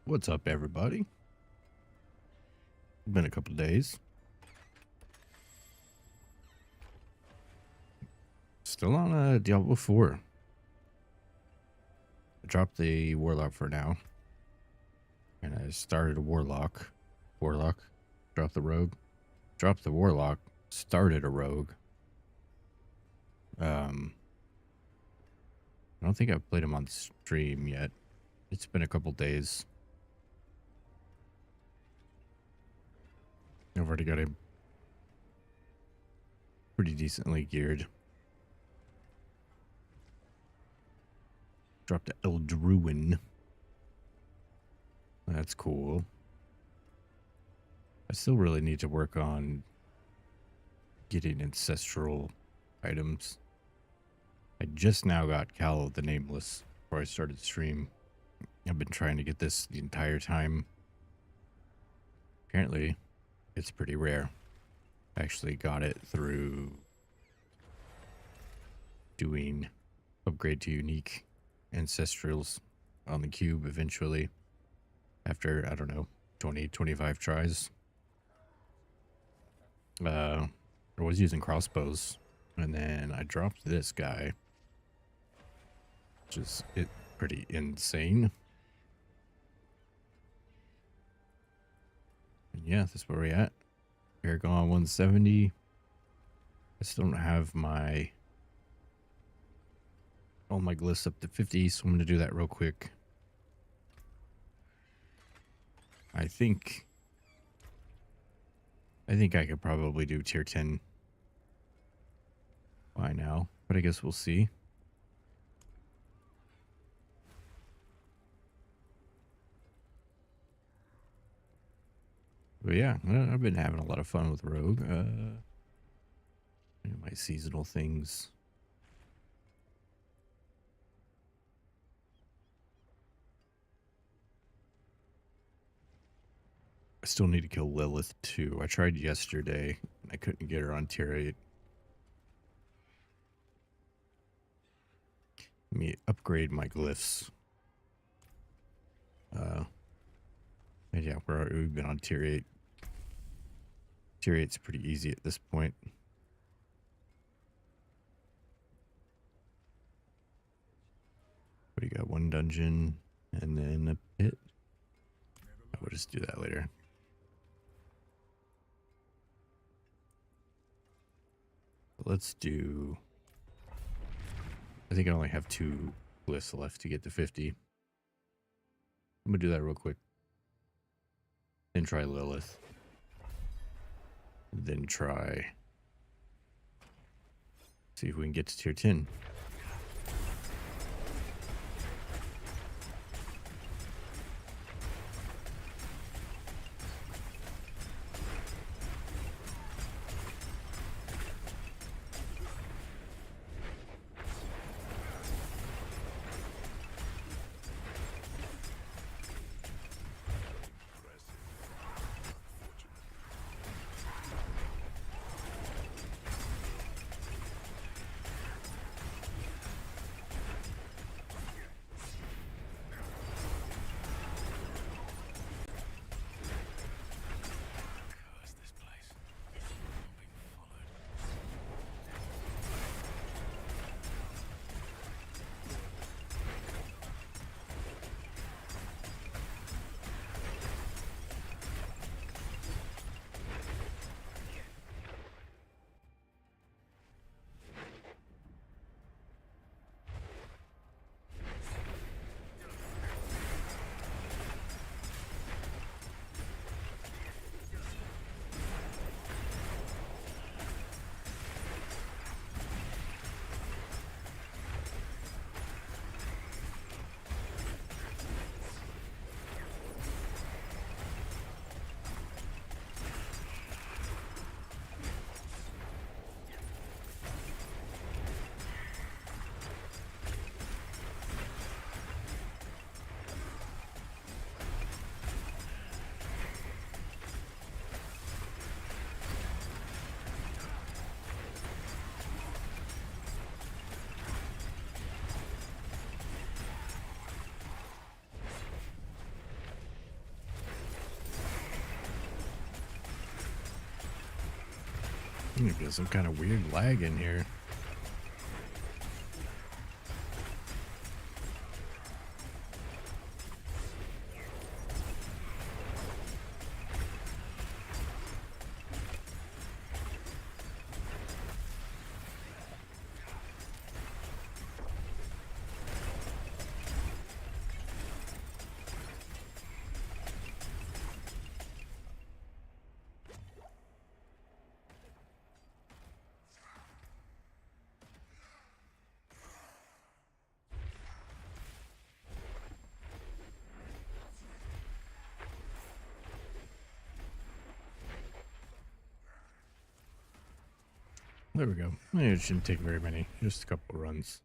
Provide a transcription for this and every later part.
What's up, everybody? Been a couple of days. Still on Diablo 4. I dropped the warlock for now. And I started a warlock. Dropped the rogue. Dropped the warlock. Started a rogue. I don't think I've played him on stream yet. It's been a couple days. I've already got him pretty decently geared. Dropped El Druin. That's cool. I still really need to work on getting ancestral items. I just now got Cal of the Nameless before I started stream. I've been trying to get this the entire time. Apparently, it's pretty rare. I actually got it through doing upgrade to unique ancestrals on the cube eventually. After, I don't know, 20, 25 tries. I was using crossbows, and then I dropped this guy, which is pretty insane. And yeah, that's where we're at. Paragon 170. I still don't have all my glyphs up to 50, so I'm going to do that real quick. I think I could probably do tier 10 by now, but I guess we'll see. But yeah, I've been having a lot of fun with Rogue. My seasonal things. I still need to kill Lilith too. I tried yesterday and I couldn't get her on tier 8. Let me upgrade my glyphs. And yeah, we've been on tier 8. Tier 8's pretty easy at this point. What do you got? One dungeon and then a pit. I will just do that later. Let's do... I think I only have 2 glyphs left to get to 50. I'm gonna do that real quick. Then try Lilith. Then try... see if we can get to tier 10. Got some kind of weird lag in here. There we go. It shouldn't take very many, just a couple runs.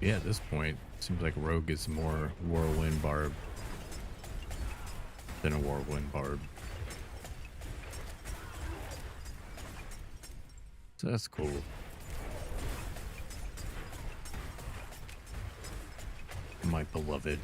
Yeah, at this point, seems like Rogue is more Whirlwind Barb than a Whirlwind Barb. So that's cool. My beloved.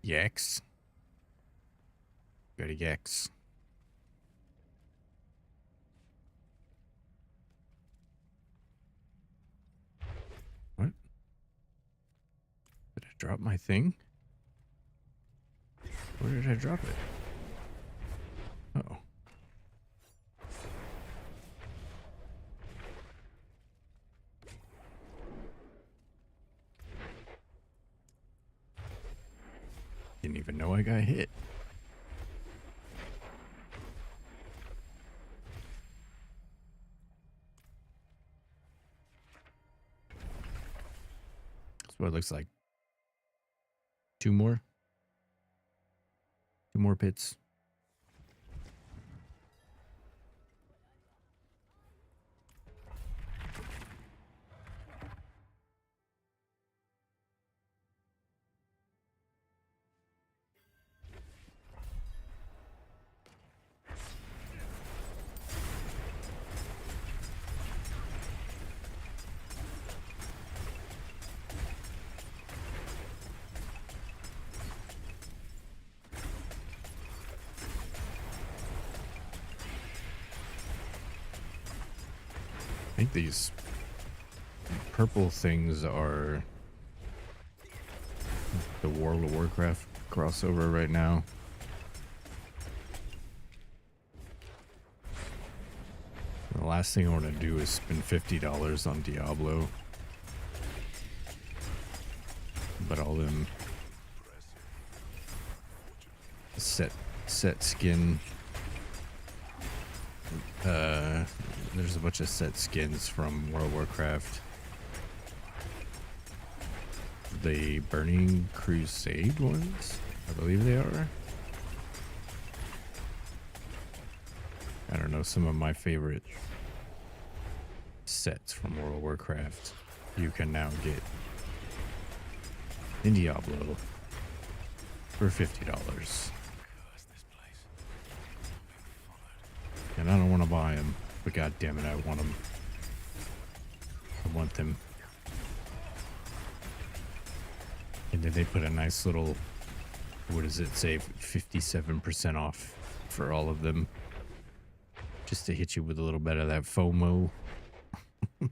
Yaks. Got a yaks. What? Did I drop my thing? Where did I drop it? Oh. Didn't even know I got hit. That's what it looks like. Two more pits. think these purple things are the World of Warcraft crossover right now. The last thing I want to do is spend $50 on Diablo. But all them set skin, there's a bunch of set skins from World of Warcraft. The Burning Crusade ones, I believe they are. I don't know, some of my favorite sets from World of Warcraft you can now get in Diablo for $50. And I don't want to buy them, but god damn it, I want them. I want them. And then they put a nice little, what does it say, 57% off for all of them. Just to hit you with a little bit of that FOMO. Like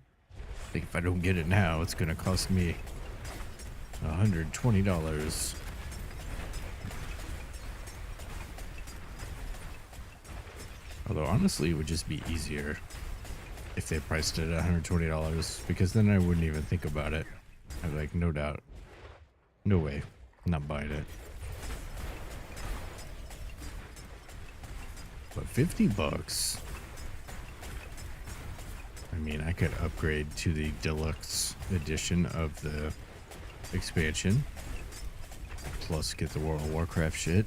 if I don't get it now, it's going to cost me $120. Although honestly, it would just be easier if they priced it at $120, because then I wouldn't even think about it. I'd be like, no doubt. No way. I'm not buying it. But $50? I mean, I could upgrade to the deluxe edition of the expansion, plus get the World of Warcraft shit.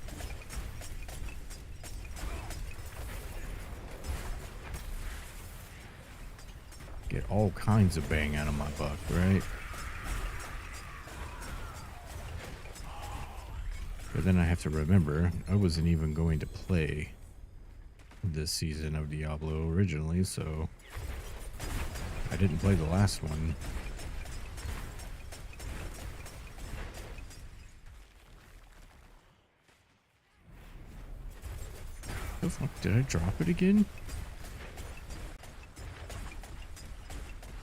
Get all kinds of bang out of my buck, right? But then I have to remember, I wasn't even going to play this season of Diablo originally, so I didn't play the last one. The fuck, did I drop it again?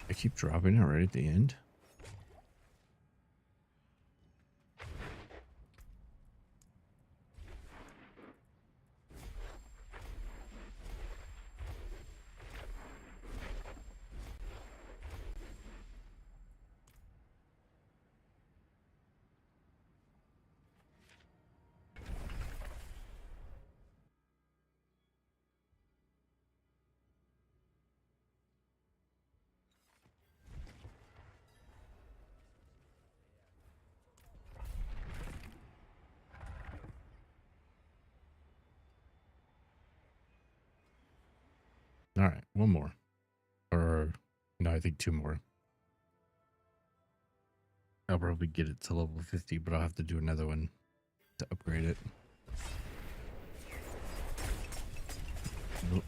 I keep dropping it right at the end. All right, one more. Or, no, I think two more. I'll probably get it to level 50, but I'll have to do another one to upgrade it. Nope.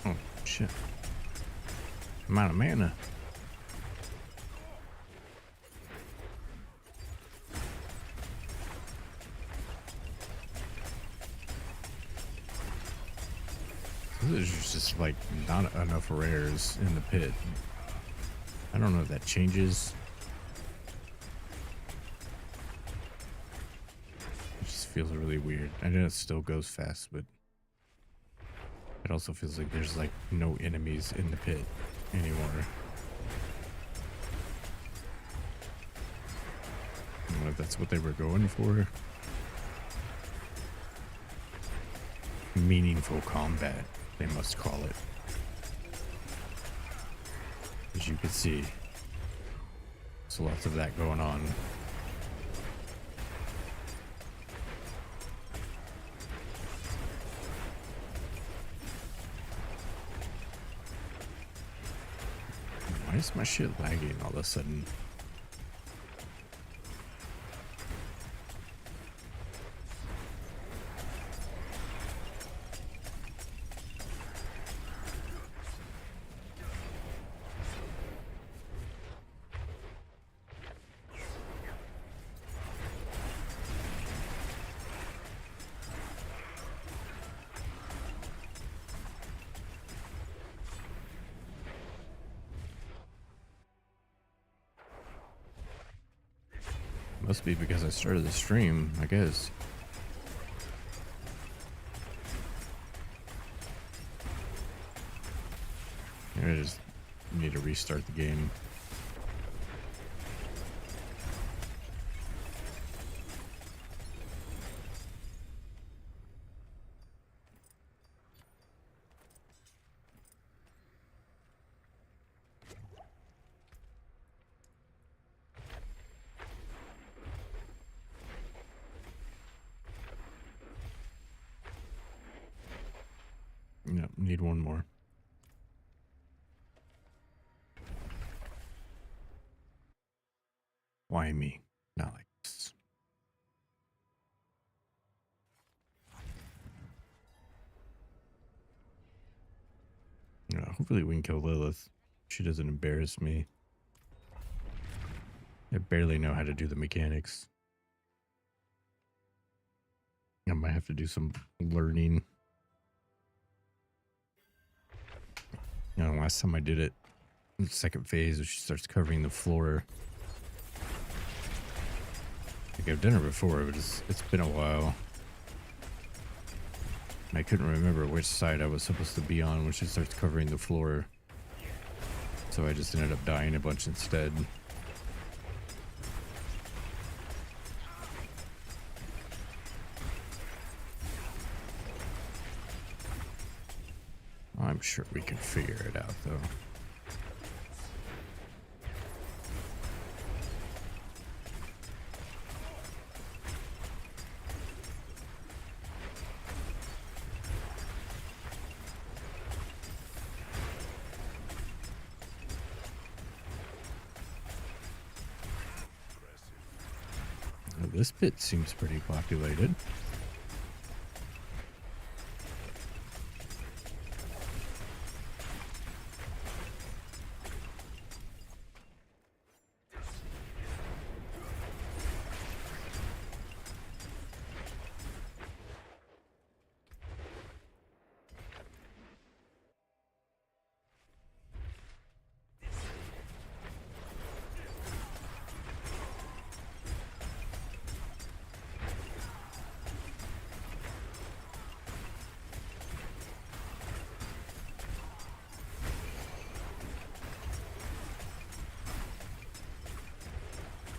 Oh, shit. I'm out of mana. There's just like not enough rares in the pit. I don't know if that changes. It just feels really weird. I know it still goes fast, but it also feels like there's like no enemies in the pit anymore. I don't know if that's what they were going for. meaningful combat, they must call it. As you can see, there's lots of that going on. Why is my shit lagging all of a sudden? Must be because I started the stream, I guess. I just need to restart the game. Yep, need one more. Why me? Not like this. Hopefully we can kill Lilith. She doesn't embarrass me. I barely know how to do the mechanics. I might have to do some learning. Last time I did it, in the second phase, she starts covering the floor. Like I've done it before, but it's been a while. And I couldn't remember which side I was supposed to be on when she starts covering the floor. So I just ended up dying a bunch instead. I'm sure we can figure it out, though. Well, this bit seems pretty populated.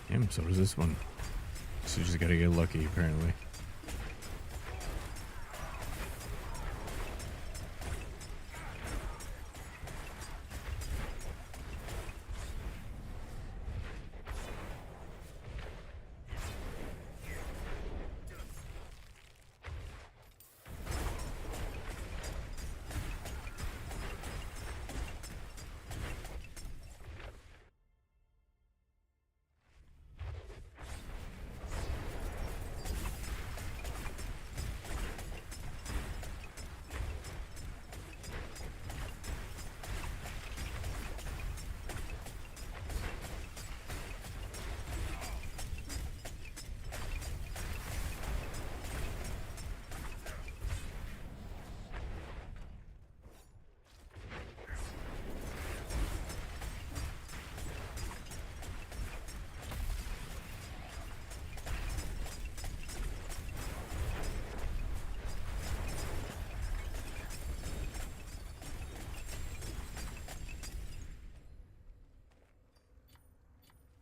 Damn, so does this one. So you just gotta get lucky, apparently.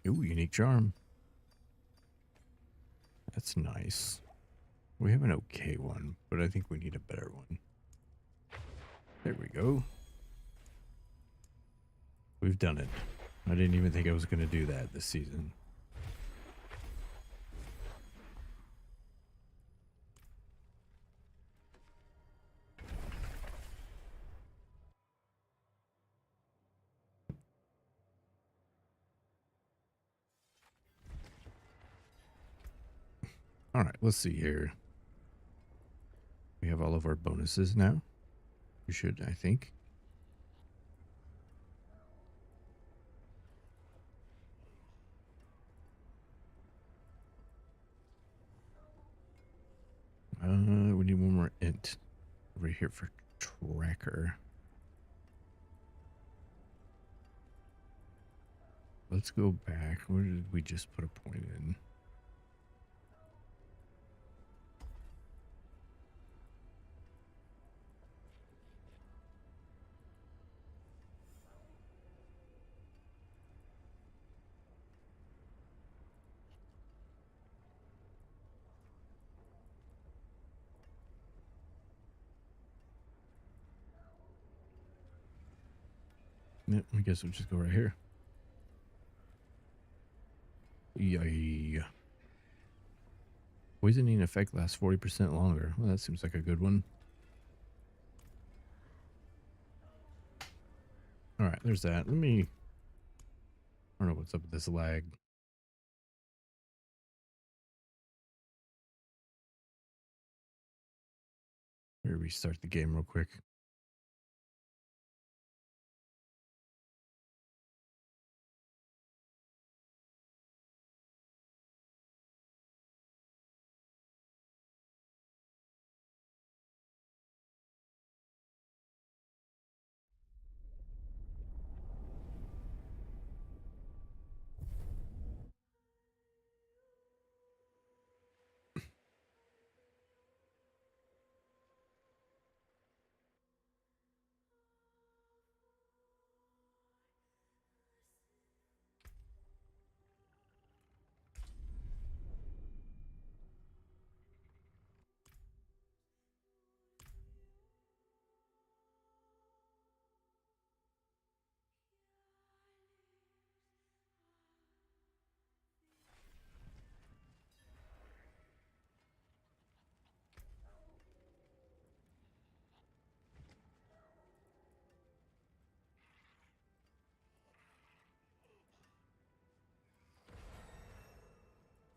Ooh, unique charm. That's nice. We have an okay one, but I think we need a better one. There we go. We've done it. I didn't even think I was going to do that this season. All right, let's see here. We have all of our bonuses now. We should, I think. We need one more int over here for tracker. Let's go back. Where did we just put a point in? Yeah, I guess we'll just go right here. Yay. Poisoning effect lasts 40% longer. Well, that seems like a good one. All right, there's that. I don't know what's up with this lag. Let me restart the game real quick.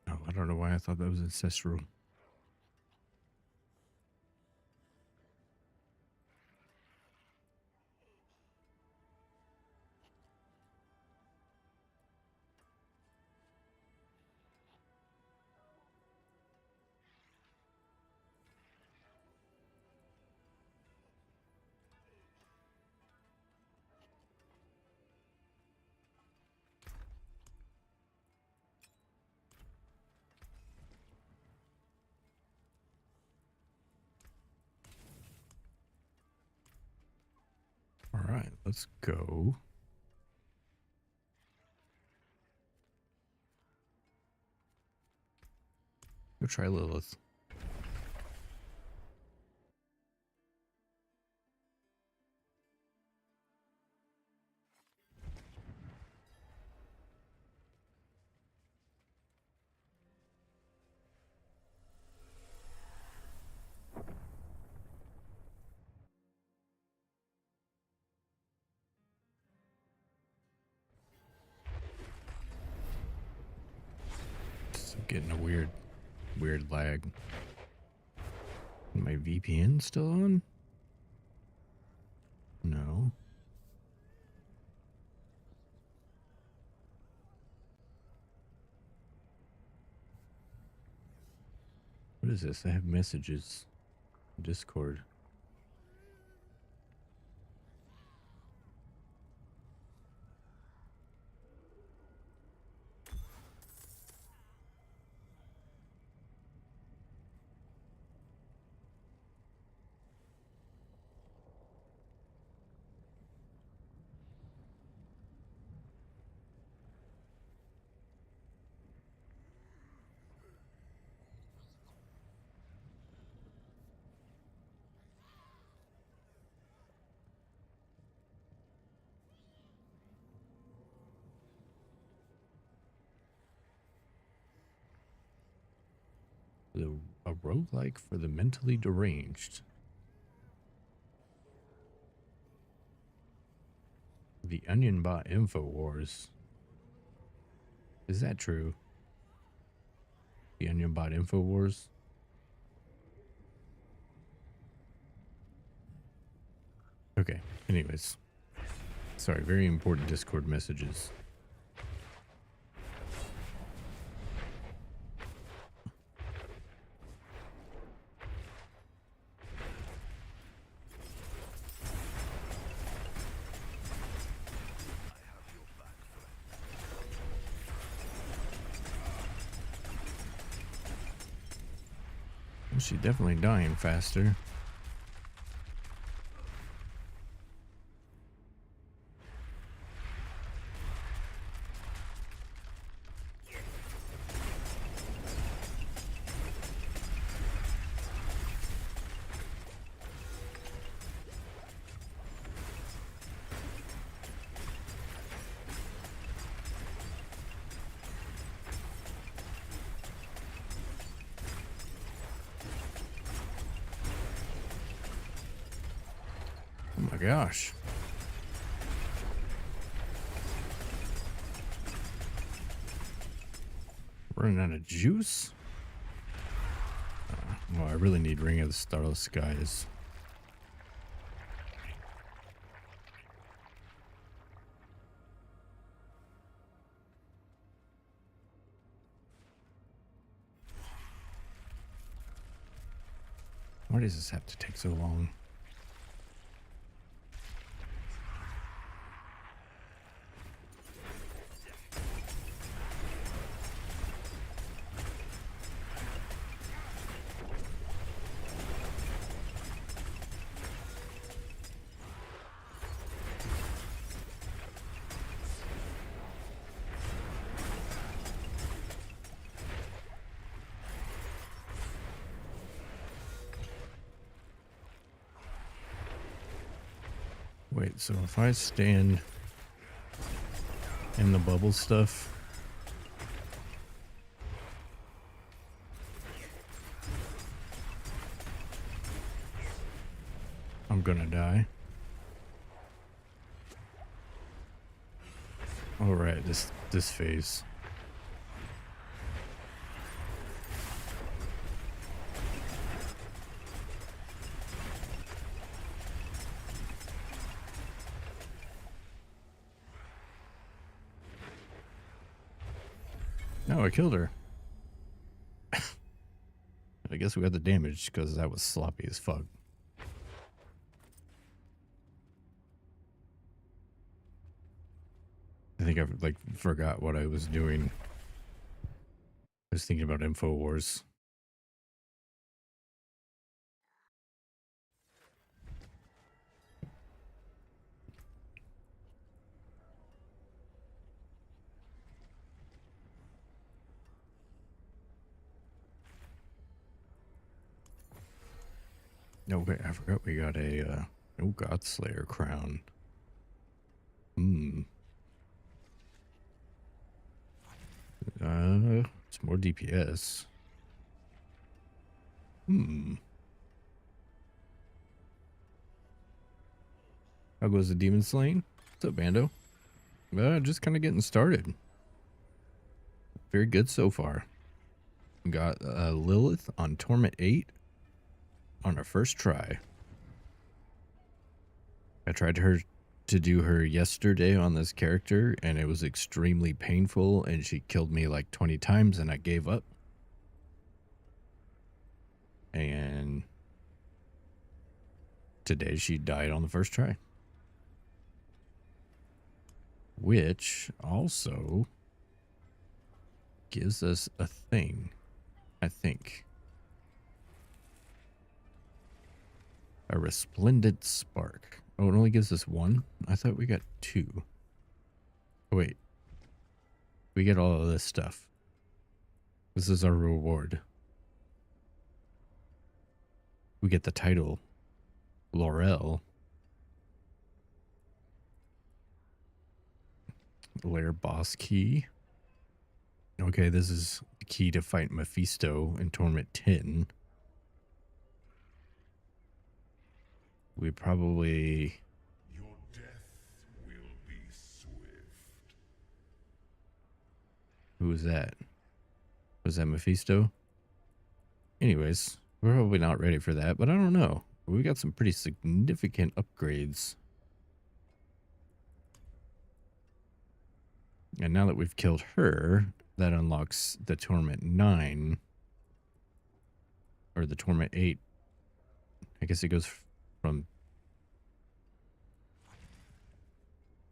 Oh, I don't know why I thought that was ancestral. All right, let's go. Go try Lilith. Just getting a weird lag. My VPN still on? No. What is this? I have messages. Discord. A roguelike for the mentally deranged. The Onion Bot InfoWars. Is that true? The Onion Bot InfoWars? Okay, anyways. Sorry, very important Discord messages. Well, she's definitely dying faster. Oh my gosh. Running out of juice? Well, I really need Ring of the Starless Skies. Why does this have to take so long? Wait, so if I stand in the bubble stuff, I'm gonna die. All right, this phase. No, I killed her. I guess we got the damage because that was sloppy as fuck. I think I like forgot what I was doing. I was thinking about InfoWars. No, wait, I forgot we got a no Godslayer crown. It's more DPS. How goes the demon slaying? What's up, Bando? Just kind of getting started. Very good so far. Got Lilith on Torment 8 on our first try. I tried to do her yesterday on this character, and it was extremely painful, and she killed me like 20 times, and I gave up. And today she died on the first try. Which also gives us a thing, I think. A resplendent spark. Oh, it only gives us one? I thought we got two. Oh, wait. We get all of this stuff. This is our reward. We get the title, Laurel. Lair boss key. Okay, this is the key to fight Mephisto in Torment 10. We probably... Your death will be swift. Who was that? Was that Mephisto? Anyways, we're probably not ready for that, but I don't know. We got some pretty significant upgrades. And now that we've killed her, that unlocks the Torment 9. Or the Torment 8. I guess it goes from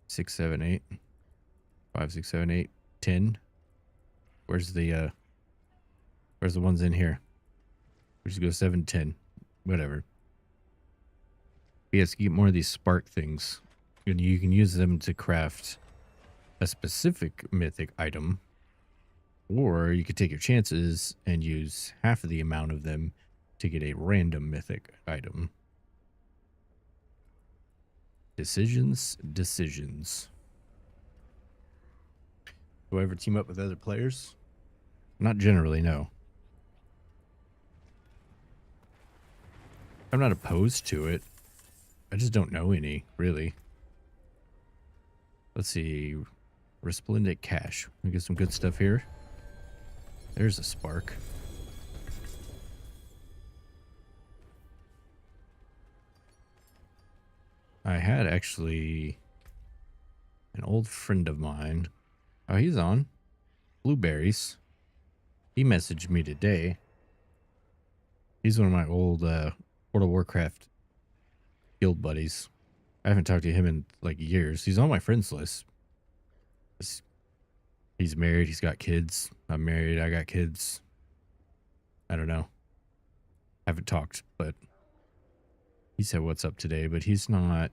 6, 7, 8. 5, 6, 7, 8, 10. Where's the ones in here? We just go 7, 10. Whatever. But yes, get more of these spark things. And you can use them to craft a specific mythic item. Or you could take your chances and use half of the amount of them to get a random mythic item. Decisions. Do I ever team up with other players? Not generally, no. I'm not opposed to it. I just don't know any, really. Let's see. Resplendent Cash. We get some good stuff here. There's a spark. I had actually an old friend of mine. Oh, he's on. Blueberries. He messaged me today. He's one of my old World of Warcraft guild buddies. I haven't talked to him in like years. He's on my friends list. He's married. He's got kids. I'm married. I got kids. I don't know. I haven't talked, but he said what's up today, but he's not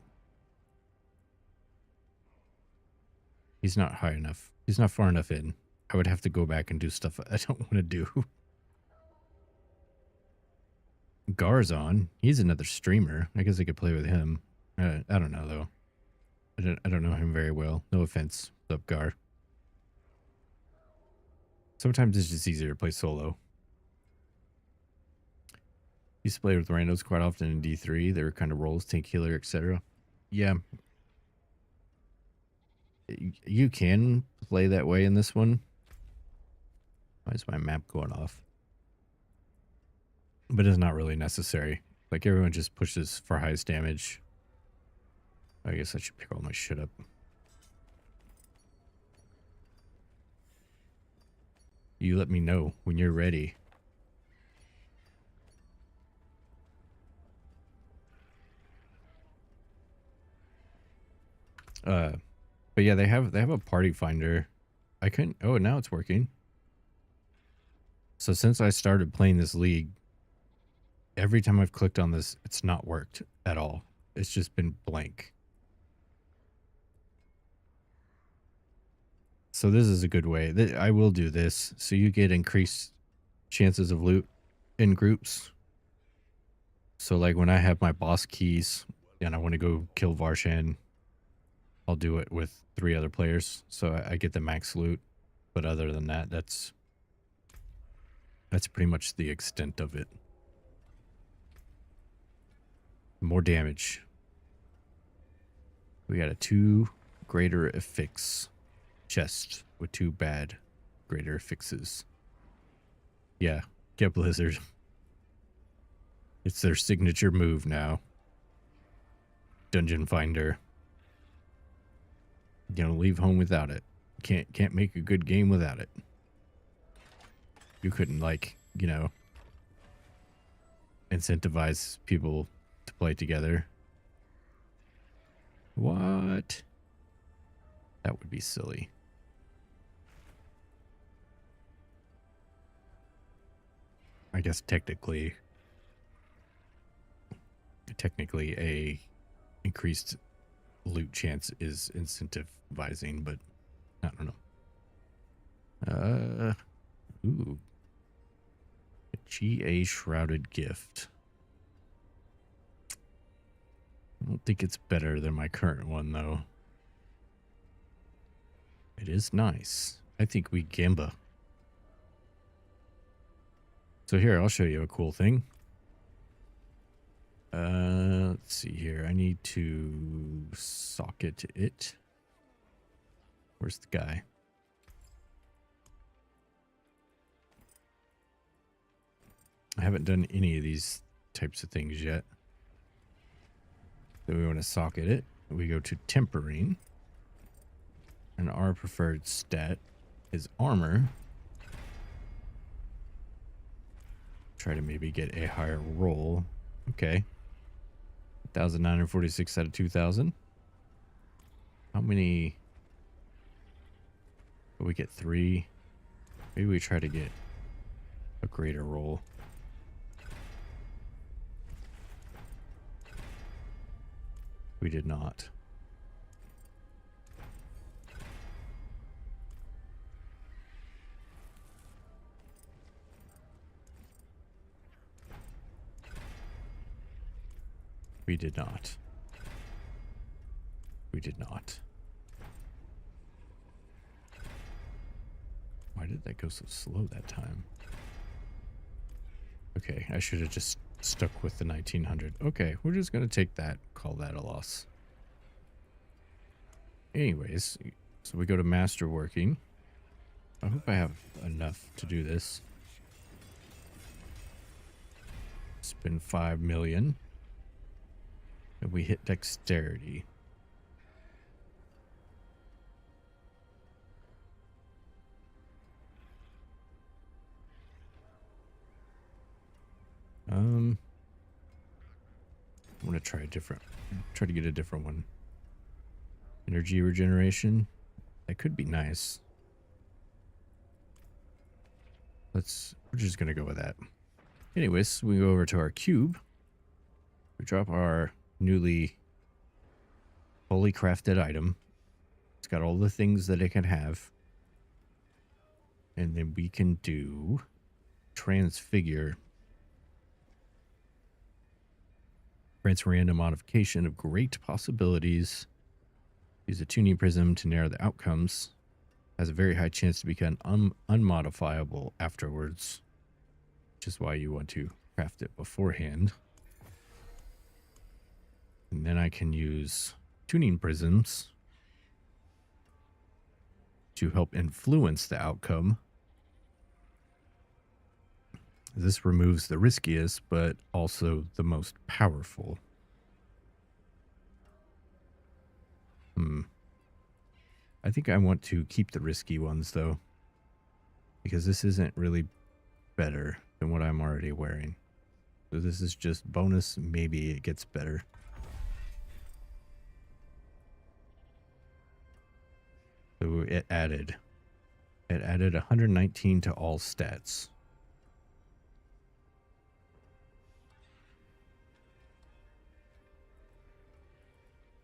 high enough. He's not far enough in. I would have to go back and do stuff I don't want to do. Garzon, he's another streamer. I guess I could play with him. I don't know though. I don't know him very well. No offense. What's up, Gar? Sometimes it's just easier to play solo. Used to play with randos quite often in D3. They were kind of roles, tank healer, etc. Yeah. You can play that way in this one. Why is my map going off? But it's not really necessary. Like, everyone just pushes for highest damage. I guess I should pick all my shit up. You let me know when you're ready. But yeah, they have a party finder. I couldn't. Oh, now it's working. So since I started playing this league, every time I've clicked on this, it's not worked at all. It's just been blank. So this is a good way. I will do this. So you get increased chances of loot in groups. So like when I have my boss keys and I want to go kill Varshan, I'll do it with 3 other players. So I get the max loot. But other than that, that's pretty much the extent of it. More damage. We got a 2 greater affix chest with 2 bad greater affixes. Yeah, get Blizzard. It's their signature move now. Dungeon Finder. You don't leave home without it. Can't make a good game without it. You couldn't, like, you know, incentivize people to play together. What? That would be silly. I guess technically a increased loot chance is incentivizing, but I don't know. Ooh. A GA shrouded gift. I don't think it's better than my current one, though. It is nice. I think we Gamba. So here, I'll show you a cool thing. Let's see here. I need to socket it. Where's the guy? I haven't done any of these types of things yet. So we want to socket it. We go to tempering. And our preferred stat is armor. Try to maybe get a higher roll. Okay. 1,946 out of 2,000. How many? We get 3. Maybe we try to get a greater roll. We did not. We did not. We did not. Why did that go so slow that time? Okay, I should have just stuck with the 1900. Okay, we're just going to take that, call that a loss. Anyways, so we go to master working. I hope I have enough to do this. Spend 5 million. And we hit dexterity. I'm gonna try try to get a different one. Energy regeneration. That could be nice. We're just gonna go with that. Anyways, we go over to our cube. We drop our newly fully crafted item. It's got all the things that it can have. And then we can do transfigure. Grants random modification of great possibilities. Use a tuning prism to narrow the outcomes. Has a very high chance to become unmodifiable afterwards. Which is why you want to craft it beforehand. And then I can use tuning prisms to help influence the outcome. This removes the riskiest, but also the most powerful. I think I want to keep the risky ones, though. Because this isn't really better than what I'm already wearing. So this is just bonus. Maybe it gets better. So it added 119 to all stats.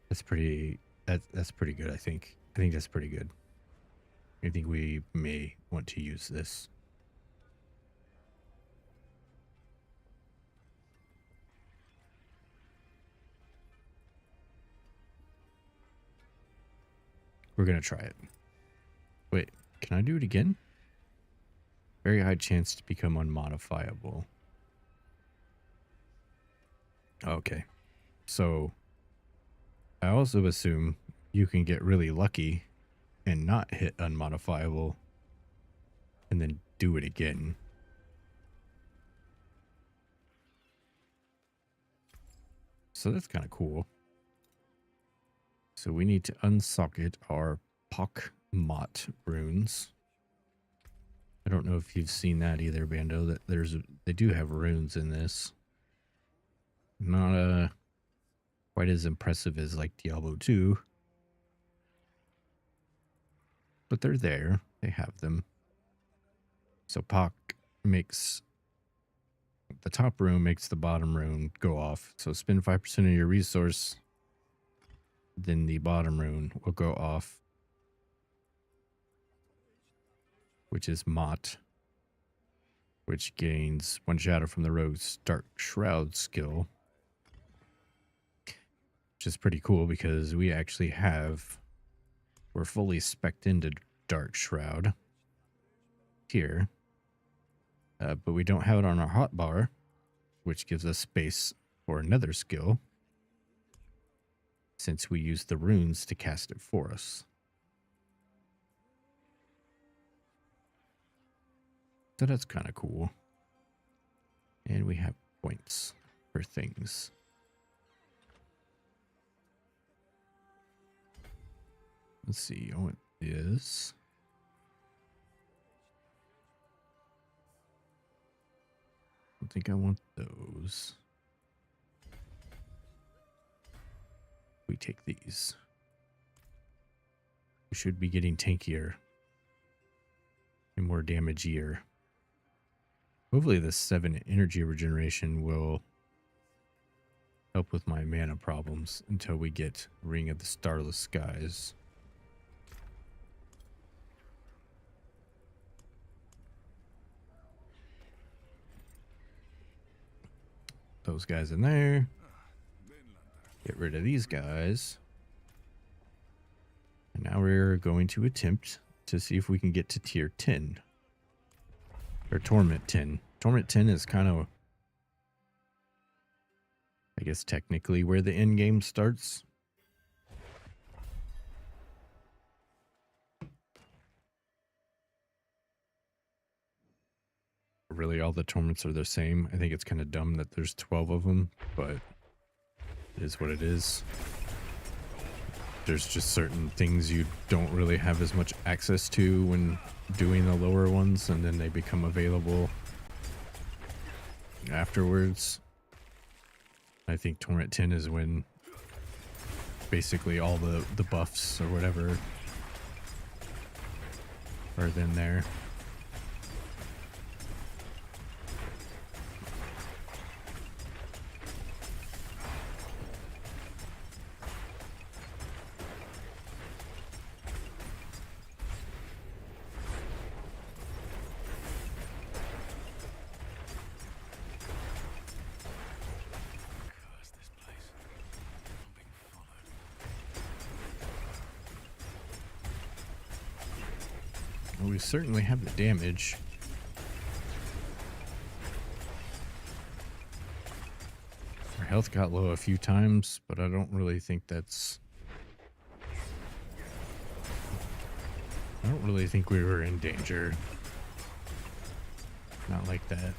That's pretty good, I think. I think that's pretty good. I think we may want to use this. We're going to try it. Wait, can I do it again? Very high chance to become unmodifiable. Okay. So I also assume you can get really lucky and not hit unmodifiable and then do it again. So that's kind of cool. So we need to unsocket our Pockmot runes. I don't know if you've seen that either, Bando. That they do have runes in this. Not quite as impressive as like Diablo 2. But they're there. They have them. So Pock makes the top rune makes the bottom rune go off. So spend 5% of your resource. Then the bottom rune will go off. Which is Mott. Which gains 1 shadow from the rogue's Dark Shroud skill. Which is pretty cool because we actually we're fully spec'd into Dark Shroud here. But we don't have it on our hotbar, which gives us space for another skill, since we use the runes to cast it for us. So that's kind of cool. And we have points for things. Let's see, I want this. I think I want those. We take these. We should be getting tankier and more damageier. Hopefully this 7 energy regeneration will help with my mana problems until we get Ring of the Starless Skies. Those guys in there. Get rid of these guys. And now we're going to attempt to see if we can get to tier 10. Or Torment 10. Torment 10 is kind of, I guess, technically where the end game starts. Really, all the torments are the same. I think it's kind of dumb that there's 12 of them, but it is what it is. There's just certain things you don't really have as much access to when doing the lower ones, and then they become available afterwards. I think Torment 10 is when basically all the buffs or whatever are then there. Well, we certainly have the damage. Our health got low a few times, but I don't really think that's... I don't really think we were in danger. Not like that.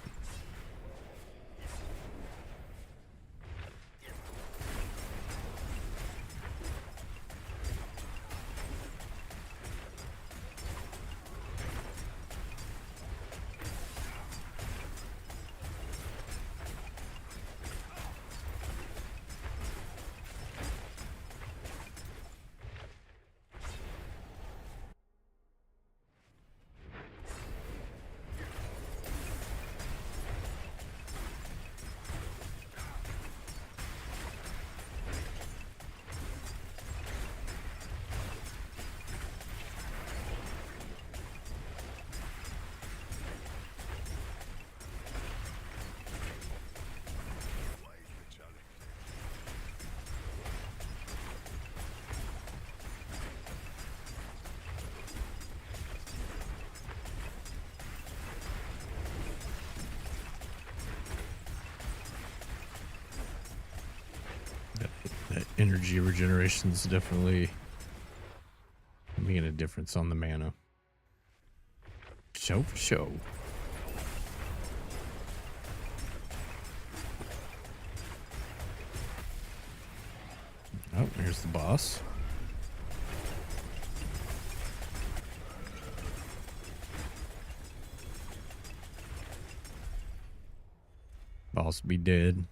That energy regeneration is definitely making a difference on the mana. Show for show. Oh, here's the boss. Boss be dead.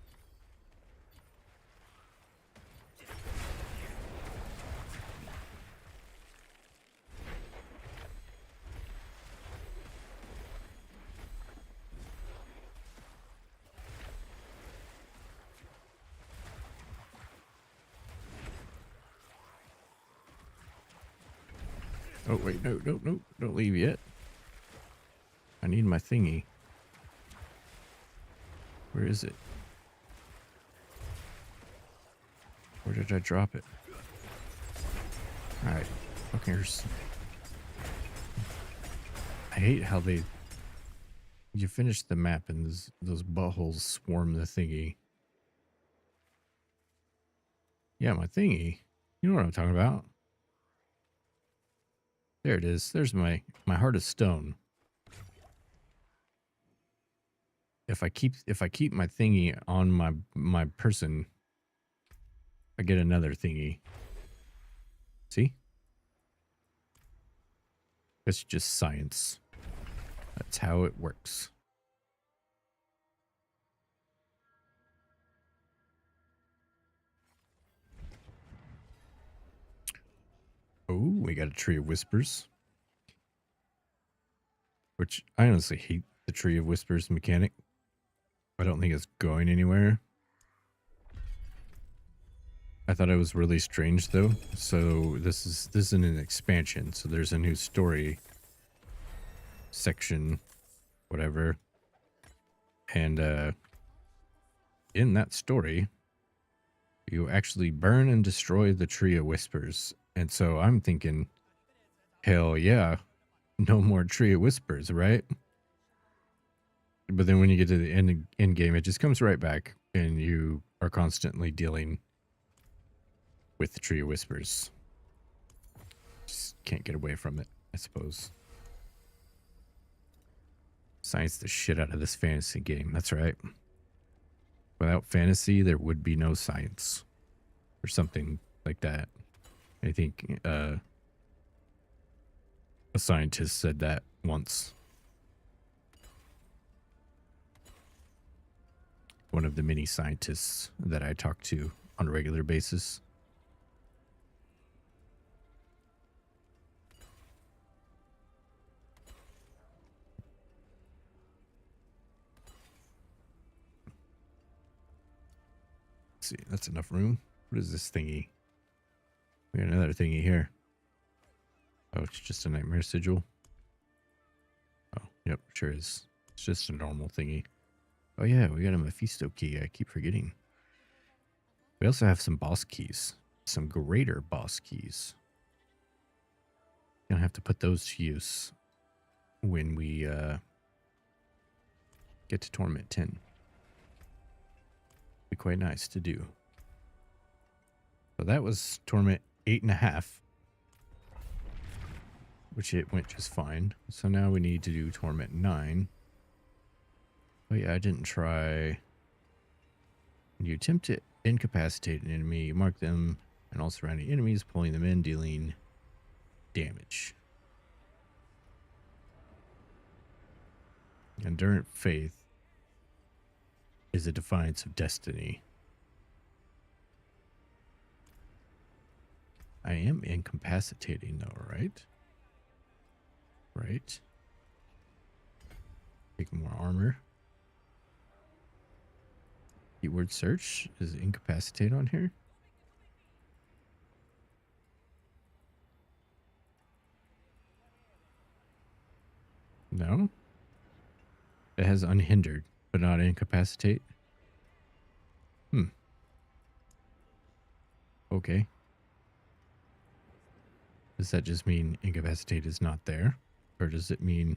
Oh, wait, no, don't leave yet. I need my thingy. Where is it? Where did I drop it? Alright, fuckers. I hate how they you finish the map and those buttholes swarm the thingy. Yeah, my thingy. You know what I'm talking about. There it is. There's my heart of stone. If I keep my thingy on my person, I get another thingy. See? It's just science. That's how it works. Oh, we got a Tree of Whispers. Which I honestly hate the Tree of Whispers mechanic. I don't think it's going anywhere. I thought it was really strange though. So this isn't an expansion, so there's a new story section, whatever. And in that story, you actually burn and destroy the Tree of Whispers. And so I'm thinking, hell yeah, no more Tree of Whispers, right? But then when you get to the end game, it just comes right back, and you are constantly dealing with the Tree of Whispers. Just can't get away from it, I suppose. Science the shit out of this fantasy game. That's right. Without fantasy, there would be no science, or something like that. I think a scientist said that once. One of the many scientists that I talk to on a regular basis. Let's see, that's enough room. What is this thingy? We got another thingy here. Oh, it's just a nightmare sigil. Oh, yep, sure is. It's just a normal thingy. Oh yeah, we got a Mephisto key. I keep forgetting. We also have some boss keys. Some greater boss keys. Gonna have to put those to use when we get to Torment 10. Be quite nice to do. So that was Torment 8.5. Which it went just fine. So now we need to do Torment 9. Oh yeah, I didn't try. You attempt to incapacitate an enemy, you mark them and all surrounding enemies, pulling them in, dealing damage. Endurant Faith is a defiance of destiny. I am incapacitating though, right? Right. Take more armor. Keyword search. Is incapacitate on here? No. It has unhindered, but not incapacitate. Okay. Does that just mean incapacitate is not there? Or does it mean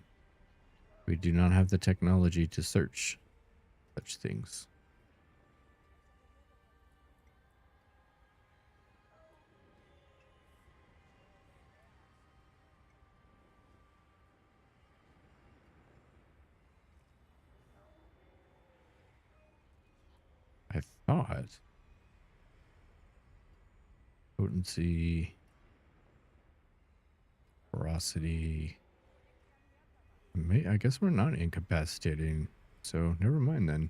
we do not have the technology to search such things? I thought potency, ferocity. I guess we're not incapacitating, so never mind then.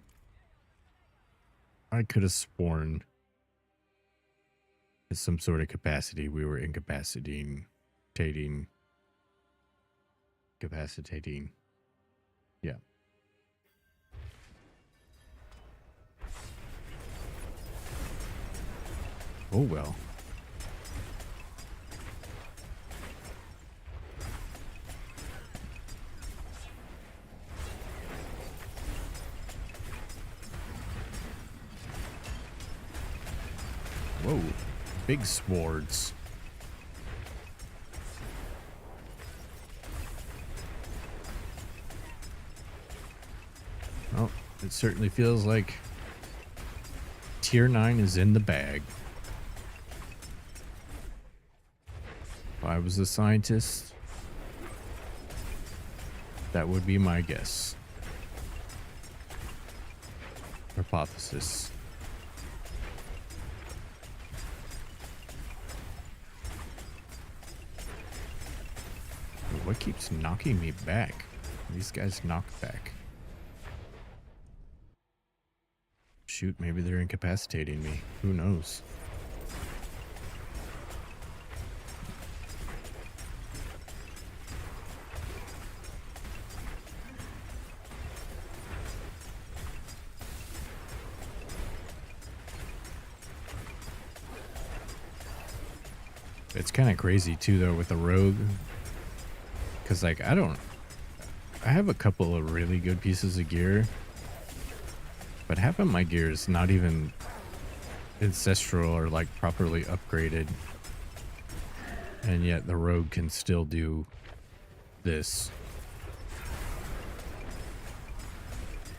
I could have sworn as some sort of capacity we were incapacitating. Capacitating. Yeah. Oh well. Whoa, big swords. It certainly feels like tier 9 is in the bag. If I was a scientist, that would be my guess. Hypothesis. What keeps knocking me back? These guys knock back. Shoot, maybe they're incapacitating me. Who knows? It's kind of crazy too, though, with the rogue. Because, like, I have a couple of really good pieces of gear, but half of my gear is not even ancestral or, like, properly upgraded. And yet the rogue can still do this.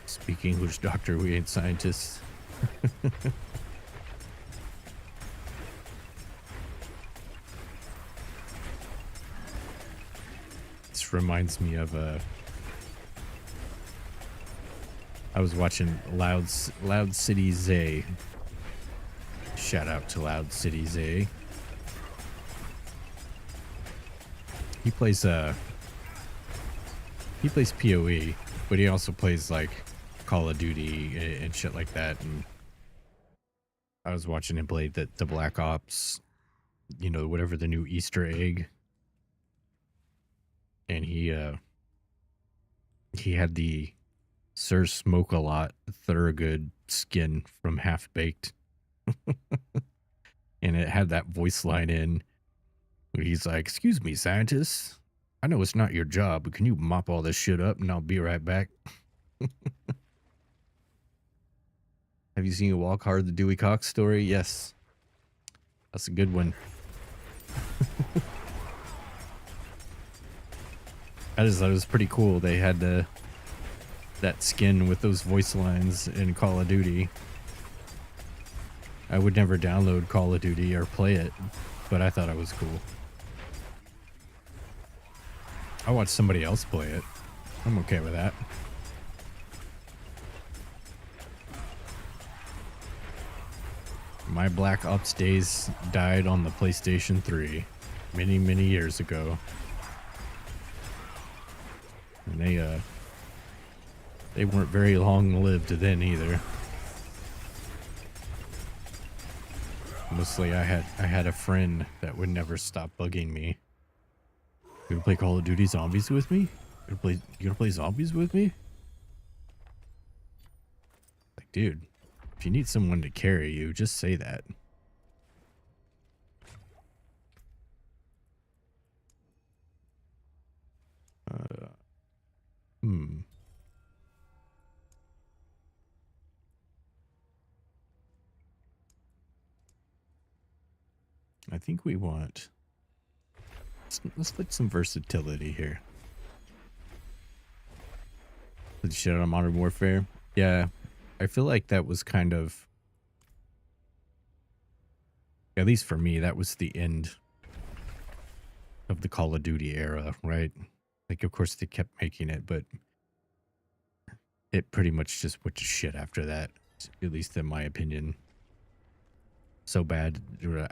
Speak English, doctor, we ain't scientists. This reminds me of I was watching Loud City Zay. Shout out to Loud City Zay. He plays PoE, but he also plays like Call of Duty and shit like that. And I was watching him play the Black Ops, you know, whatever the new Easter egg. And he had the Sir Smoke a Lot Thorogood skin from Half Baked. And it had that voice line in where he's like, "Excuse me, scientists. I know it's not your job, but can you mop all this shit up and I'll be right back?" Have you seen Walk Hard, the Dewey Cox story? Yes. That's a good one. I just thought it was pretty cool. They had that skin with those voice lines in Call of Duty. I would never download Call of Duty or play it, but I thought it was cool. I watched somebody else play it. I'm okay with that. My Black Ops days died on the PlayStation 3 many, many years ago. And they weren't very long-lived then either. Mostly I had a friend that would never stop bugging me. "You gonna play Call of Duty Zombies with me? You gonna play zombies with me?" Like, dude, if you need someone to carry you, just say that. I think we want... Let's put some versatility here. Put shit on Modern Warfare. Yeah, I feel like that was kind of... At least for me, that was the end of the Call of Duty era, right? Like, of course, they kept making it, but it pretty much just went to shit after that, at least in my opinion. So bad,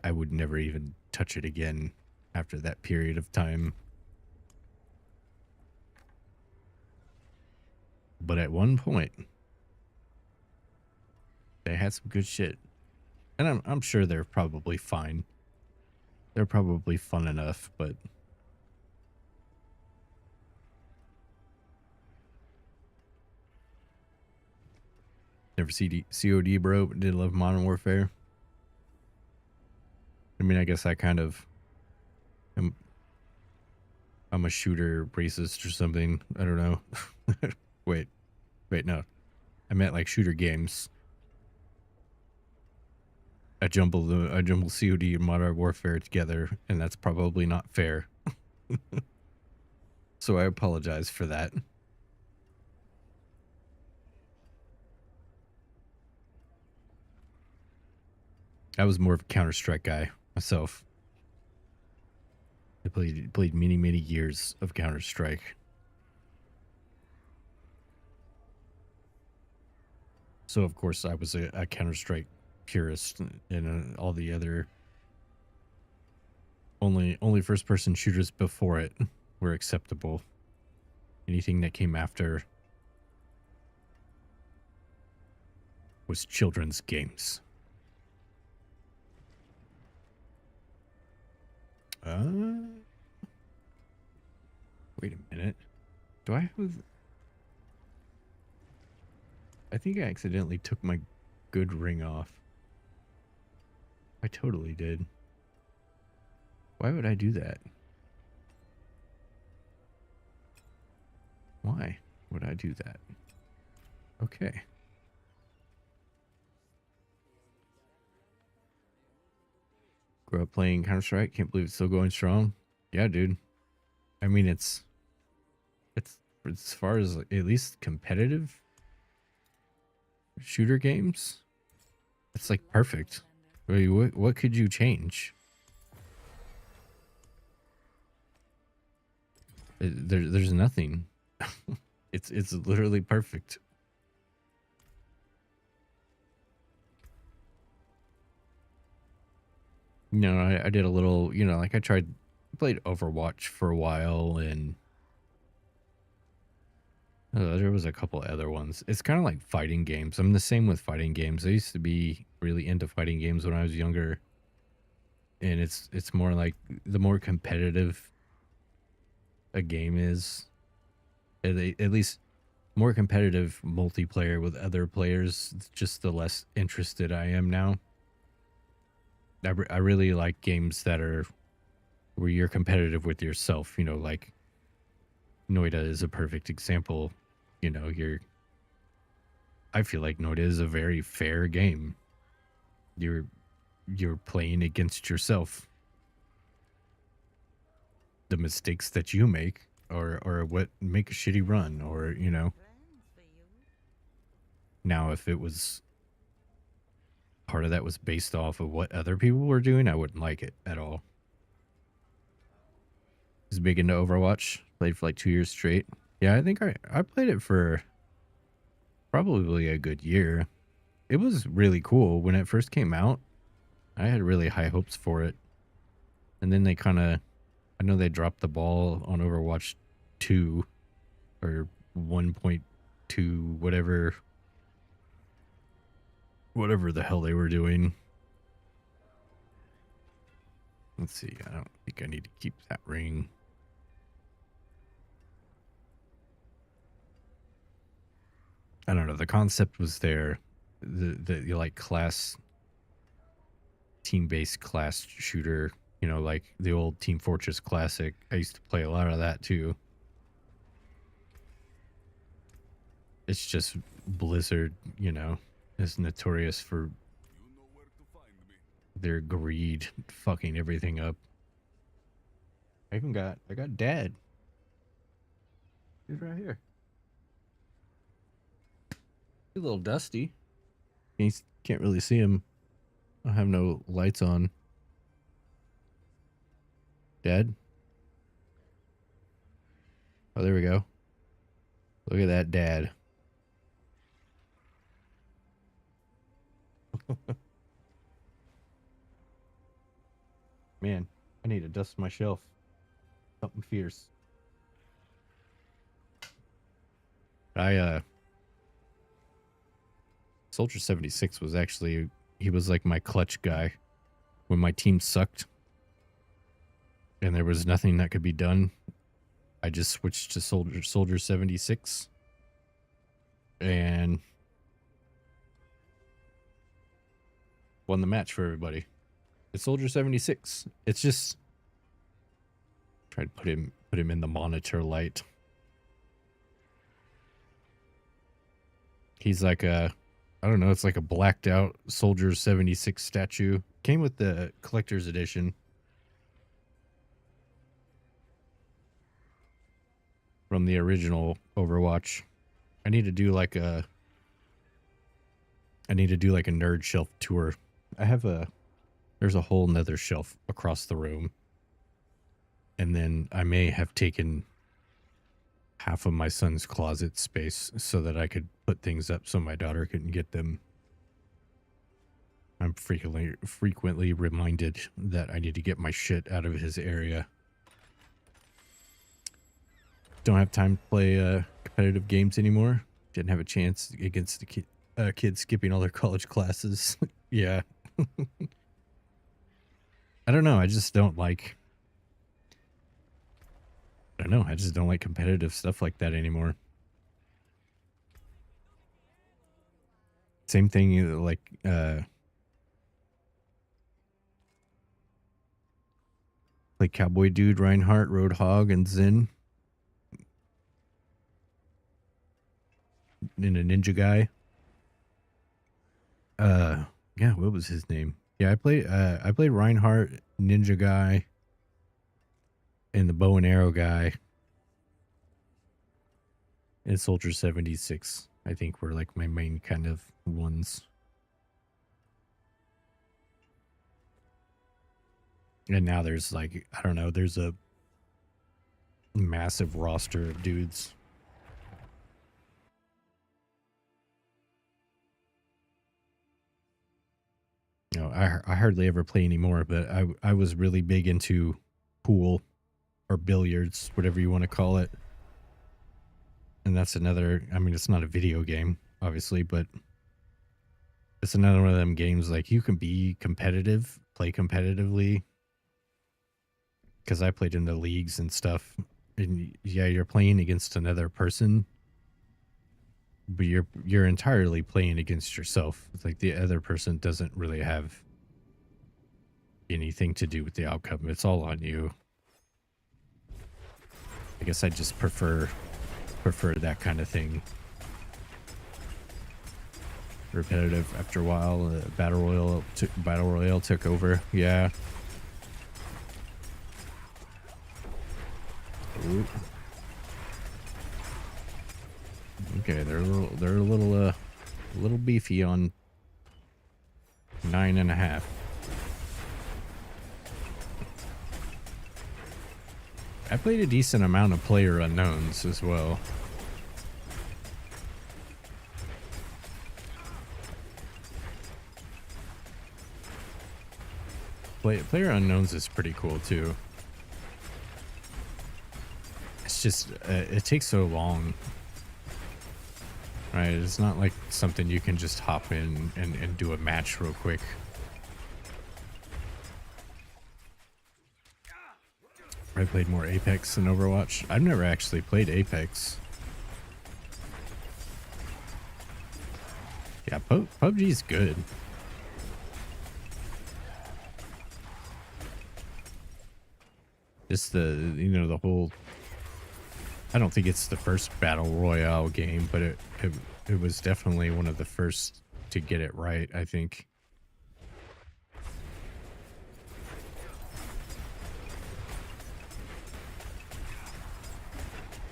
I would never even touch it again after that period of time. But at one point, they had some good shit. And I'm sure they're probably fine. They're probably fun enough, but... Never see COD, bro. Did love Modern Warfare. I mean, I guess I kind of I'm a shooter racist or something. I don't know. Wait, no. I meant like shooter games. I jumble COD and Modern Warfare together, and that's probably not fair. So I apologize for that. I was more of a Counter-Strike guy myself. I played many years of Counter-Strike. So of course I was a Counter-Strike purist, and all the other only first-person shooters before it were acceptable. Anything that came after was children's games. Wait a minute. Do I have... I think I accidentally took my good ring off. I totally did. Why would I do that? Why would I do that? Okay. Grew up playing Counter-Strike. Can't believe it's still going strong. Yeah, dude. I mean, it's as far as at least competitive shooter games, it's like perfect. I mean, what could you change? There's nothing. It's literally perfect. You know, I did a little, you know, like I played Overwatch for a while, and there was a couple other ones. It's kind of like fighting games. I'm the same with fighting games. I used to be really into fighting games when I was younger, and it's more like the more competitive a game is, at least more competitive multiplayer with other players, just the less interested I am now. I really like games that are where you're competitive with yourself, you know, like Noida is a perfect example. You know, I feel like Noida is a very fair game. You're playing against yourself. The mistakes that you make or what make a shitty run, or, you know. Now, if it was part of that was based off of what other people were doing, I wouldn't like it at all. I was big into Overwatch. Played for like 2 years straight. Yeah, I think I played it for probably a good year. It was really cool when it first came out. I had really high hopes for it. And then they kind of, I know they dropped the ball on Overwatch 2 or 1.2, whatever the hell they were doing. Let's see. I don't think I need to keep that ring. I don't know. The concept was there. The like class, team-based class shooter, you know, like the old Team Fortress Classic. I used to play a lot of that too. It's just Blizzard, you know, is notorious for their greed, fucking everything up. I got Dad. He's right here. He's a little dusty. You can't really see him. I have no lights on. Dad? Oh, there we go. Look at that, Dad. Man, I need to dust my shelf. Something fierce. Soldier 76 was actually, he was like my clutch guy when my team sucked and there was nothing that could be done. I just switched to Soldier 76 and won the match for everybody. It's Soldier 76. It's just, try to put him in the monitor light. He's like a, I don't know, it's like a blacked out Soldier 76 statue. Came with the collector's edition. From the original Overwatch. I need to do like a nerd shelf tour. I have a There's a whole nether shelf across the room. And then I may have taken half of my son's closet space so that I could put things up so my daughter couldn't get them. I'm frequently reminded that I need to get my shit out of his area. Don't have time to play competitive games anymore. Didn't have a chance against the kids skipping all their college classes. Yeah. I don't know. I just don't like... I don't know. I just don't like competitive stuff like that anymore. Same thing like... like Cowboy Dude, Reinhardt, Roadhog, and Zen. And a ninja guy. Yeah, what was his name? Yeah, I played Reinhardt, ninja guy, and the bow and arrow guy. And Soldier 76, I think, were like my main kind of ones. And now there's like, I don't know, there's a massive roster of dudes. You know, I hardly ever play anymore, but I was really big into pool or billiards, whatever you want to call it. And that's another, I mean, it's not a video game, obviously, but it's another one of them games like you can be competitive, play competitively. Because I played in the leagues and stuff. And yeah, you're playing against another person, but you're entirely playing against yourself. It's like the other person doesn't really have anything to do with the outcome. It's all on you. I guess I just prefer that kind of thing. Repetitive after a while. Battle Royale took over. Yeah. Ooh. Okay, they're a little beefy on 9.5. I played a decent amount of player unknowns as well. Player unknowns is pretty cool too. It's just it takes so long, right? It's not like something you can just hop in and do a match real quick. I played more Apex than Overwatch. I've never actually played Apex. Yeah, PUBG's good. Just the whole... I don't think it's the first Battle Royale game, but it was definitely one of the first to get it right, I think.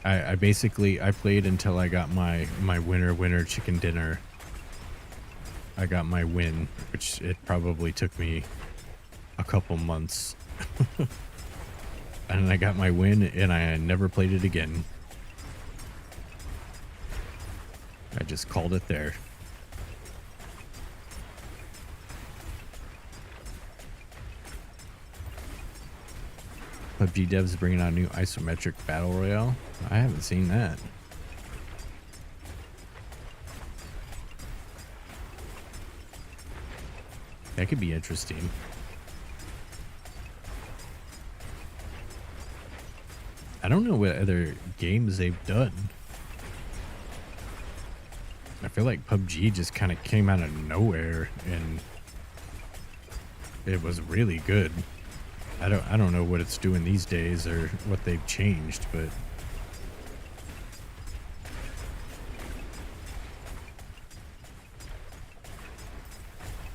I basically played until I got my winner chicken dinner. I got my win, which it probably took me a couple months. And I got my win and I never played it again. I just called it there. PUBG devs bringing out a new isometric battle royale. I haven't seen that. That could be interesting. I don't know what other games they've done. I feel like PUBG just kind of came out of nowhere and it was really good. I don't know what it's doing these days or what they've changed, but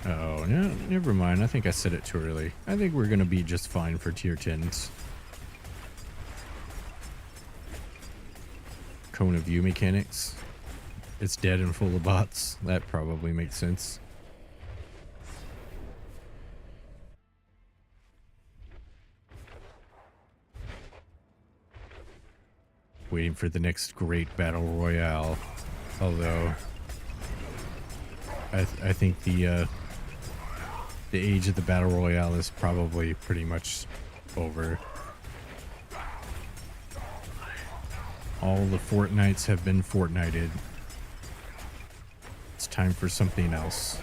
oh, no, never mind. I think I said it too early. I think we're gonna be just fine for tier 10s. Cone of view mechanics. It's dead and full of bots. That probably makes sense. Waiting for the next great battle royale. Although I think the age of the battle royale is probably pretty much over. All the Fortnites have been Fortnited. It's time for something else.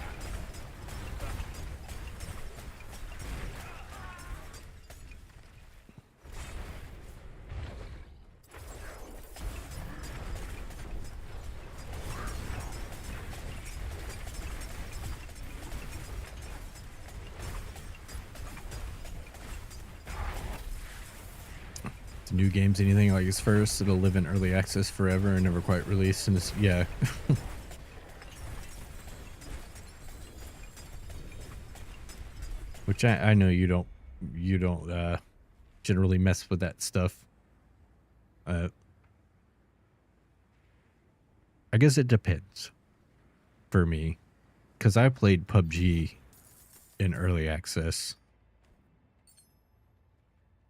New games, anything like its first, it'll live in early access forever and never quite released. And it's, yeah. Which I know you don't generally mess with that stuff. I guess it depends for me, because I played PUBG in early access,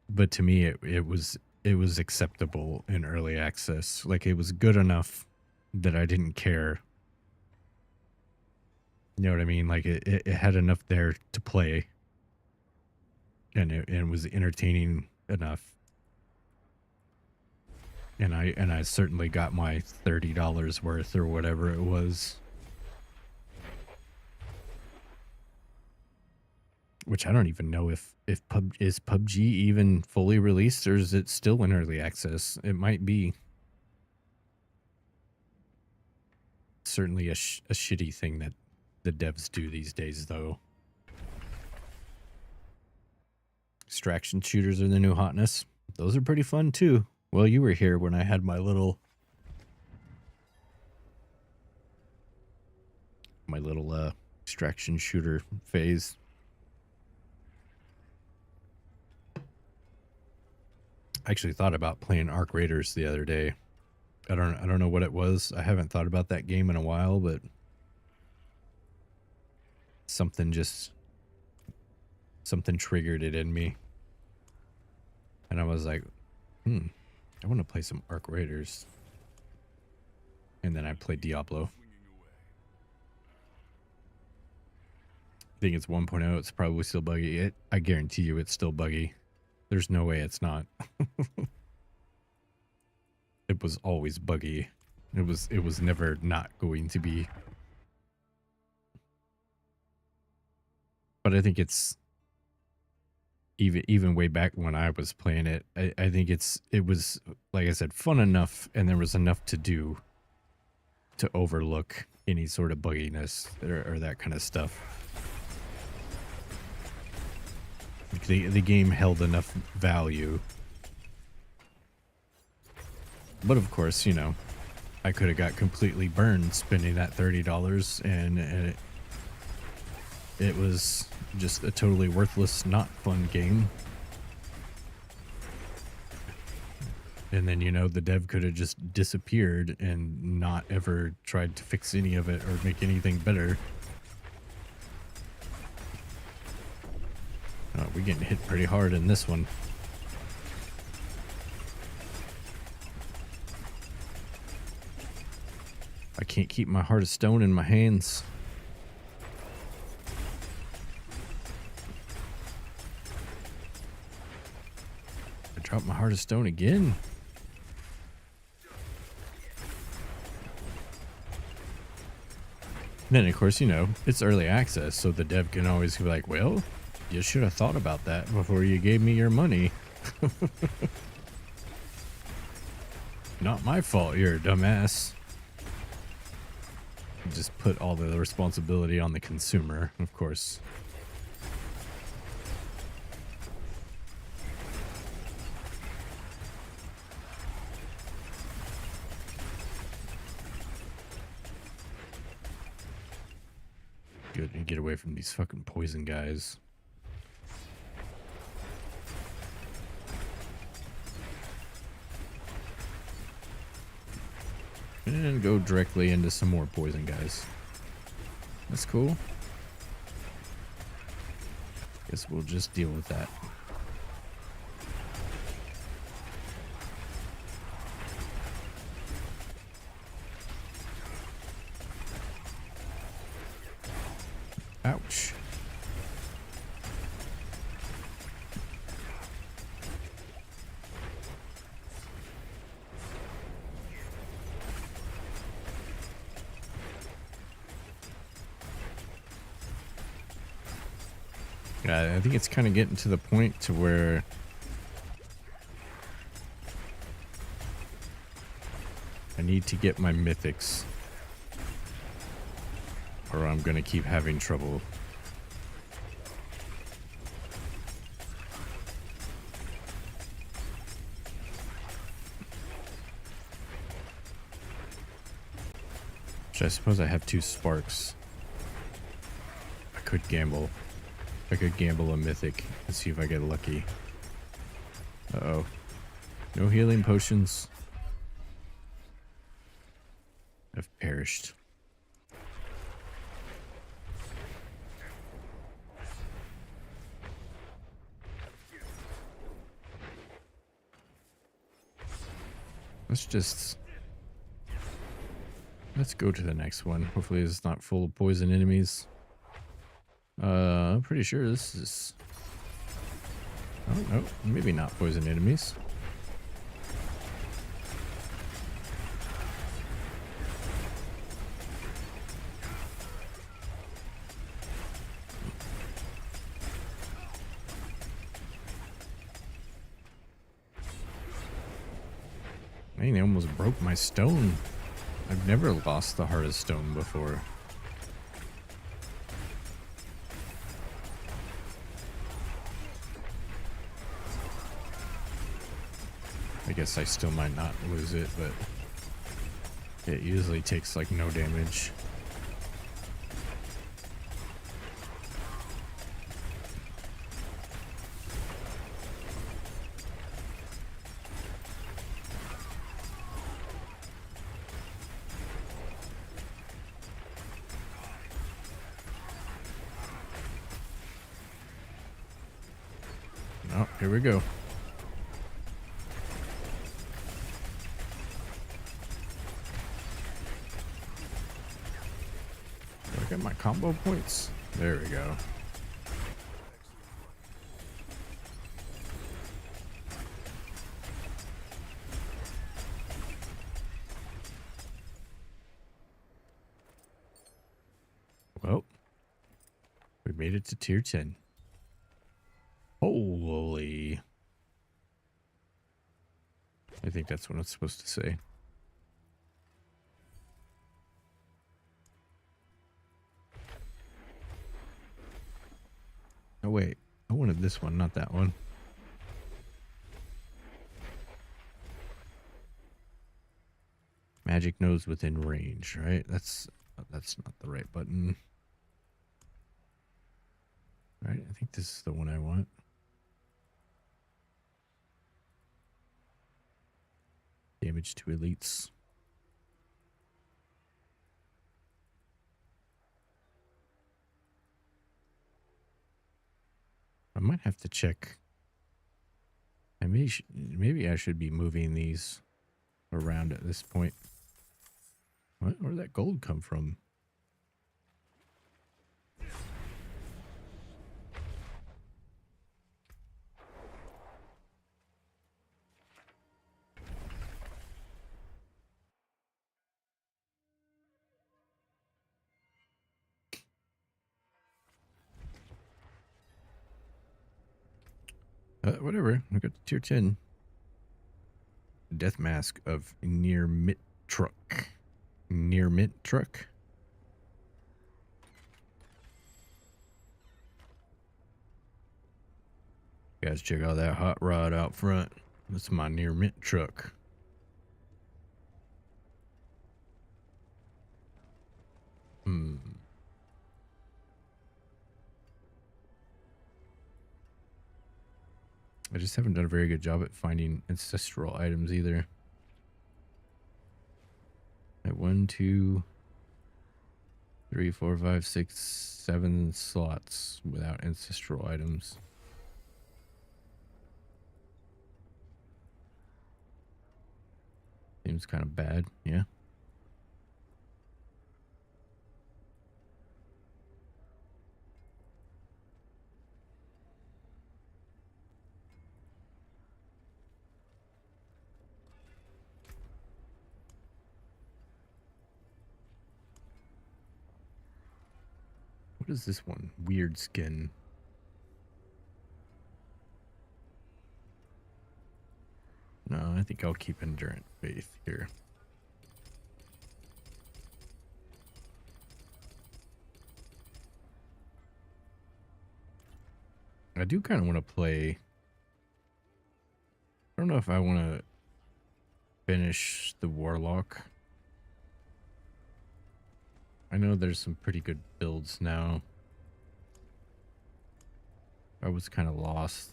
but to me it was acceptable in early access. Like, it was good enough that I didn't care. You know what I mean? Like, it had enough there to play, and it was entertaining enough. And I certainly got my $30 worth or whatever it was. Which I don't even know if is PUBG even fully released, or is it still in early access? It might be. Certainly a shitty thing that the devs do these days, though. Extraction shooters are the new hotness. Those are pretty fun too. Well, you were here when I had my little extraction shooter phase. I actually thought about playing Arc Raiders the other day. I don't know what it was. I haven't thought about that game in a while, but something triggered it in me. And I was like, I want to play some Arc Raiders. And then I played Diablo. I think it's 1.0. It's probably still buggy. I guarantee you it's still buggy. There's no way it's not. It was always buggy. It was never not going to be. But I think it's even way back when I was playing it, I think it was, like I said, fun enough, and there was enough to do to overlook any sort of bugginess or that kind of stuff. The game held enough value. But of course, you know, I could have got completely burned spending that $30, and it was just a totally worthless, not fun game. And then, you know, the dev could have just disappeared and not ever tried to fix any of it or make anything better. Oh, we're getting hit pretty hard in this one. I can't keep my heart of stone in my hands. I dropped my heart of stone again. Then, of course, you know, it's early access, so the dev can always be like, well, you should have thought about that before you gave me your money. Not my fault, you're a dumbass. Just put all the responsibility on the consumer, of course. Good, and get away from these fucking poison guys. And go directly into some more poison guys. That's cool. Guess we'll just deal with that. Ouch. Yeah, I think it's kind of getting to the point to where I need to get my mythics, or I'm gonna keep having trouble. Which I suppose I have 2 sparks. I could gamble. I could gamble a mythic and see if I get lucky. Uh-oh. No healing potions. I've perished. Let's go to the next one. Hopefully it's not full of poison enemies. I'm pretty sure this is... Oh, no. Maybe not poison enemies. Man, they almost broke my stone. I've never lost the hardest stone before. I guess I still might not lose it, but it usually takes like no damage. Oh, here we go. Do I get my combo points? There we go. Well, we made it to tier 10. Holy. I think that's what it's supposed to say. Oh, wait. I wanted this one, not that one. Magic nose within range, right? That's not the right button. All right, I think this is the one I want. Damage to elites. I might have to check. Maybe I should be moving these around at this point. Where'd that gold come from? Whatever. I got the tier 10. Death mask of near mint truck. Near mint truck. You guys check out that hot rod out front. That's my near mint truck. I just haven't done a very good job at finding ancestral items either. At 1, 2, 3, 4, 5, 6, 7 slots without ancestral items. Seems kind of bad, yeah. What is this one? Weird skin. No, I think I'll keep Endurant Faith here. I do kind of want to play. I don't know if I want to finish the warlock. I know there's some pretty good builds now. I was kind of lost.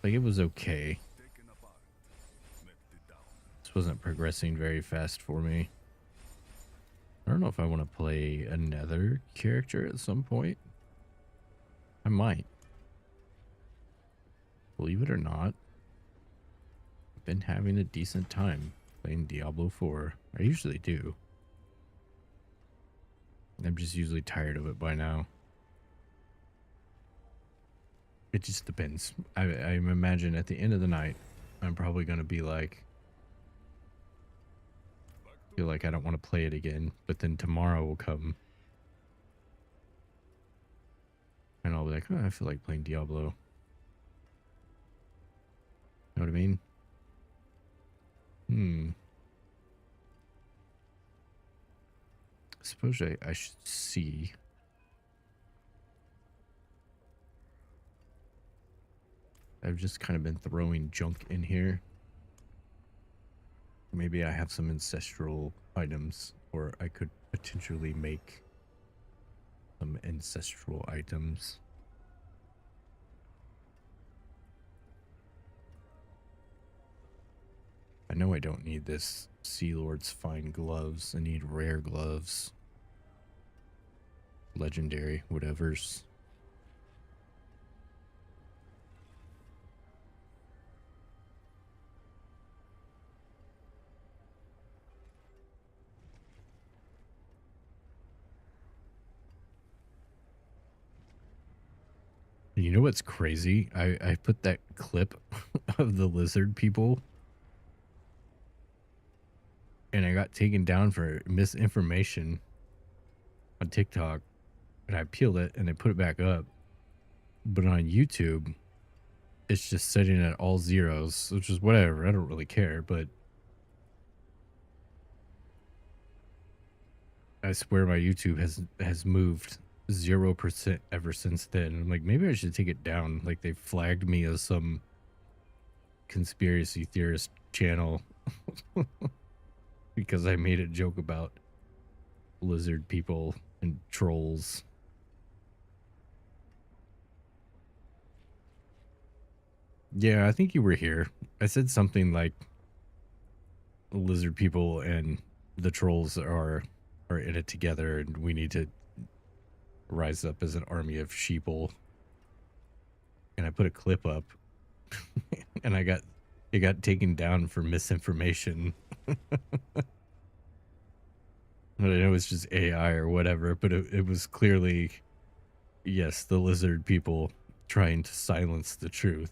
Like, it was okay. This wasn't progressing very fast for me. I don't know if I want to play another character at some point. I might. Believe it or not, I've been having a decent time playing Diablo 4. I usually do. I'm just usually tired of it by now. It just depends. I imagine at the end of the night, I'm probably going to be like, feel like I don't want to play it again. But then tomorrow will come. And I'll be like, oh, I feel like playing Diablo. Know what I mean? I suppose I should see. I've just kind of been throwing junk in here. Maybe I have some ancestral items, or I could potentially make some ancestral items. I know I don't need this Sea Lord's fine gloves. I need rare gloves. Legendary, whatever's. You know what's crazy? I put that clip of the lizard people and I got taken down for misinformation on TikTok, and I peeled it and I put it back up. But on YouTube, it's just setting at all zeros, which is whatever. I don't really care, but I swear my YouTube has moved 0% ever since then. I'm like, maybe I should take it down. Like, they flagged me as some conspiracy theorist channel because I made a joke about lizard people and trolls. Yeah, I think you were here. I said something like lizard people and the trolls are in it together, and we need to rise up as an army of sheeple. And I put a clip up and it got taken down for misinformation. I know it's just AI or whatever, but it was clearly, yes, the lizard people trying to silence the truth.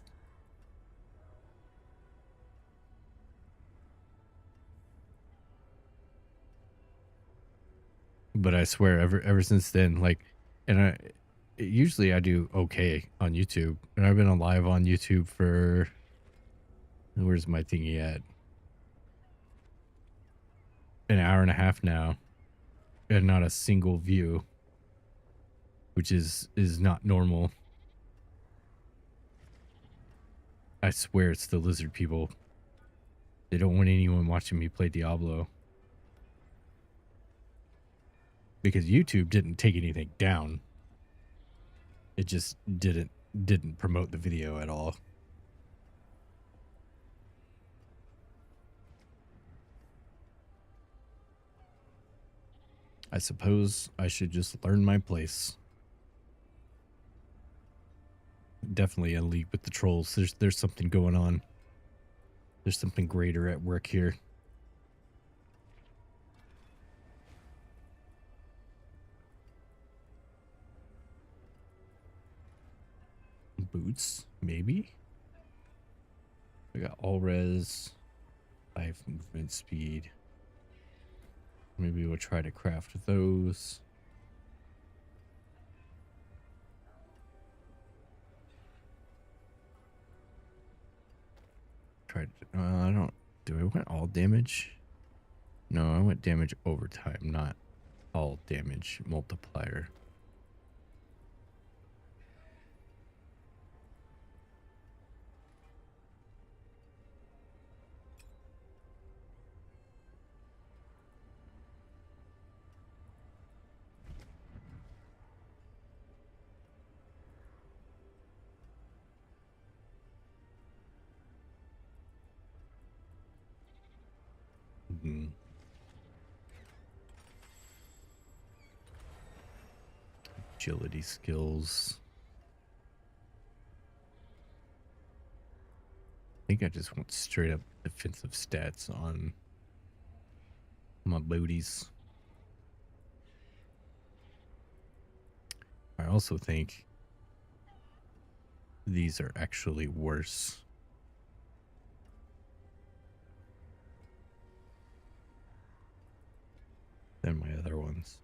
But I swear, ever since then, like, and usually I do okay on YouTube, and I've been on live on YouTube for, where's my thingy at? An hour and a half now, and not a single view, which is not normal. I swear it's the lizard people. They don't want anyone watching me play Diablo. Because YouTube didn't take anything down. It just didn't promote the video at all. I suppose I should just learn my place. Definitely in league with the trolls. There's something going on. There's something greater at work here. Boots, maybe? I got all res, 5 movement speed. Maybe we'll try to craft those. tried. I don't. Do I want all damage? No, I want damage over time, not all damage multiplier. Hmm. Agility skills. I think I just want straight up defensive stats on my booties. I also think these are actually worse than my other ones.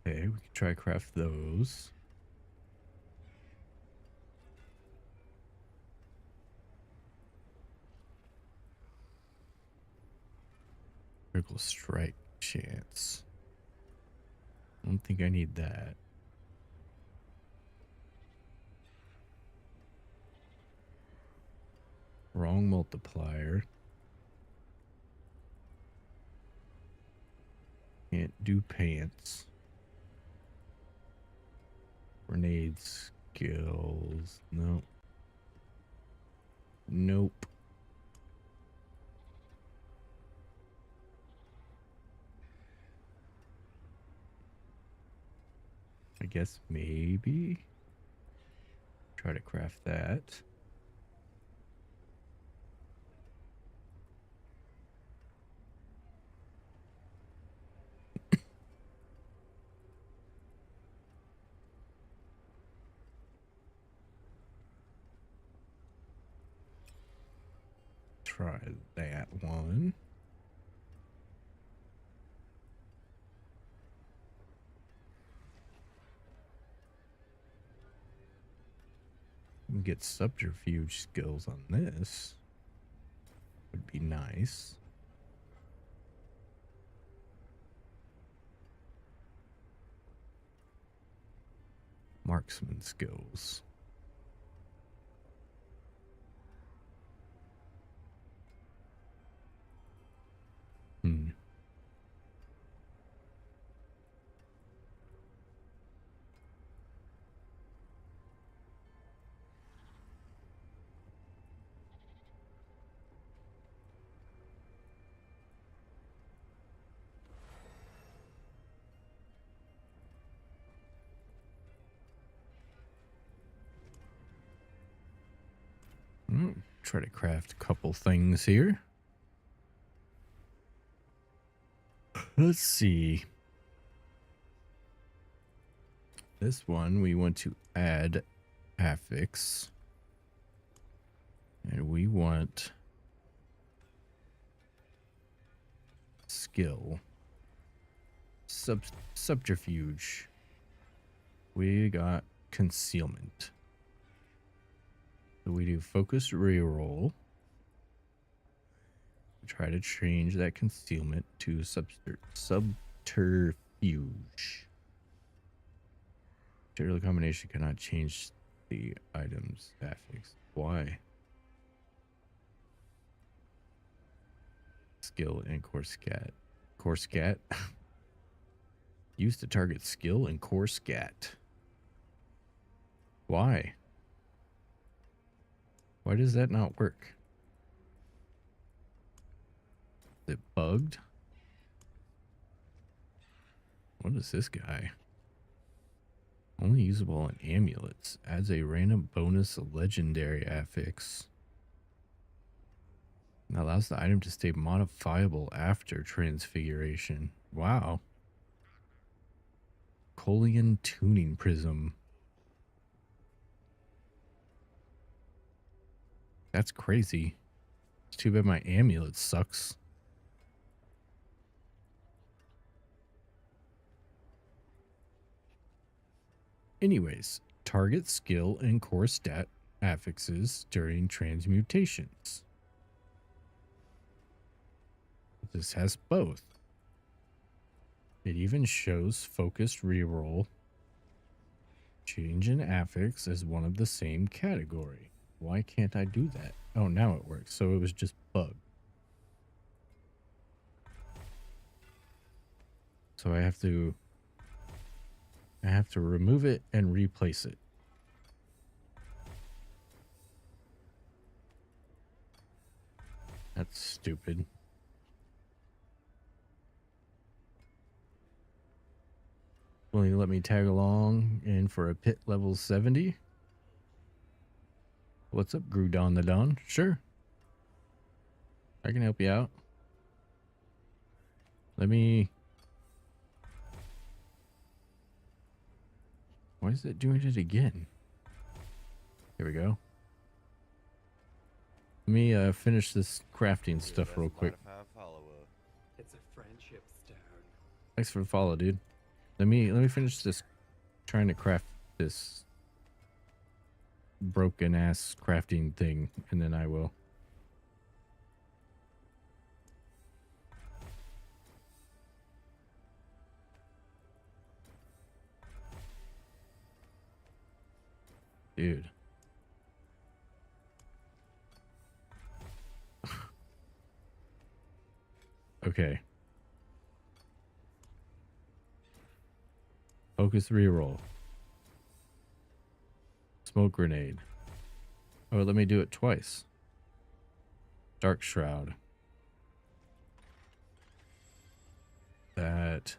Okay, we can try craft those. Critical strike chance. I don't think I need that. Wrong multiplier. Can't do pants. Grenade skills. Nope. Nope. I guess maybe try to craft that. Try that one. Get subterfuge skills on this. Would be nice. Marksman skills. Hmm. Try to craft a couple things here. Let's see. This one we want to add affix. And we want skill. Subterfuge. We got concealment. So we do focused reroll. Try to change that concealment to subterfuge. Material combination cannot change the item's affix. Why? Skill and core scat. Core scat? Used to target skill and core scat. Why? Why does that not work? Is it bugged? What is this guy? Only usable on amulets. Adds a random bonus legendary affix. And allows the item to stay modifiable after transfiguration. Wow. Colian tuning prism. That's crazy. It's too bad my amulet sucks. Anyways, target skill and core stat affixes during transmutations. This has both. It even shows focused reroll. Change in affix as one of the same category. Why can't I do that? Oh, now it works. So it was just bug. So I have to remove it and replace it. That's stupid. Will you let me tag along in for a pit level 70? What's up, Grudon the Don? Sure. I can help you out. Let me... Why is it doing it again? Here we go. Let me finish this crafting stuff real quick. It's a friendship stone. Thanks for the follow, dude. Let me finish this, trying to craft this broken ass crafting thing, and then I will. Dude. Okay. Focus reroll. Smoke grenade. Oh, let me do it twice. Dark shroud. That.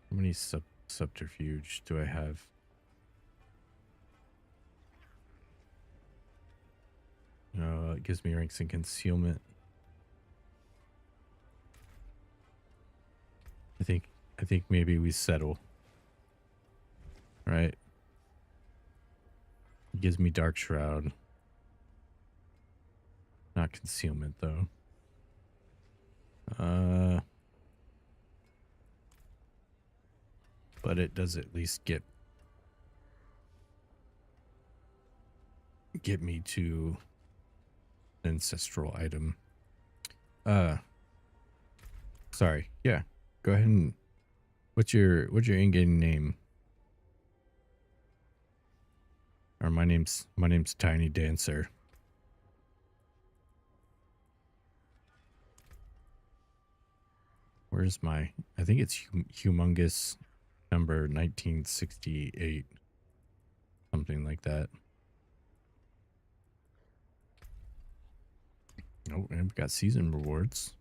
How many subterfuge do I have? No, it gives me ranks in concealment. I think maybe we settle. Right? It gives me dark shroud. Not concealment though. But it does at least get me to ancestral item. Sorry. Yeah. Go ahead and what's your in-game name? Or my name's Tiny Dancer. Where's my, I think it's humongous number 1968. Something like that. Oh, and we've got season rewards.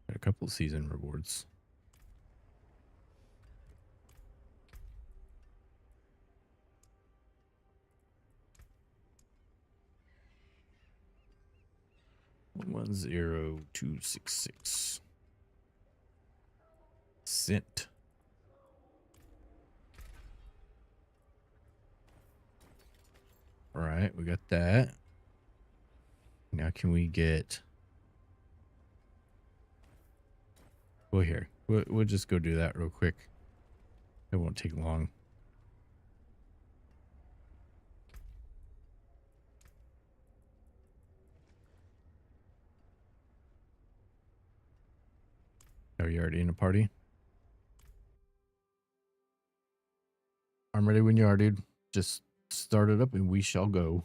Got a couple season rewards. One 10266. Cent. All right, we got that. Now can we get... Well, here. We'll just go do that real quick. It won't take long. Are you already in a party? I'm ready when you are, dude. Just start it up and we shall go.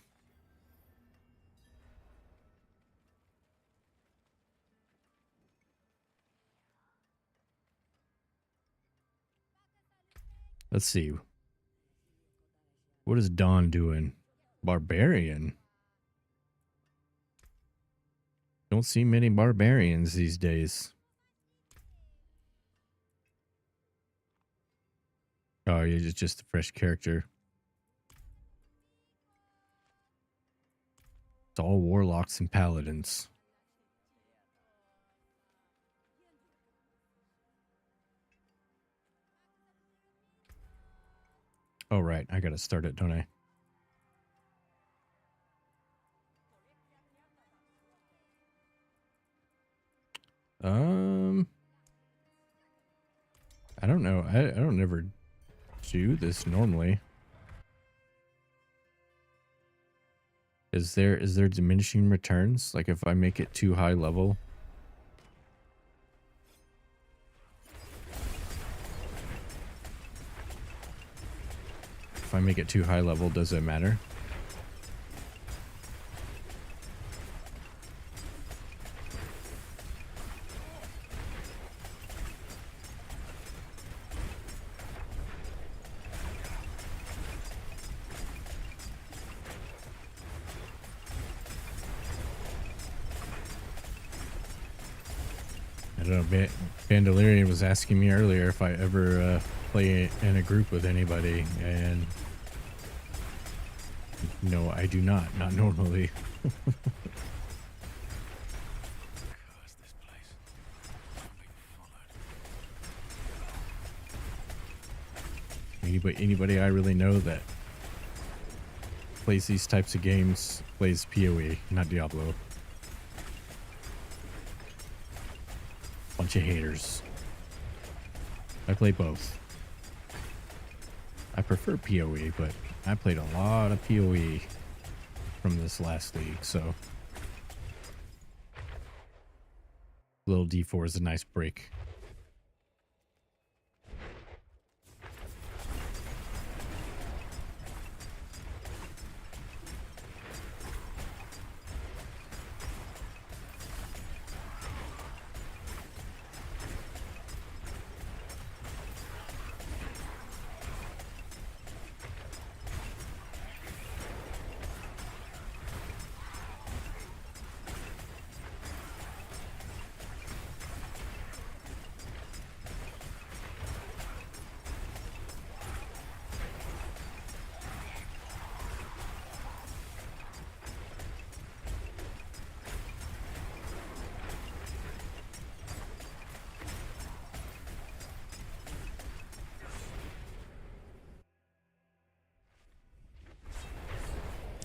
Let's see. What is Dawn doing? Barbarian. Don't see many barbarians these days. Oh, you're just a fresh character. It's all warlocks and paladins. Oh, right. I gotta start it, don't I? I don't know. I don't ever do this normally. Is there diminishing returns? Like if I make it too high level? If I make it too high level, does it matter? I don't know. Bandolerian was asking me earlier if I ever play in a group with anybody, and no, I do not. Not normally. Anybody I really know that plays these types of games plays PoE, not Diablo. Bunch of haters. I play both. I prefer PoE, but I played a lot of PoE from this last league, so little D4 is a nice break.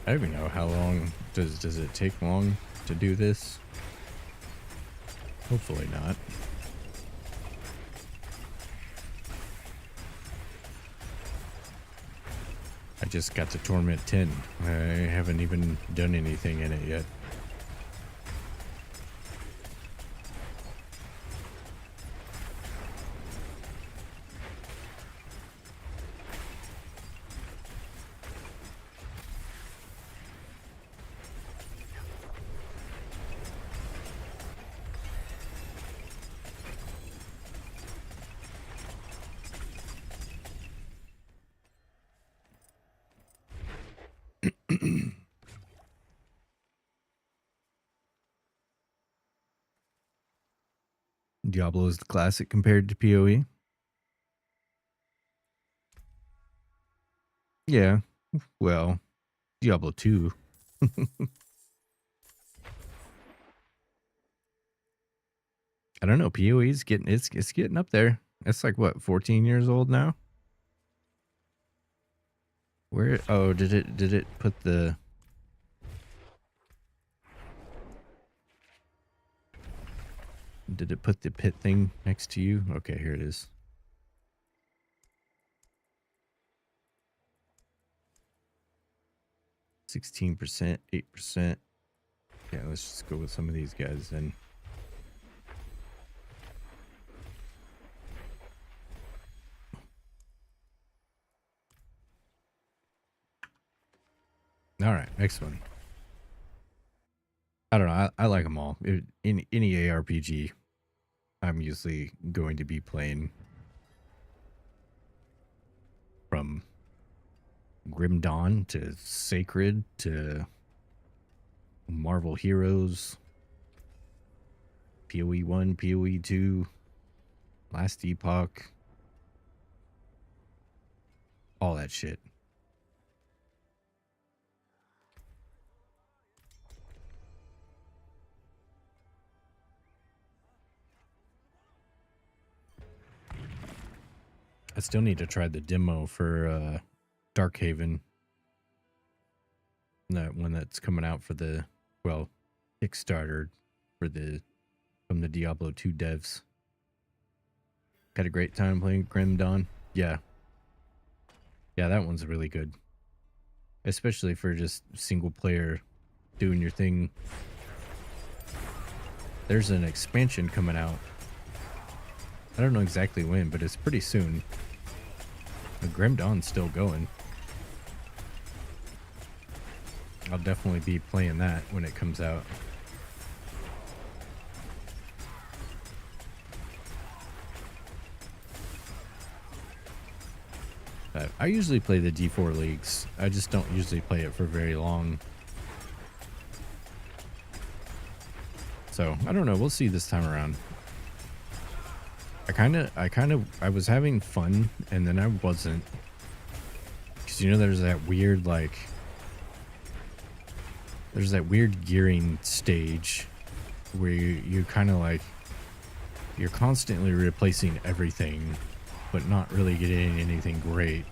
I don't even know how long does it take long to do this? Hopefully not. I just got to Torment 10. I haven't even done anything in it yet. Diablo is the classic compared to PoE. Yeah, well, Diablo 2. I don't know. PoE's getting it's getting up there. It's like what, 14 years old now? Where? Oh, did it put the? Did it put the pit thing next to you? Okay, here it is. 16%, 8%. Yeah, let's just go with some of these guys then. All right, next one. I don't know. I like them all. In any ARPG, I'm usually going to be playing from Grim Dawn to Sacred to Marvel Heroes, PoE 1, PoE 2, Last Epoch, all that shit. I still need to try the demo for Darkhaven. That one that's coming out for the, well, Kickstarter for the, from the Diablo 2 devs. Had a great time playing Grim Dawn. Yeah. Yeah, that one's really good. Especially for just single player doing your thing. There's an expansion coming out. I don't know exactly when, but it's pretty soon. The Grim Dawn's still going. I'll definitely be playing that when it comes out. I usually play the D4 leagues. I just don't usually play it for very long. So, I don't know. We'll see this time around. I was having fun, and then I wasn't. Because, you know, there's that weird, like... There's that weird gearing stage where you kind of like... You're constantly replacing everything, but not really getting anything great.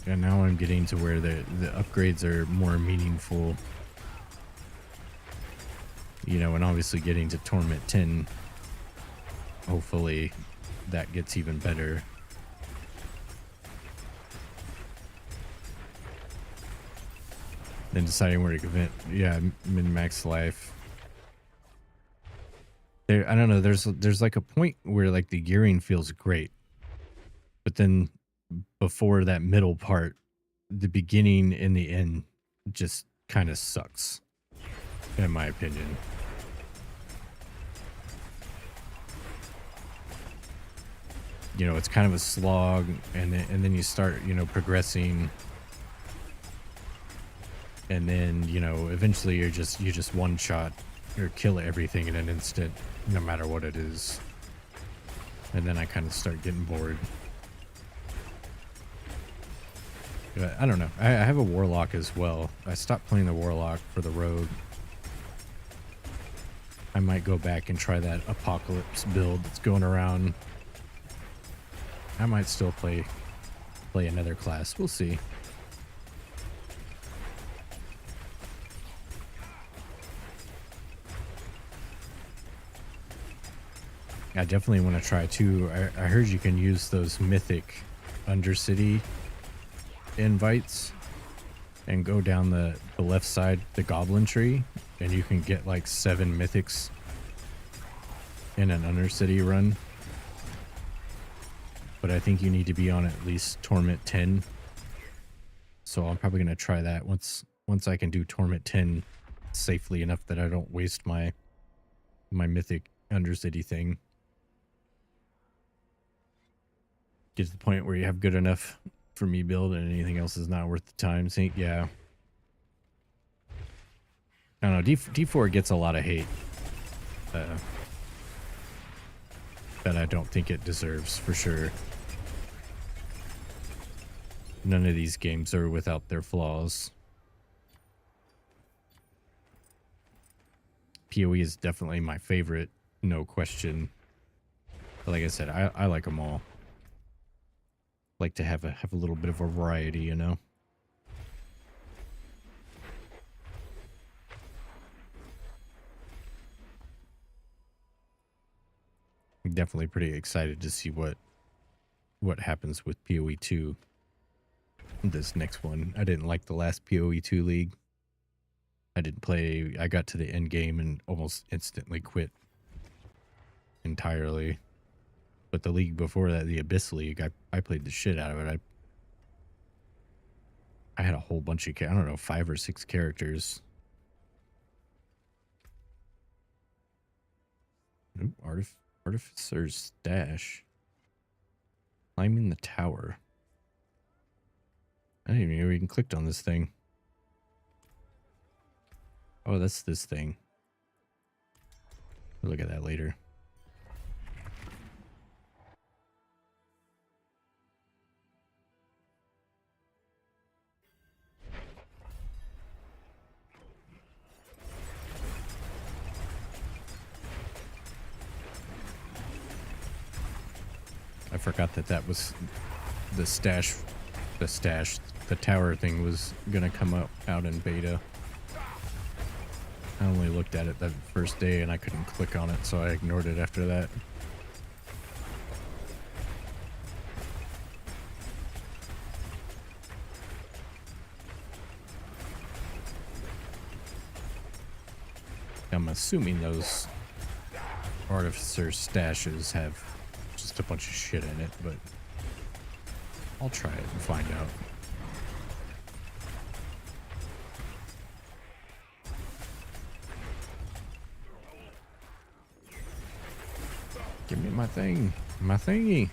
And now I'm getting to where the upgrades are more meaningful. You know, and obviously getting to Torment 10, hopefully that gets even better. Then deciding where to event, yeah, min-max life. There, I don't know, there's like a point where like the gearing feels great. But then before that middle part, the beginning and the end just kind of sucks, in my opinion. You know, it's kind of a slog, and then you start, you know, progressing, and then, you know, eventually you just one shot or kill everything in an instant, no matter what it is. And then I kind of start getting bored. But I don't know. I have a warlock as well. I stopped playing the warlock for the rogue. I might go back and try that apocalypse build that's going around. I might still play another class. We'll see. I definitely want to try too. I heard you can use those mythic Undercity invites and go down the left side, the goblin tree, and you can get like 7 mythics in an Undercity run. But I think you need to be on at least Torment 10. So I'm probably going to try that once I can do Torment 10 safely enough that I don't waste my mythic Undercity thing. Get to the point where you have good enough for me build and anything else is not worth the time. So, yeah. I don't know. D4 gets a lot of hate. That I don't think it deserves, for sure. None of these games are without their flaws. PoE is definitely my favorite, no question. But like I said, I like them all. Like to have a little bit of a variety, you know. I'm definitely pretty excited to see what happens with PoE 2. This next one. I didn't like the last PoE 2 league. I didn't play. I got to the end game and almost instantly quit entirely. But the league before that, the Abyss League, I played the shit out of it. I had a whole bunch of, I don't know, 5 or 6 characters. Ooh, Artificer's Stash. Climbing the tower. I didn't even know we even clicked on this thing. Oh, that's this thing. We'll look at that later. I forgot that that was the tower thing was gonna come out in beta. I only looked at it that first day and I couldn't click on it, so I ignored it after that. I'm assuming those artificer stashes have just a bunch of shit in it, but I'll try it and find out. Give me my thing, my thingy.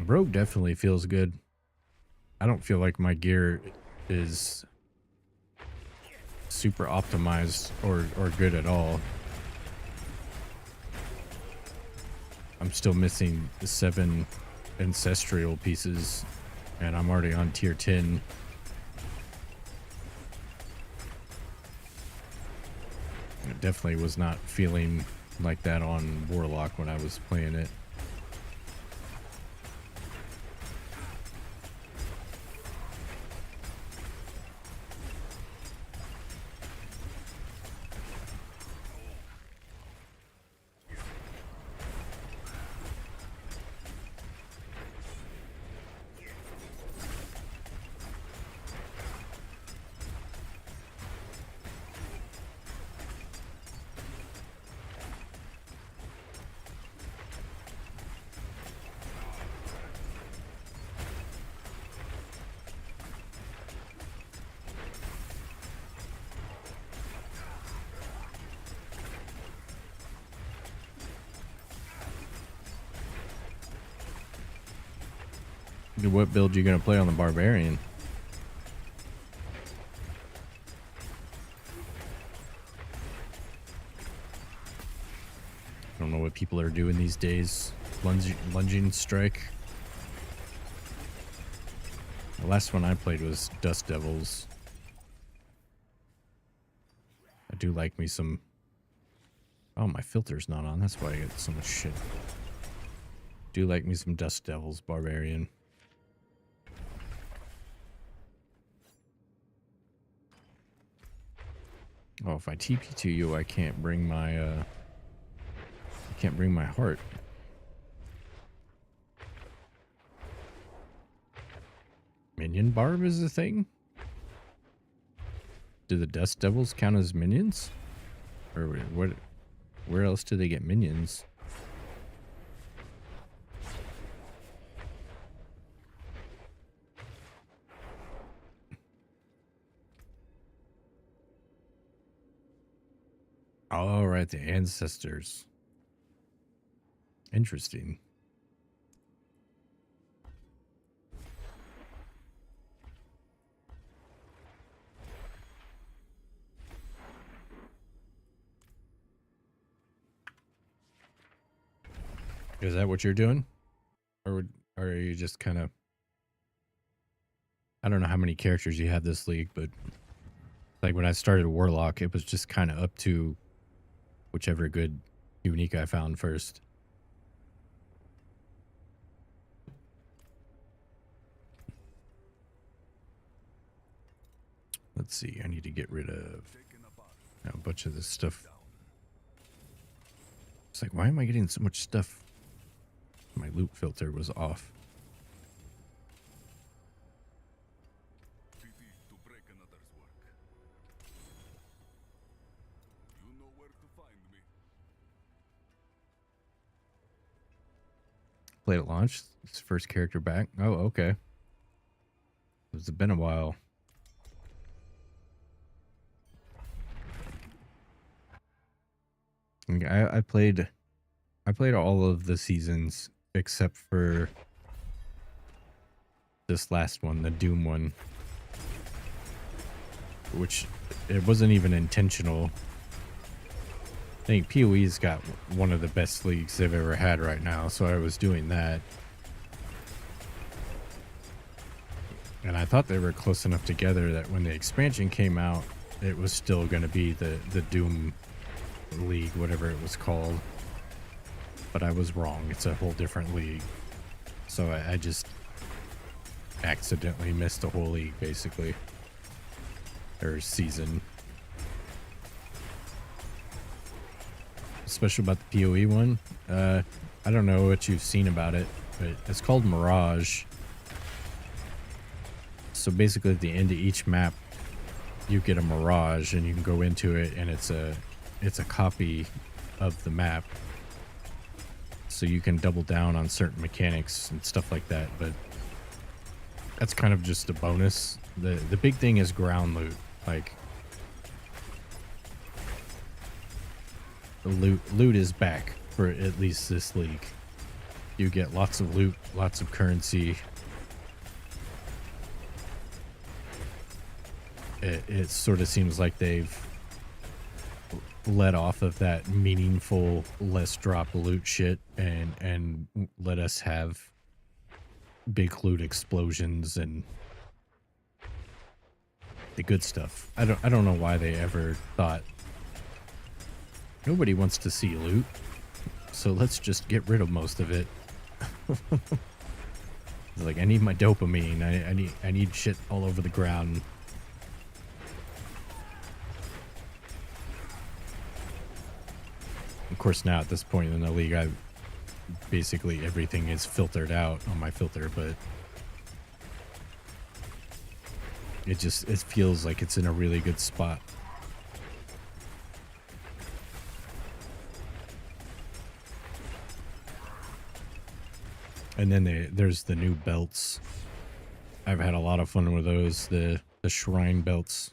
Rogue definitely feels good. I don't feel like my gear is super optimized or good at all. I'm still missing the 7 ancestral pieces and I'm already on tier 10. It definitely was not feeling like that on Warlock when I was playing it. What build you gonna play on the Barbarian? I don't know what people are doing these days. Lunging strike. The last one I played was Dust Devils. I do like me some... Oh, my filter's not on. That's why I get so much shit. Do like me some Dust Devils Barbarian. Oh, if I TP to you, I can't bring my heart. Minion barb is a thing? Do the Dust Devils count as minions? Or what? Where else do they get minions? All right, the ancestors. Interesting. Is that what you're doing? Or are you just kind of... I don't know how many characters you have this league, but like when I started Warlock, it was just kind of up to whichever good unique I found first. Let's see, I need to get rid of a bunch of this stuff. It's like, why am I getting so much stuff? My loot filter was off. Played at launch. It's first character back. Oh, okay. It's been a while. I played all of the seasons except for this last one, the Doom one, which it wasn't even intentional. I think PoE's got one of the best leagues they've ever had right now, so I was doing that. And I thought they were close enough together that when the expansion came out, it was still going to be the Doom League, whatever it was called. But I was wrong. It's a whole different league. So I just accidentally missed a whole league, basically. Or season. Special about the PoE one. I don't know what you've seen about it, but it's called Mirage. So basically at the end of each map, you get a Mirage and you can go into it and it's a copy of the map. So you can double down on certain mechanics and stuff like that, but that's kind of just a bonus. The big thing is ground loot. Like, the loot is back for at least this league. You get lots of loot, lots of currency. It sort of seems like they've let off of that meaningful, less drop loot shit and let us have big loot explosions and the good stuff. I don't know why they ever thought nobody wants to see loot, so let's just get rid of most of it. It's like, I need my dopamine. I need shit all over the ground. Of course, now at this point in the league, basically everything is filtered out on my filter, but it feels like it's in a really good spot. And then there's the new belts. I've had a lot of fun with those. The shrine belts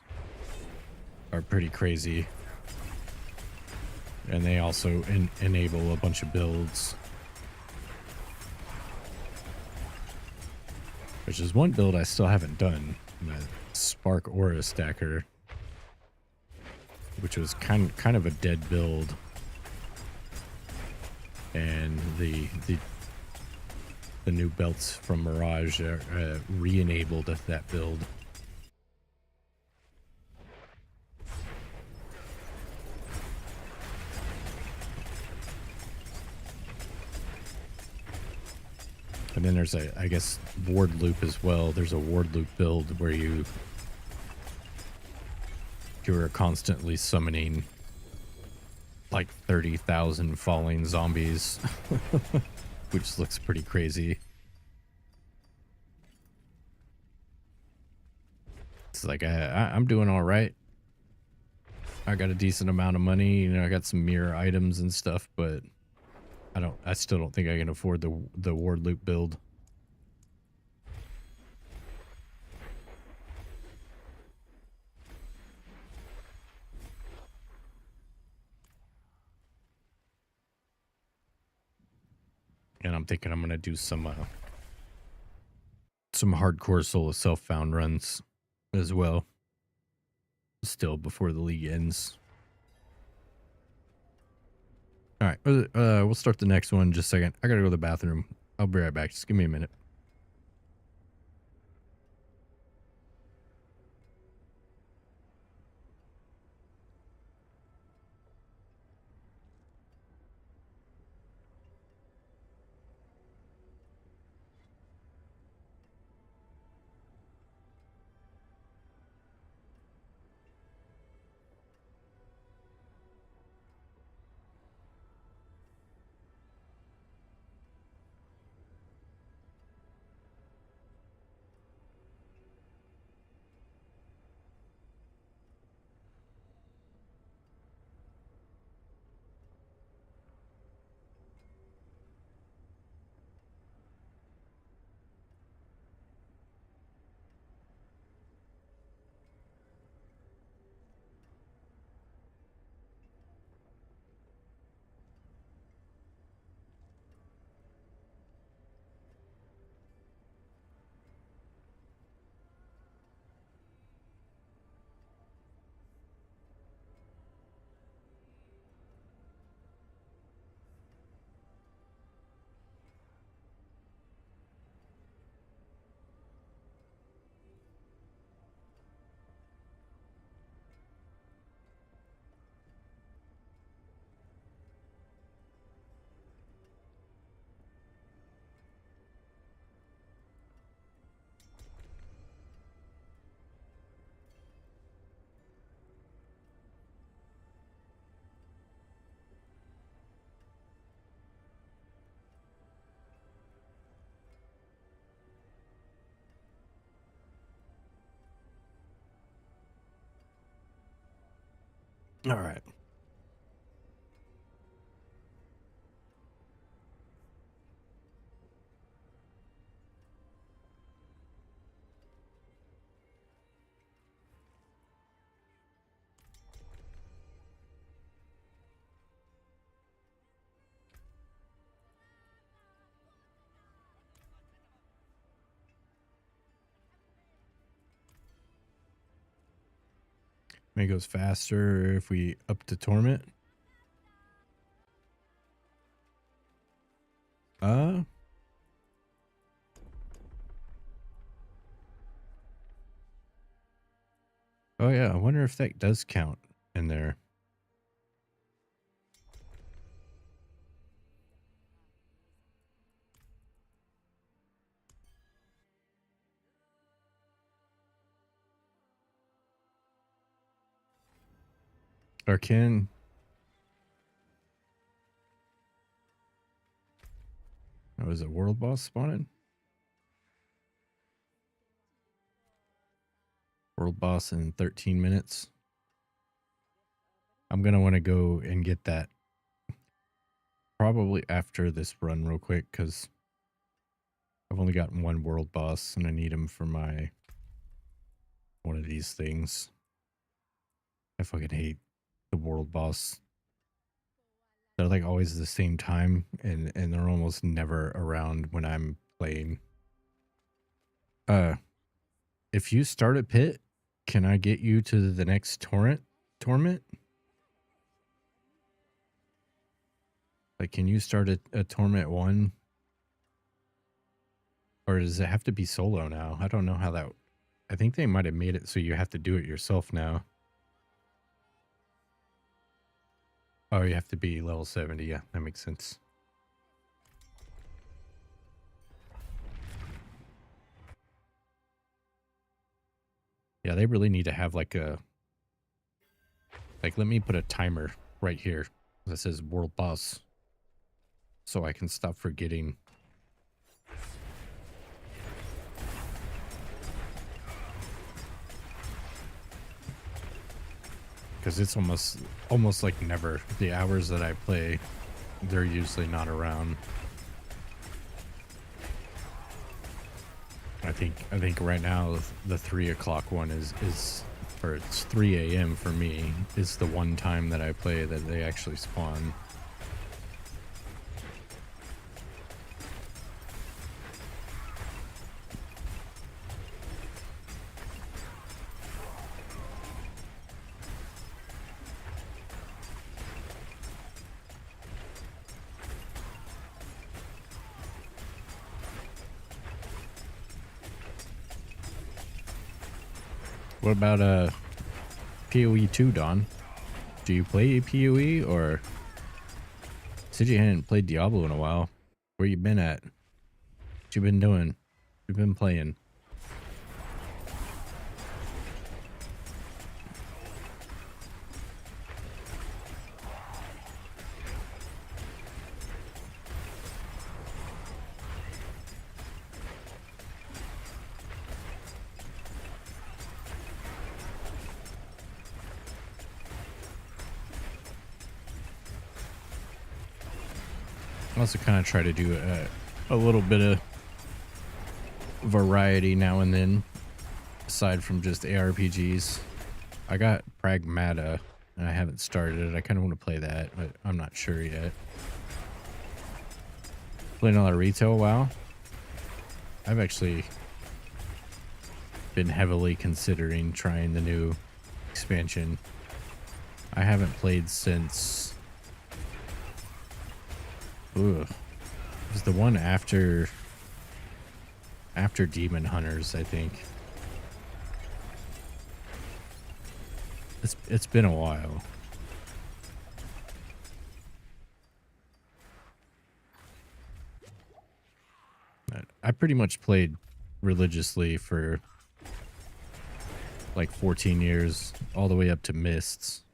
are pretty crazy. And they also enable a bunch of builds. Which is one build I still haven't done. The Spark Aura Stacker. Which was kind of a dead build. And the new belts from Mirage re-enabled that build. And then there's I guess, ward loop as well. There's a ward loop build where you're constantly summoning like 30,000 falling zombies, which looks pretty crazy. It's like, I'm doing all right. I got a decent amount of money. You know, I got some mirror items and stuff, but I still don't think I can afford the ward loop build. And I'm thinking I'm going to do some hardcore Soul of Self-Found runs as well. Still before the league ends. All right, we'll start the next one in just a second. I got to go to the bathroom. I'll be right back. Just give me a minute. All right. Maybe it goes faster if we up to torment. Oh yeah, I wonder if that does count in there. Or can... Oh, is it world boss spawning? World boss in 13 minutes. I'm going to want to go and get that probably after this run real quick, because I've only gotten one world boss and I need him for my one of these things. I fucking hate the world boss. They're like always the same time, and they're almost never around when I'm playing. If you start a pit, can I get you to the next torment? Like, can you start a torment 1? Or does it have to be solo now? I don't know how that... I think they might have made it so you have to do it yourself now. Oh, you have to be level 70. Yeah, that makes sense. Yeah, they really need to have like a... Like, let me put a timer right here that says world boss, so I can stop forgetting. Because it's almost like never. The hours that I play, they're usually not around. I think right now the 3 o'clock one is or it's 3 a.m. for me, is the one time that I play that they actually spawn. What about PoE 2, Don? Do you play PoE, or said you hadn't played Diablo in a while? Where you been at? What you been doing? You've been playing. I also kind of try to do a little bit of variety now and then, aside from just ARPGs. I got Pragmata, and I haven't started it. I kind of want to play that, but I'm not sure yet. Playing a lot of retail WoW. I've actually been heavily considering trying the new expansion. I haven't played since... Ooh. It was the one after Demon Hunters, I think. It's been a while. But I pretty much played religiously for like 14 years, all the way up to Mists.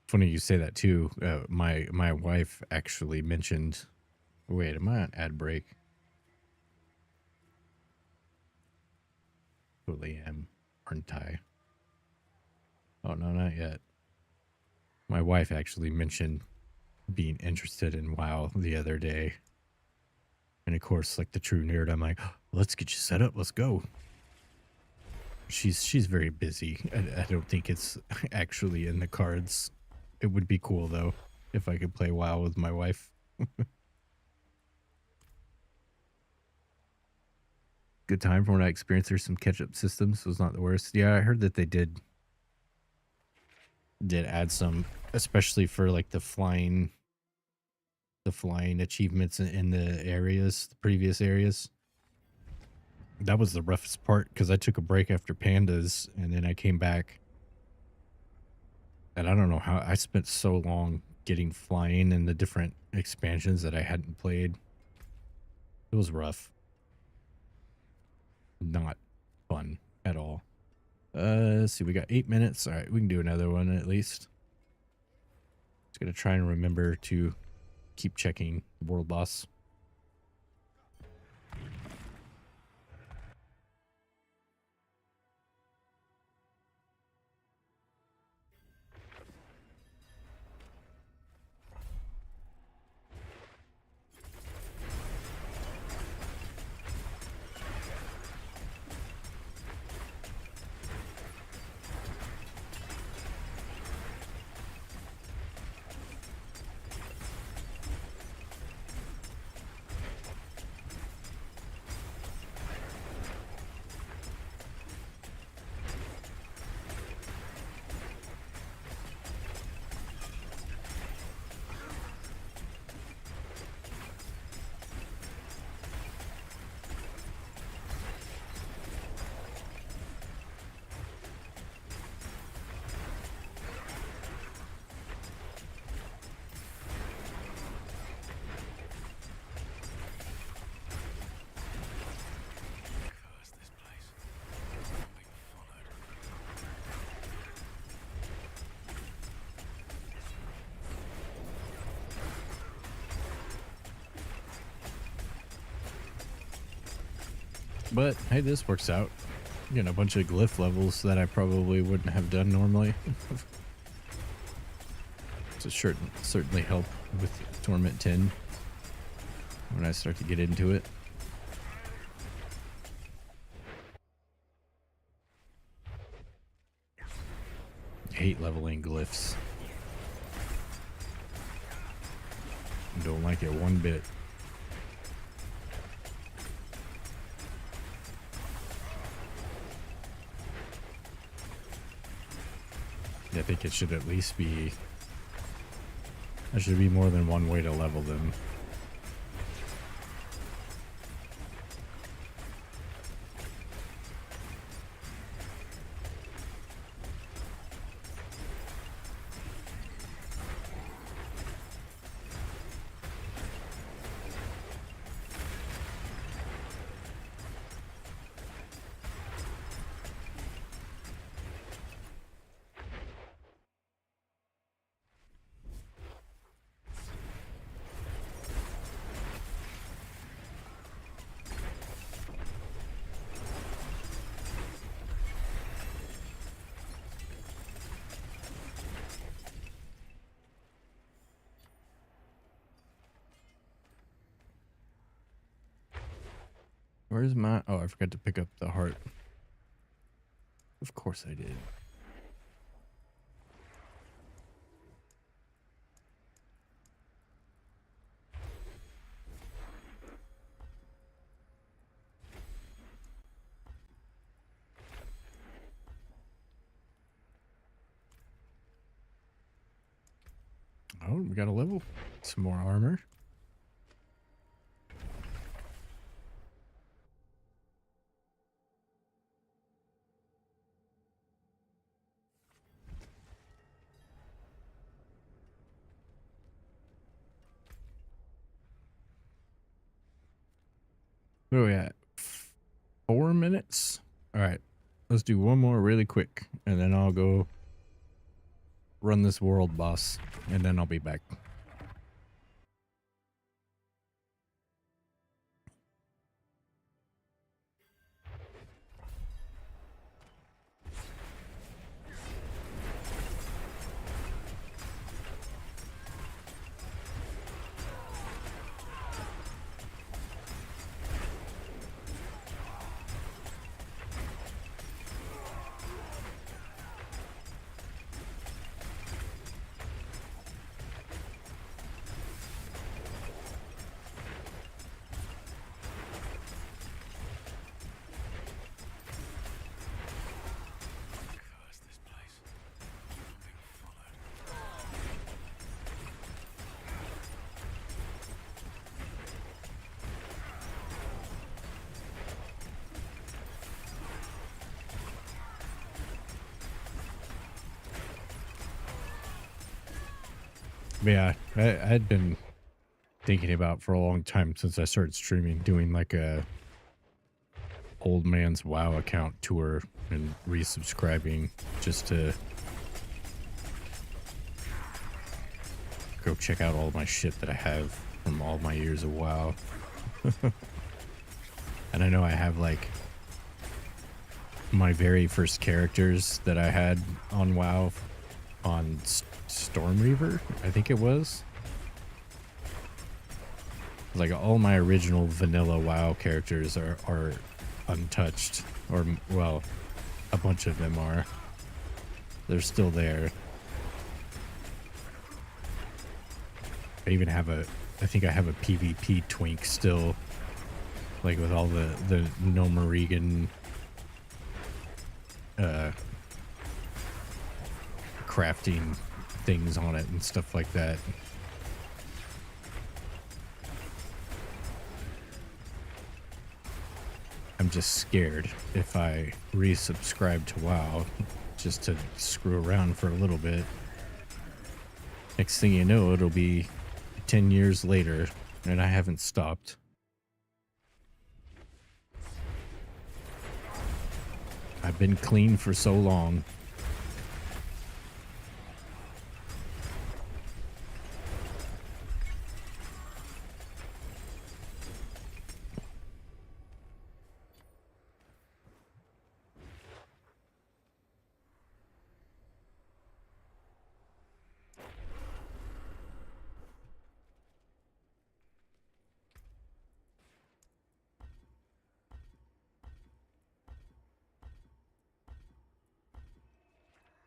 Funny you say that too. My wife actually mentioned Wait, am I on ad break? Totally am, aren't I? Oh, no, not yet. My wife actually mentioned being interested in WoW the other day. And of course, like the true nerd, I'm like, let's get you set up. Let's go. She's very busy. I don't think it's actually in the cards. It would be cool though if I could play WoW with my wife. Good time from what I experienced. There's some catch-up systems. Was not the worst. Yeah, I heard that they did add some, especially for like the flying achievements in the areas, the previous areas. That was the roughest part because I took a break after pandas and then I came back. And I don't know how I spent so long getting flying in the different expansions that I hadn't played. It was rough. Not fun at all. Let's see, we got 8 minutes. All right, we can do another one at least. Just gonna try and remember to keep checking the world boss. But hey, this works out. Getting a bunch of glyph levels that I probably wouldn't have done normally. So certainly help with Torment 10 when I start to get into it. I hate leveling glyphs. Don't like it one bit. I think it should at least be... There should be more than one way to level them. Where's my... Oh, I forgot to pick up the heart. Of course I did. Oh, we got a level. Some more armor. Where are we at? 4 minutes? All right. Let's do one more really quick, and then I'll go run this world boss, and then I'll be back. Yeah, I had been thinking about for a long time since I started streaming, doing like a old man's WoW account tour and resubscribing just to go check out all my shit that I have from all my years of WoW. And I know I have like my very first characters that I had on WoW on Storm Reaver, I think it was. Like all my original vanilla WoW characters are untouched, or well, a bunch of them are. They're still there. I even have I think I have a PvP twink still, like with all the Nomorigan crafting things on it and stuff like that. I'm just scared if I resubscribe to WoW just to screw around for a little bit. Next thing you know, it'll be 10 years later and I haven't stopped. I've been clean for so long.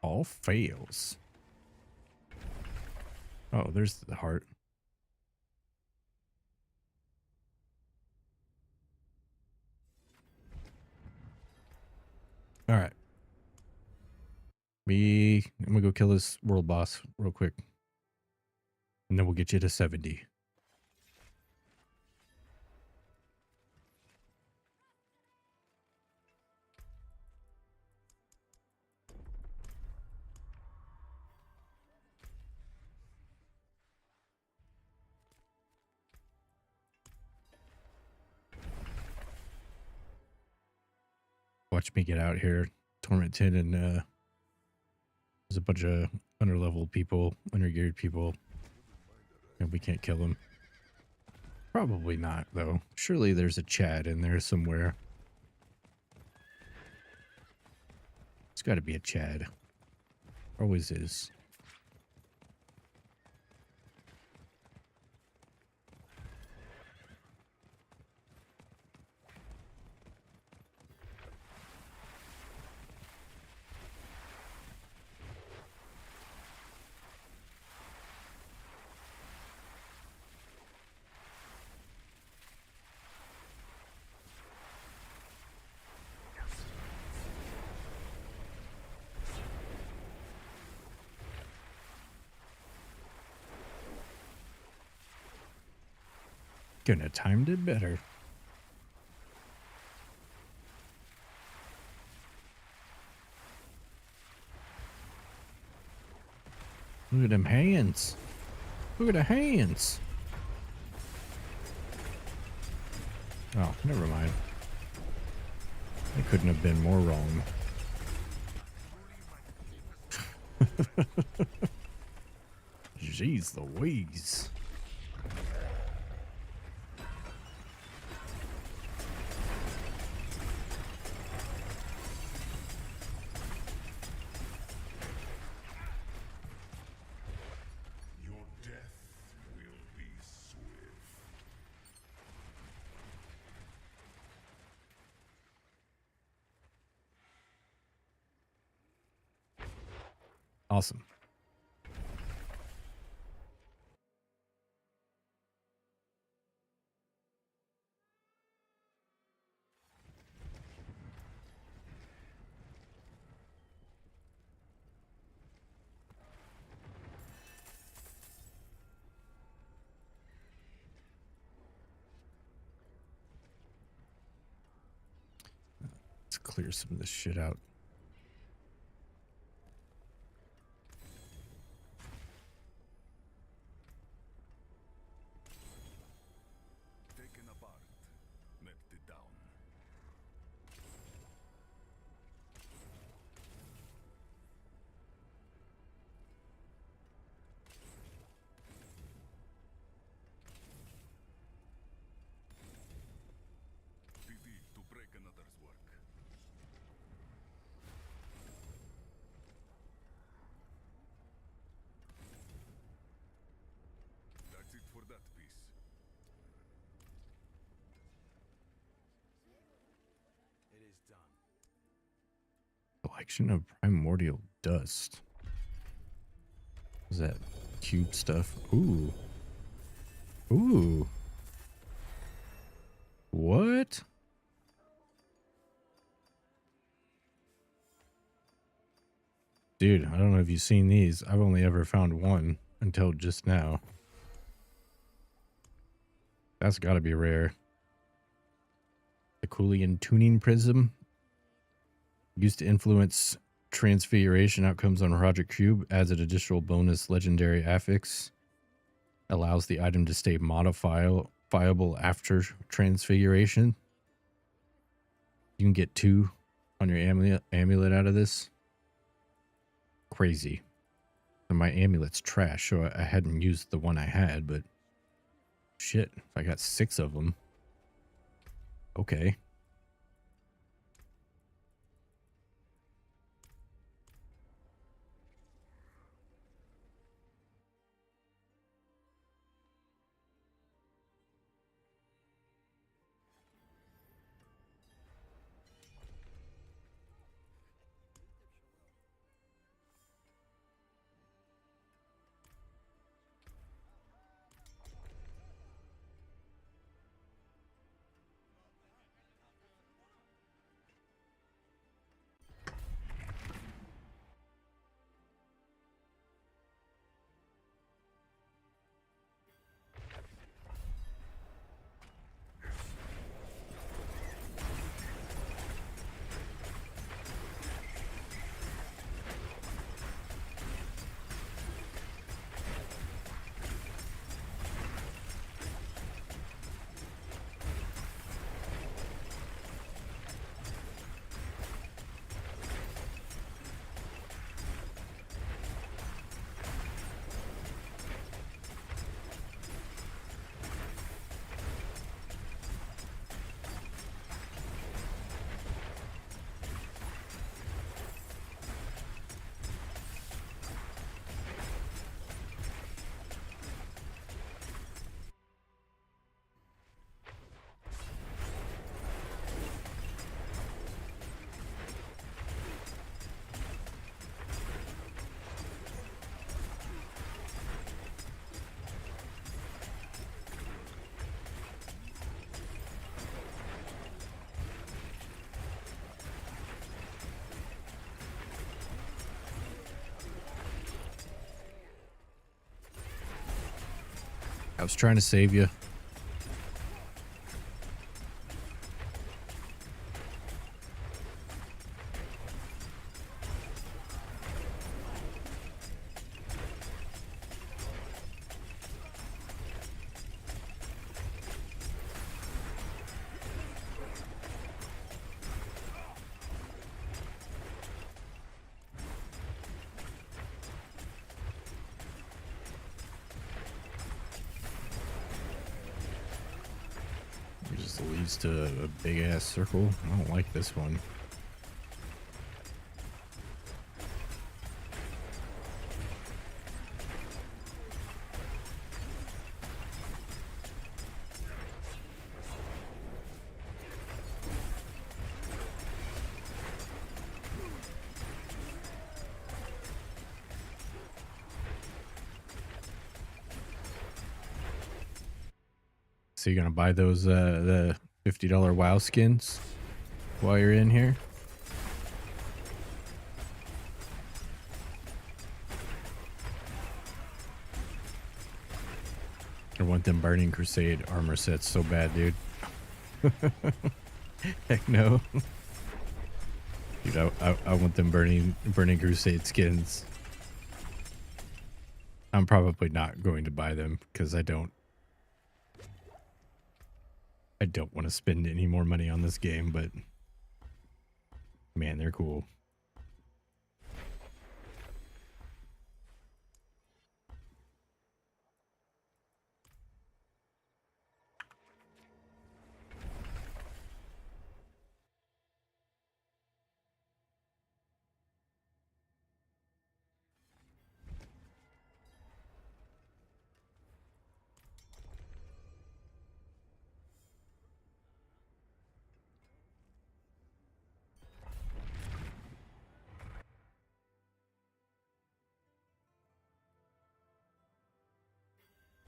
All fails. Oh, there's the heart. All right. I'm gonna go kill this world boss real quick. And then we'll get you to 70. Watch me get out here. Torment 10 and there's a bunch of underleveled people, undergeared people. And we can't kill them. Probably not, though. Surely there's a Chad in there somewhere. It's got to be a Chad. Always is. Couldn't have timed it better. Look at them hands. Look at the hands. Oh, never mind. I couldn't have been more wrong. Jeez Louise. Your death will be swift. Awesome. Let's clear some of this shit out. Collection of primordial dust. Is that cube stuff? Ooh. Ooh. What? Dude, I don't know if you've seen these. I've only ever found one until just now. That's got to be rare. The Coolian tuning prism. Used to influence transfiguration outcomes on Project Cube. Adds an additional bonus legendary affix. Allows the item to stay modifiable after transfiguration. You can get 2 on your amulet out of this. Crazy. And my amulet's trash, so I hadn't used the one I had, but shit, if I got 6 of them. Okay. I was trying to save you. It just leads to a big ass circle. I don't like this one. So you're gonna buy those the $50 WoW skins while you're in here? I want them Burning Crusade armor sets so bad, dude. Heck no. Dude, I want them Burning Crusade skins. I'm probably not going to buy them because I don't want to spend any more money on this game, but man, they're cool.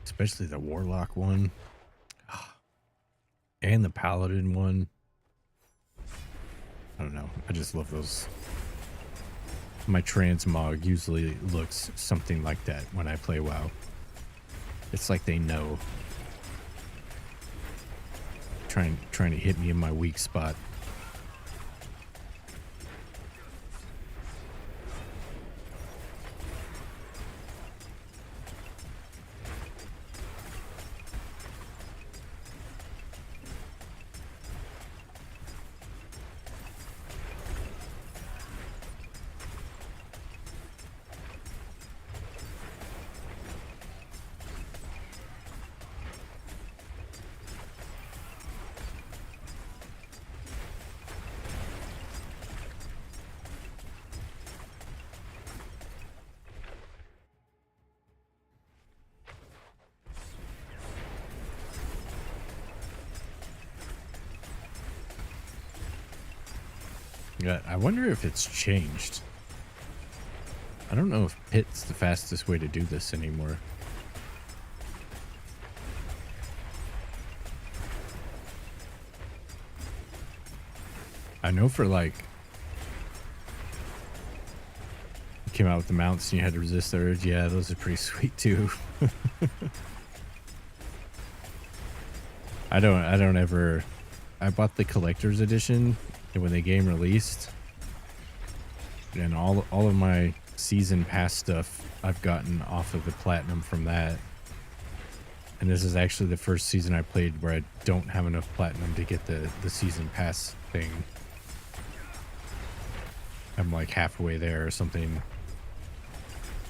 especially the warlock one and the paladin one. I don't know. I just love those. My transmog usually looks something like that when I play WoW. It's like they know. Trying to hit me in my weak spot. Yeah, I wonder if it's changed. I don't know if pit's the fastest way to do this anymore. I know for like, you came out with the mounts and you had to resist the urge. Yeah, those are pretty sweet too. I bought the collector's edition when the game released, and all of my season pass stuff I've gotten off of the platinum from that. And this is actually the first season I played where I don't have enough platinum to get the season pass thing. I'm like halfway there or something.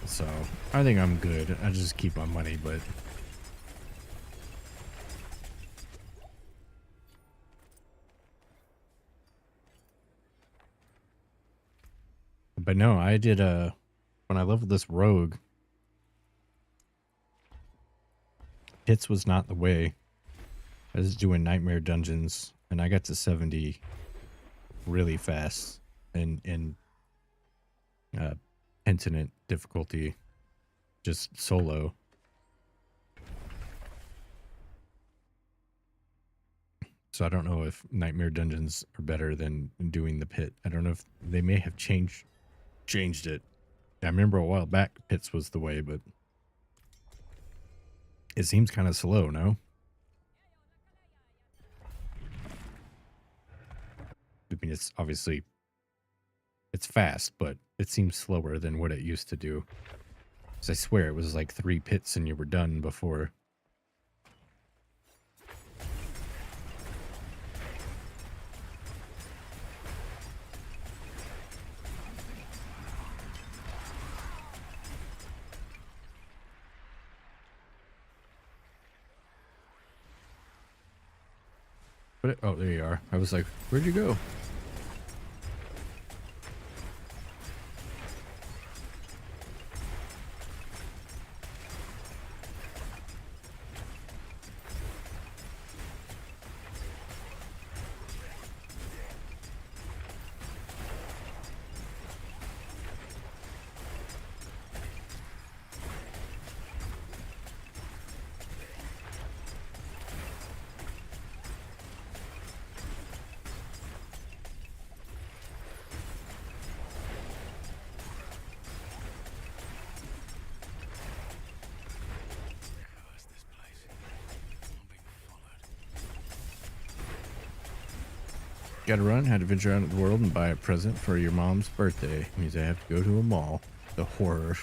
So I think I'm good. I just keep my money, but no, I did when I leveled this rogue, hits was not the way. I was doing nightmare dungeons and I got to 70 really fast in penitent difficulty, just solo. So I don't know if nightmare dungeons are better than doing the pit. I don't know if they may have changed it. I remember a while back pits was the way, but it seems kind of slow, no? I mean, it's obviously, it's fast, but it seems slower than what it used to do. Because I swear it was like 3 pits and you were done before. But oh, there you are. I was like, where'd you go? Gotta run. Had to venture out into the world and buy a present for your mom's birthday. Means I have to go to a mall. The horror.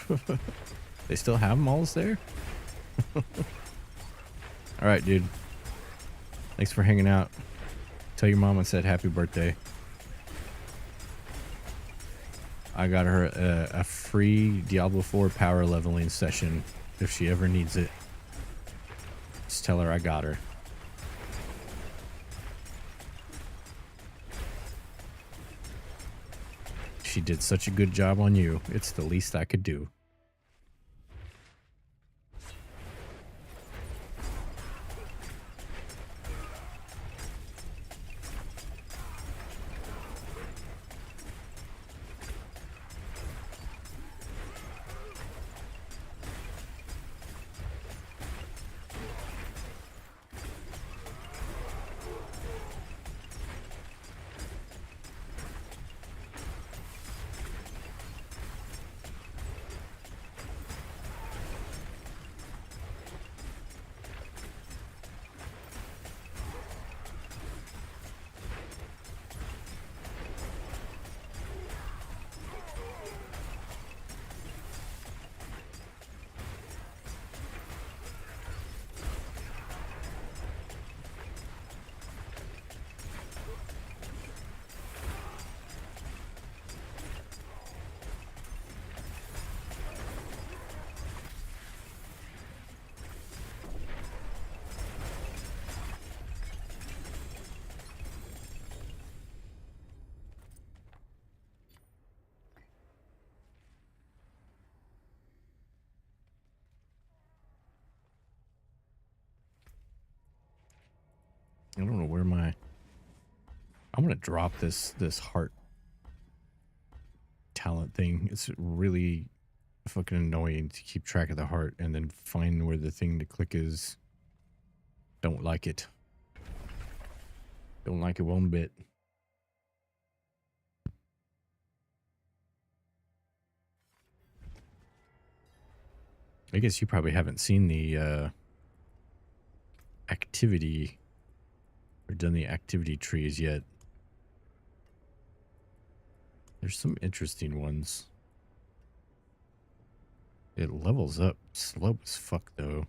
They still have malls there? Alright, dude. Thanks for hanging out. Tell your mom I said happy birthday. I got her a free Diablo 4 power leveling session if she ever needs it. Just tell her I got her. She did such a good job on you. It's the least I could do. I don't know where my... I'm gonna drop this heart talent thing. It's really fucking annoying to keep track of the heart and then find where the thing to click is. Don't like it. Don't like it one bit. I guess you probably haven't seen the activity or done the activity trees yet. There's some interesting ones. It levels up slow as fuck though.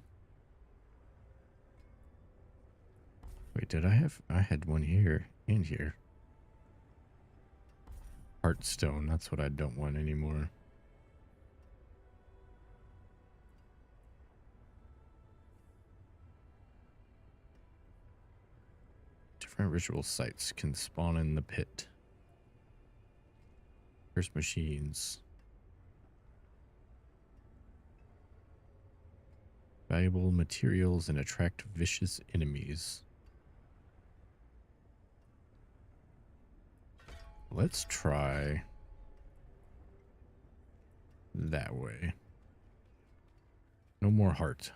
Wait, did I have... I had one here and here. Heartstone, that's what I don't want anymore. Different ritual sites can spawn in the pit. Curse machines. Valuable materials and attract vicious enemies. Let's try that way. No more heart.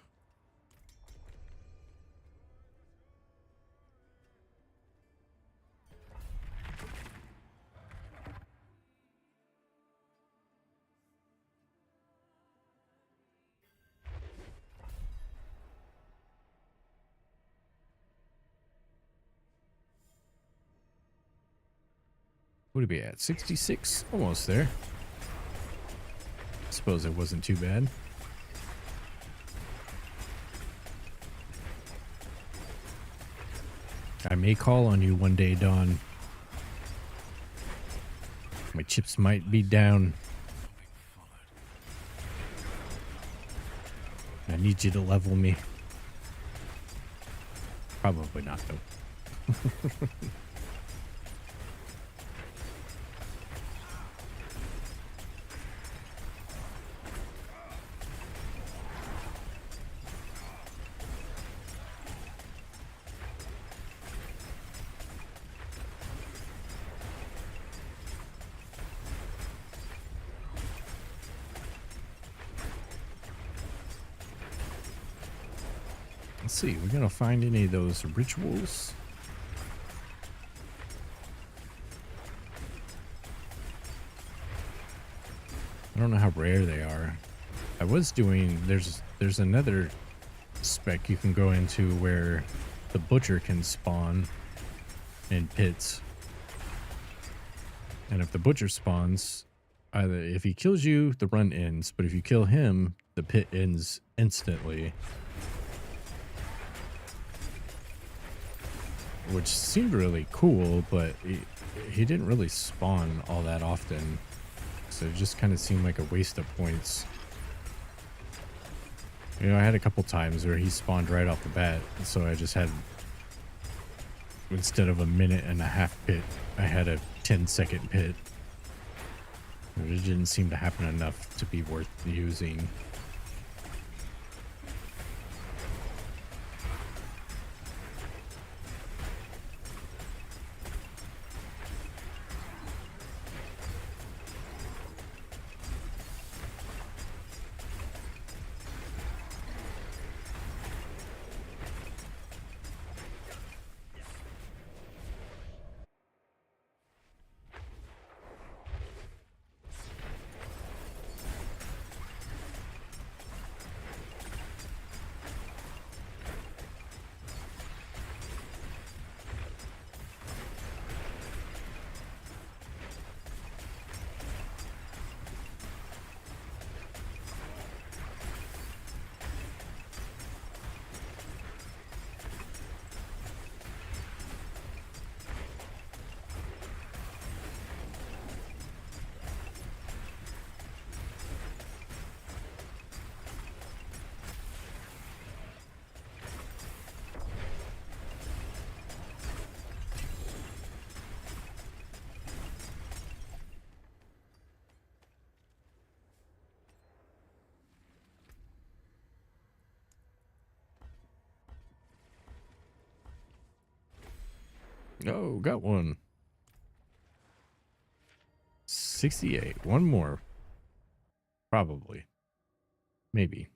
What would it be at? 66? Almost there. Suppose it wasn't too bad. I may call on you one day, Dawn. My chips might be down. I need you to level me. Probably not, though. Let's see, we're gonna find any of those rituals. I don't know how rare they are. I was doing, there's another spec you can go into where the butcher can spawn in pits. And if the butcher spawns, either if he kills you, the run ends, but if you kill him, the pit ends instantly. Which seemed really cool, but he didn't really spawn all that often. So it just kind of seemed like a waste of points. You know, I had a couple times where he spawned right off the bat. So I just had, instead of a 1.5-minute pit, I had a 10-second pit. It didn't seem to happen enough to be worth using. Oh, got one. 68. One more. Probably. Maybe.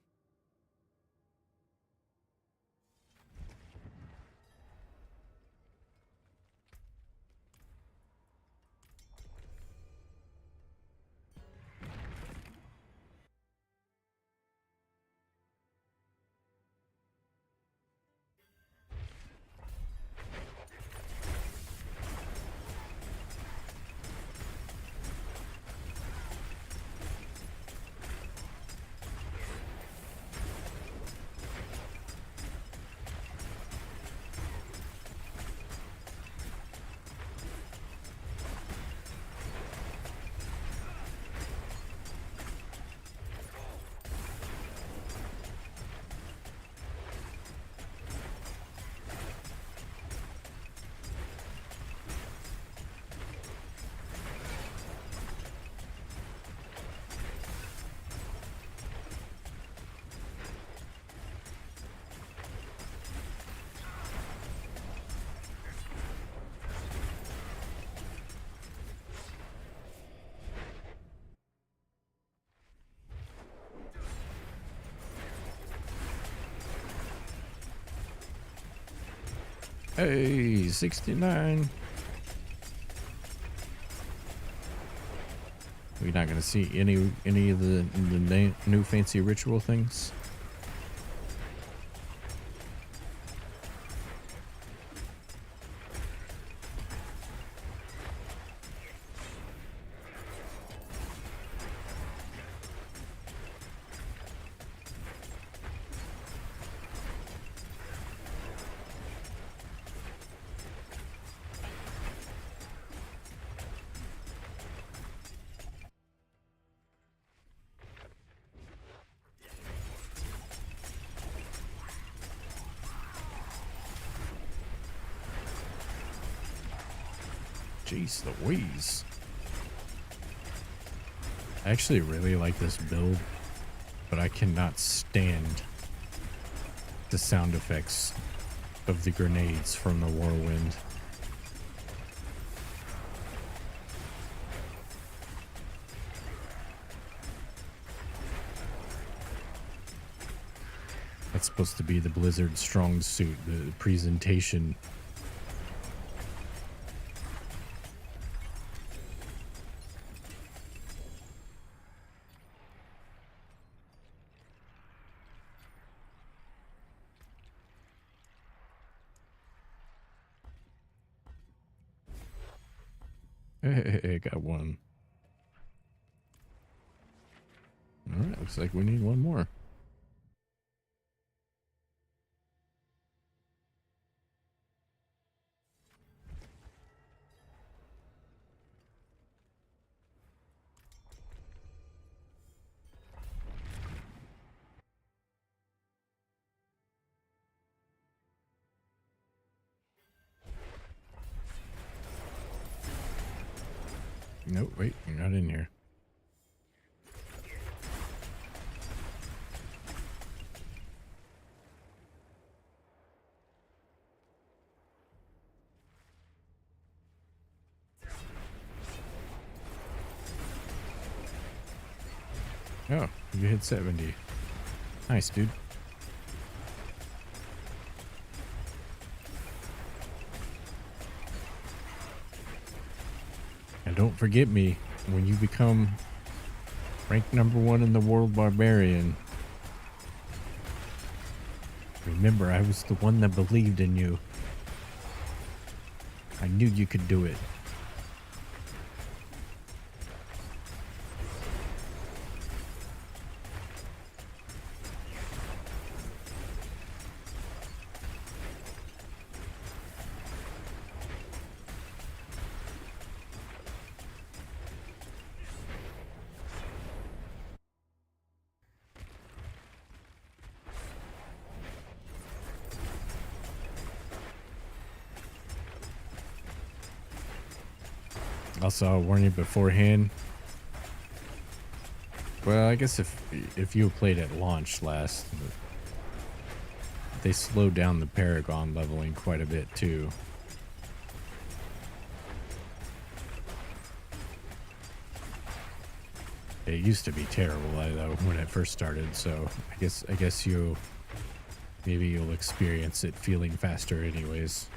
Hey, 69. We're not gonna see any of the new fancy ritual things. Jeez Louise. I actually really like this build, but I cannot stand the sound effects of the grenades from the whirlwind. That's supposed to be the Blizzard strong suit, the presentation. Hey, got one. All right, looks like we need one more. Nope, wait, you're not in here. Oh, you hit 70. Nice, dude. And don't forget me when you become rank #1 in the world barbarian. Remember, I was the one that believed in you. I knew you could do it. Also, I'll warn you beforehand. Well, I guess if you played at launch last, they slowed down the Paragon leveling quite a bit too. It used to be terrible though when it first started, so I guess maybe you'll experience it feeling faster anyways.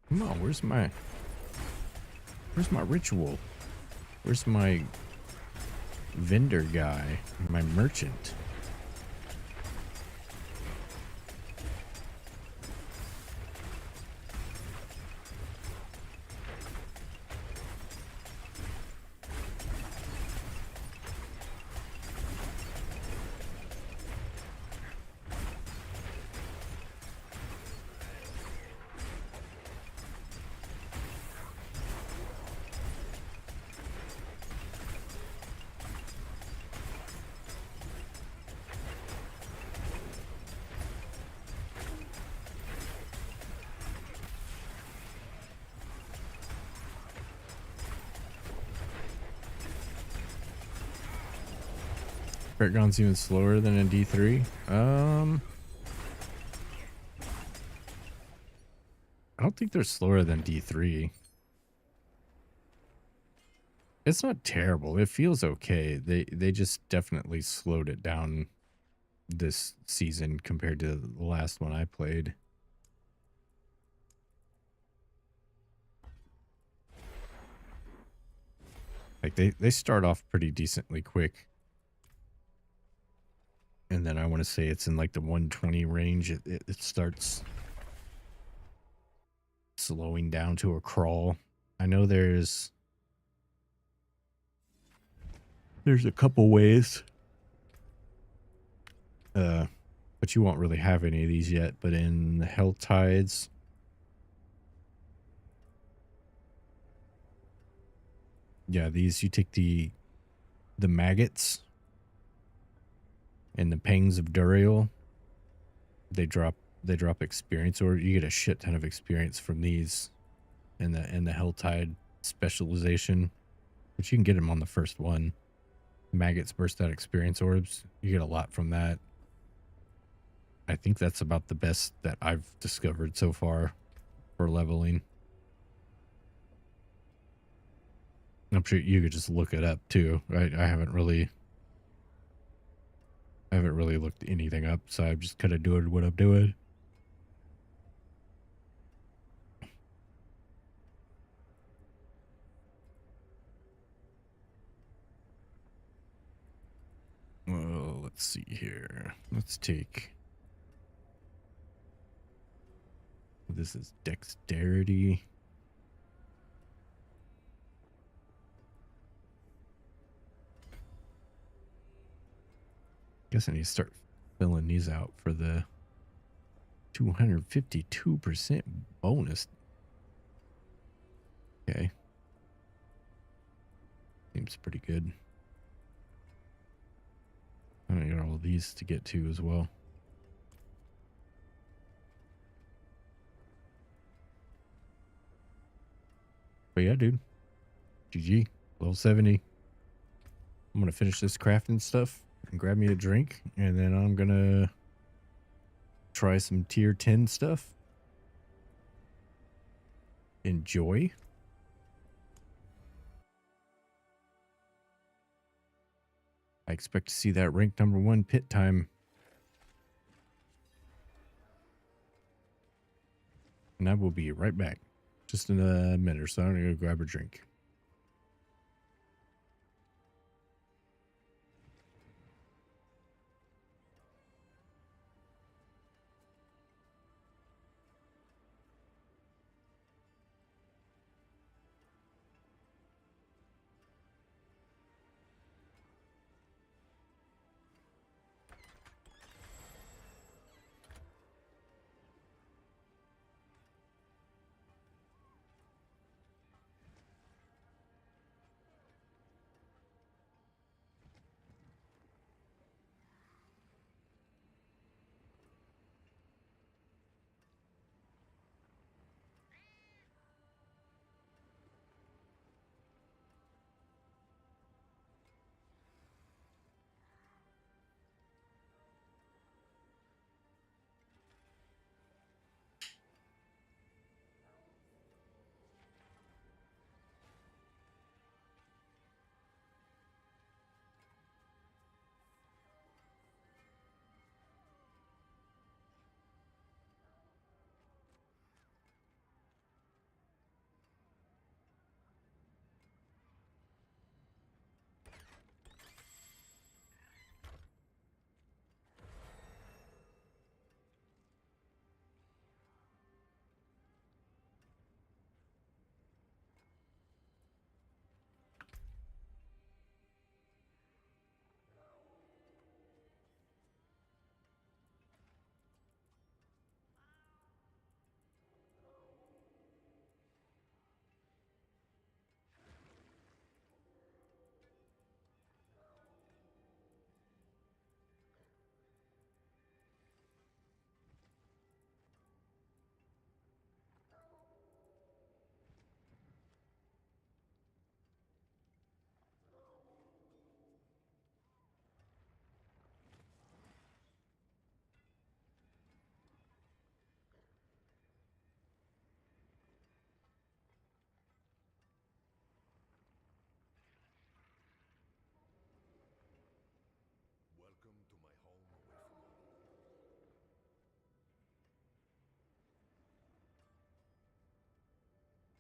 Come on, where's my ritual? Where's my vendor guy? My merchant? Paragon's even slower than in D3. I don't think they're slower than D3. It's not terrible. It feels okay. They just definitely slowed it down this season compared to the last one I played. Like they start off pretty decently quick. And then I want to say it's in like the 120 range. It starts slowing down to a crawl. I know there's a couple ways. But you won't really have any of these yet. But in the Hell Tides, yeah, these you take the maggots and the pangs of Duriel. They drop experience, or you get a shit ton of experience from these in the Helltide specialization, which you can get them on the first one. Maggots burst out experience orbs. You get a lot from that. I think that's about the best that I've discovered so far for leveling. I'm sure you could just look it up too. I haven't really looked anything up, so I'm just kind of doing what I'm doing. Well, let's see here. Let's take... This is dexterity. Guess I need to start filling these out for the 252% bonus. Okay. Seems pretty good. I got all of these to get to as well. But yeah, dude. GG. Level 70. I'm going to finish this crafting stuff and grab me a drink. And then I'm going to try some tier 10 stuff. Enjoy. I expect to see that rank number 1 pit time. And I will be right back. Just in a minute or so. I'm going to go grab a drink.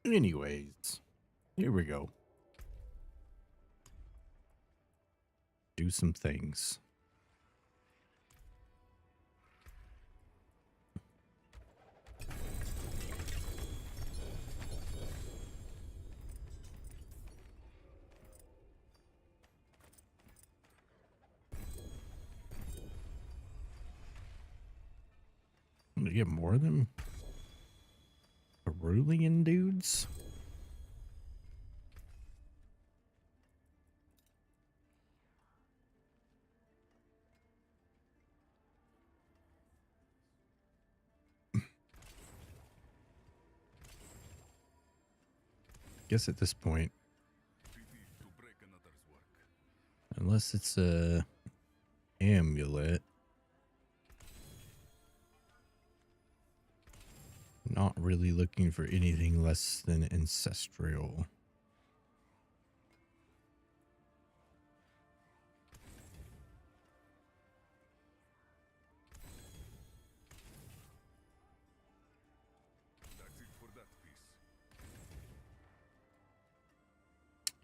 Anyways, here we go. Do some things. I'm gonna get more of them cerulean dudes. Guess at this point, unless it's a amulet, not really looking for anything less than ancestral.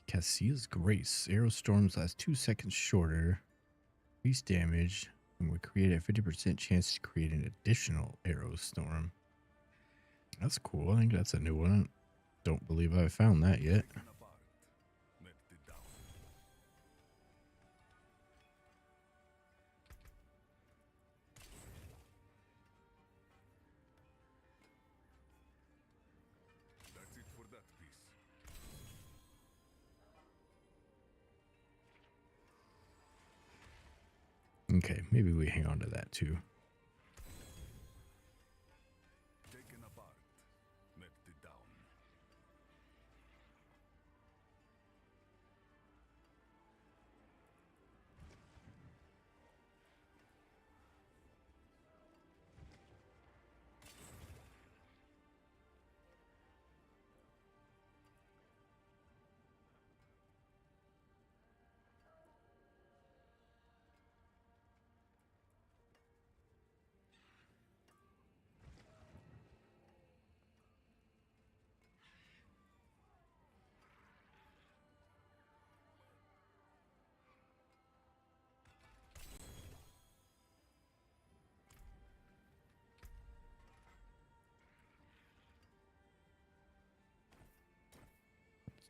Cassia's Grace. Arrow storms last 2 seconds shorter. Increase damage and would create a 50% chance to create an additional arrow storm. That's cool. I think that's a new one. Don't believe I've found that yet. Okay, maybe we hang on to that too.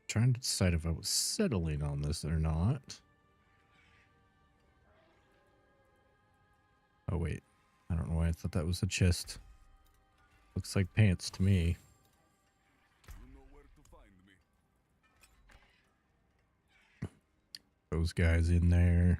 Trying to decide if I was settling on this or not. Oh wait, I don't know why I thought that was a chest. Looks like pants to me. Those guys in there.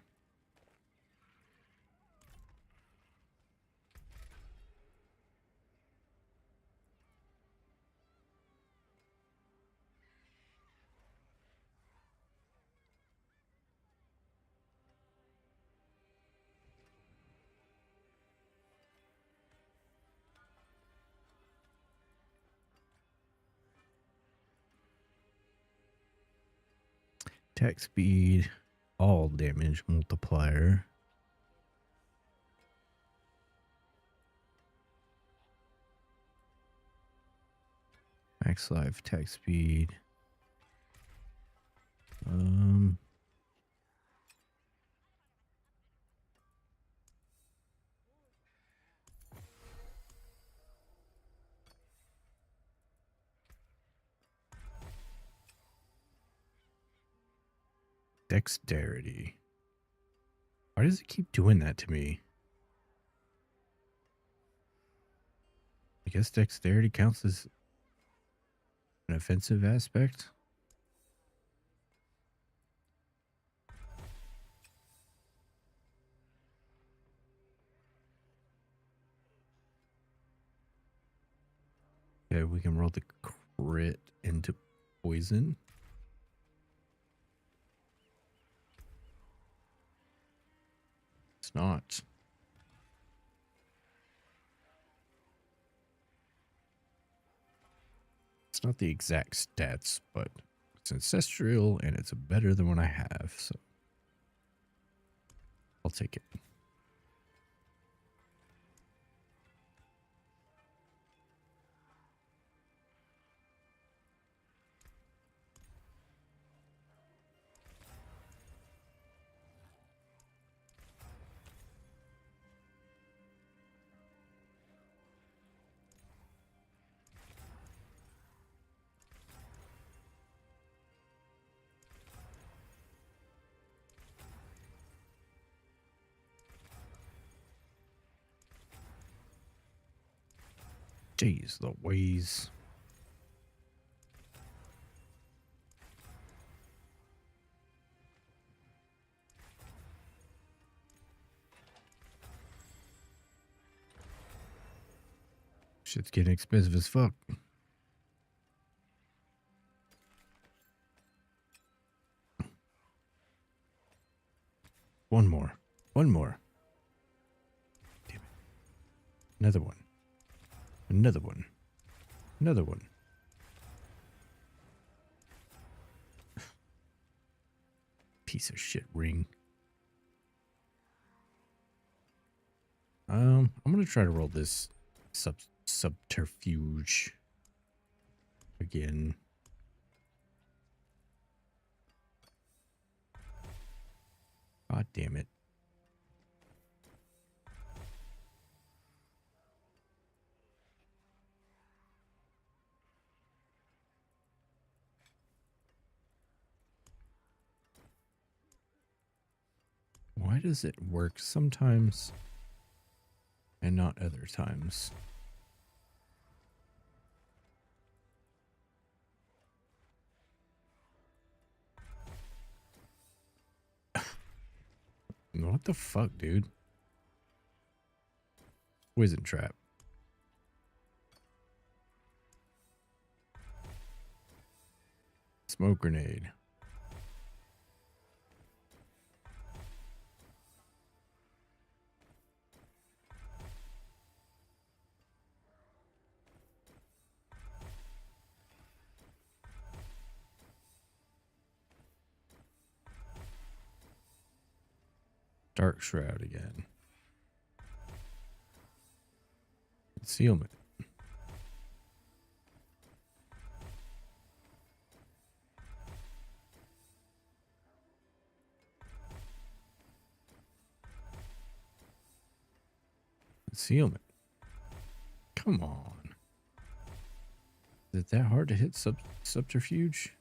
Attack speed, all damage multiplier. Max life, attack speed. Dexterity. Why does it keep doing that to me? I guess dexterity counts as an offensive aspect. Okay, we can roll the crit into poison. It's not. It's not the exact stats, but it's ancestral and it's better than what I have, so I'll take it. Jeez Louise. Shit's getting expensive as fuck. One more. One more. Damn it. Another one. Another one. Another one. Piece of shit ring. I'm gonna try to roll this subterfuge again. God damn it. Why does it work sometimes and not other times? What the fuck, dude? Poison trap. Smoke grenade. Dark shroud again. Concealment. Concealment. Come on. Is it that hard to hit subterfuge?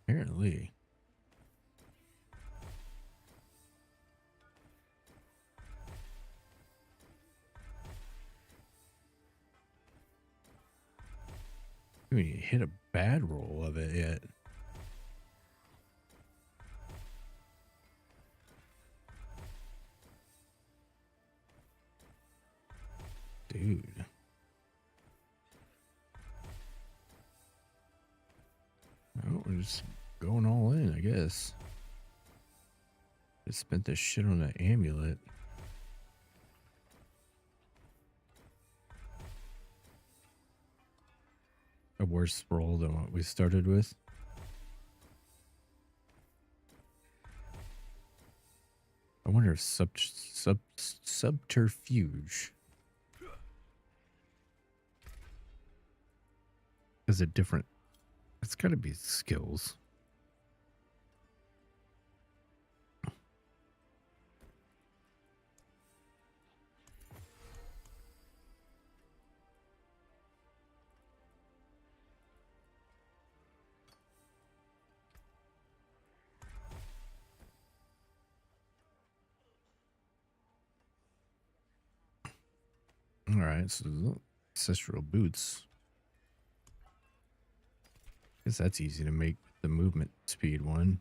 Apparently. I haven't even hit a bad roll of it yet. Dude. Oh, we're just going all in, I guess. Just spent this shit on an amulet. A worse roll than what we started with. I wonder if subterfuge is a different. It's got to be skills. All right, so ancestral boots. Guess that's easy to make with the movement speed one.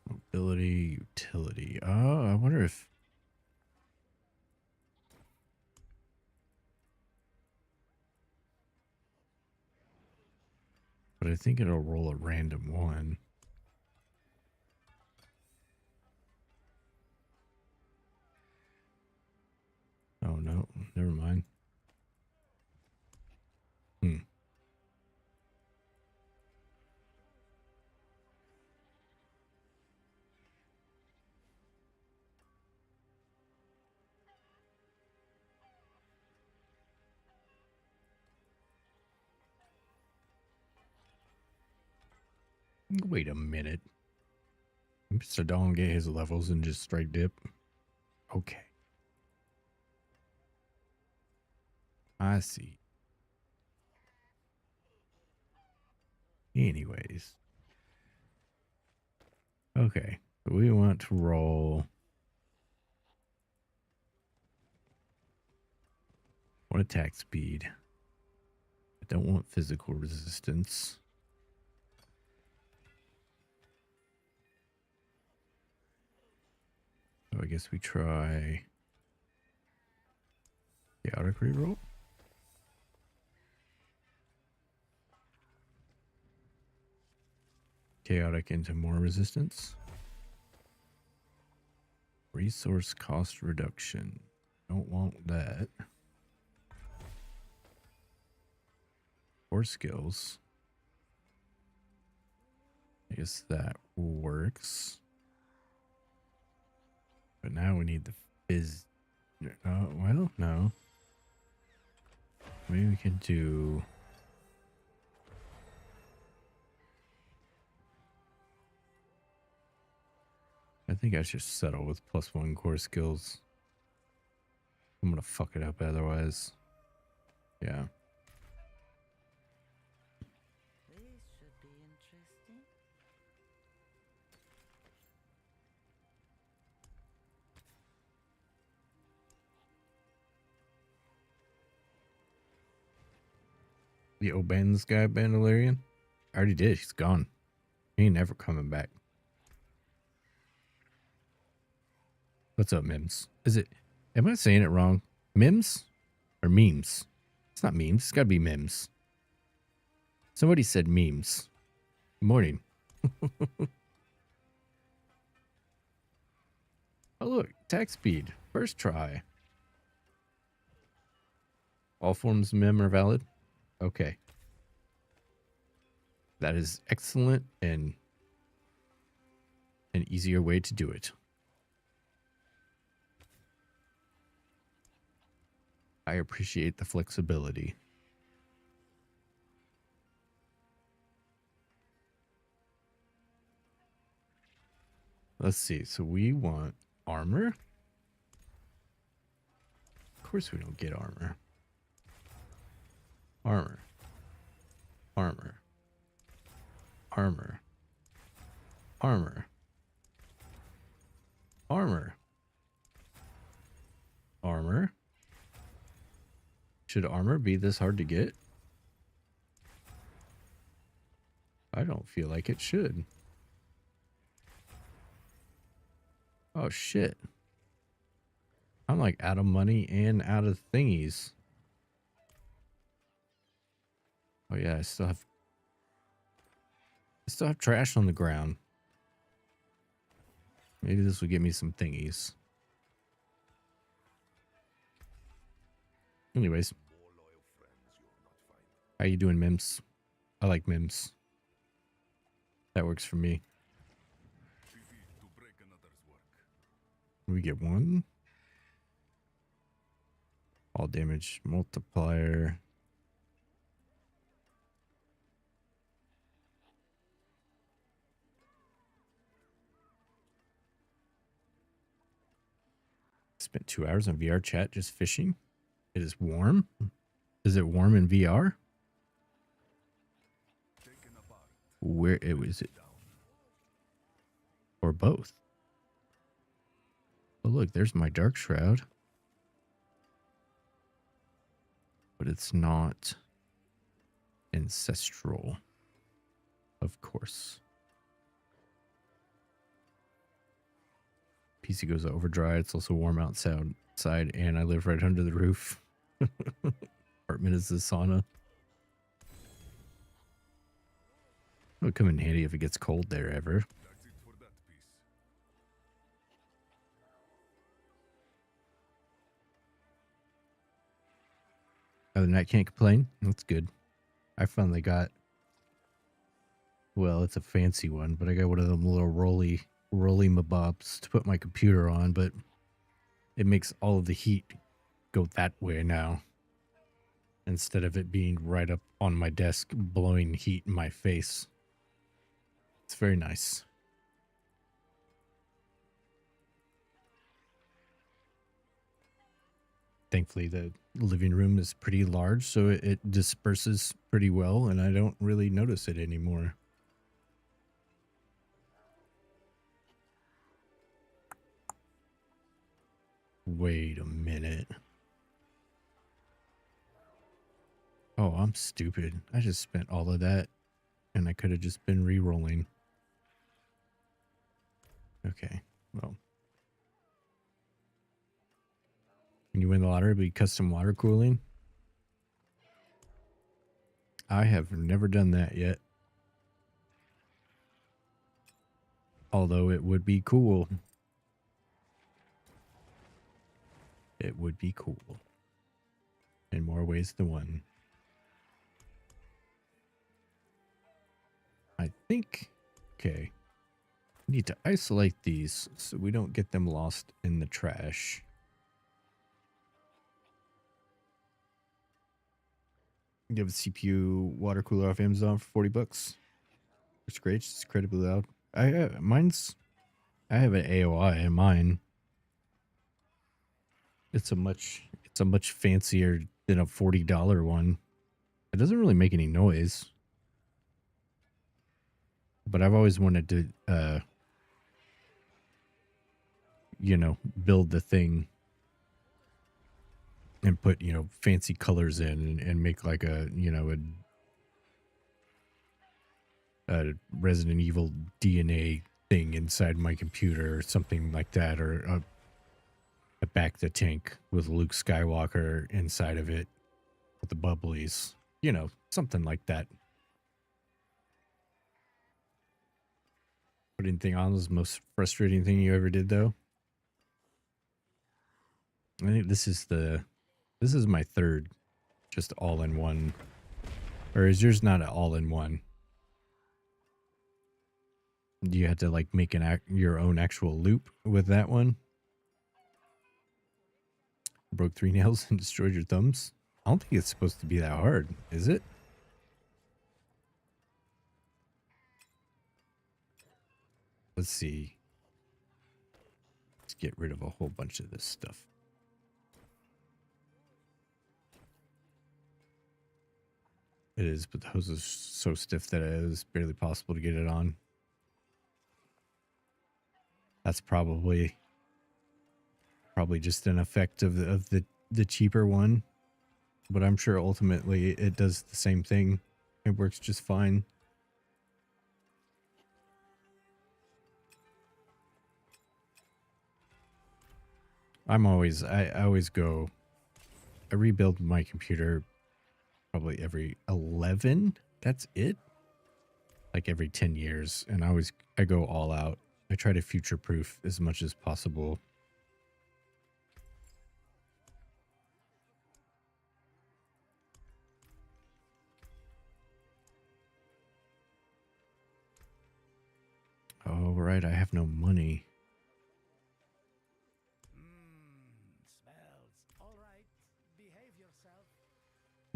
Mobility, utility. Oh, I wonder if. But I think it'll roll a random one. Oh, no. Never mind. Wait a minute. Mr. Don get his levels and just straight dip. Okay. I see. Anyways. Okay. So we want to roll. One attack speed. I don't want physical resistance. So I guess we try chaotic reroll. Chaotic into more resistance. Resource cost reduction. Don't want that. 4 skills. I guess that works. But now we need the fizz. Well, no. Maybe we can do. I think I should settle with +1 core skills. I'm gonna fuck it up otherwise. Yeah. This should be interesting. The obeying this guy, Bandolerian? I already did. He's gone. He ain't never coming back. What's up, Mims? Is it? Am I saying it wrong? Mims or memes? It's not memes. It's gotta be Mims. Somebody said memes. Good morning. Oh, look. Attack speed. First try. All forms of mem are valid? Okay. That is excellent and an easier way to do it. I appreciate the flexibility. Let's see. So we want armor. Of course we don't get armor. Armor. Armor. Armor. Armor. Armor. Armor. Should armor be this hard to get? I don't feel like it should. Oh shit. I'm like out of money and out of thingies. Oh yeah, I still have trash on the ground. Maybe this will get me some thingies. Anyways. How you doing, Mims? I like Mims. That works for me. We get 1. All damage multiplier. Spent 2 hours on VR chat just fishing. It is warm. Is it warm in VR? Where it was it? Or both? Oh look, there's my dark shroud. But it's not ancestral. Of course. PC goes to overdrive. It's also warm outside, and I live right under the roof. Apartment is the sauna. It'll come in handy if it gets cold there ever. Other than that, can't complain. That's good. I finally got, well, it's a fancy one, but I got one of them little rolly mabobs to put my computer on, but it makes all of the heat go that way now. Instead of it being right up on my desk, blowing heat in my face. It's very nice. Thankfully, the living room is pretty large, so it disperses pretty well, and I don't really notice it anymore. Wait a minute. Oh, I'm stupid. I just spent all of that, and I could have just been re-rolling. Okay, well. When you win the lottery, it'll be custom water cooling. I have never done that yet. Although it would be cool. It would be cool. In more ways than one. I think, okay. We need to isolate these so we don't get them lost in the trash. You have a CPU water cooler off Amazon for 40 bucks. It's great. It's incredibly loud. I have an AOI in mine. It's a much fancier than a $40 one. It doesn't really make any noise. But I've always wanted to you know, build the thing and put, you know, fancy colors in and make like a, you know, a Resident Evil DNA thing inside my computer or something like that, or a back the tank with Luke Skywalker inside of it with the bubblies, you know, something like that. Putting thing on was the most frustrating thing you ever did, though. I think this is my third just all in one. Or is yours not all in one? Do you have to like make your own actual loop with that one? Broke 3 nails and destroyed your thumbs? I don't think it's supposed to be that hard, is it? Let's see. Let's get rid of a whole bunch of this stuff. It is, but the hose is so stiff that it is barely possible to get it on. That's probably just an effect of the cheaper one, but I'm sure ultimately it does the same thing. It works just fine. I always go. I rebuild my computer probably every 11. That's it. Like every 10 years, and I go all out. I try to future-proof as much as possible. Oh, right, I have no money. Smells. All right. Behave yourself.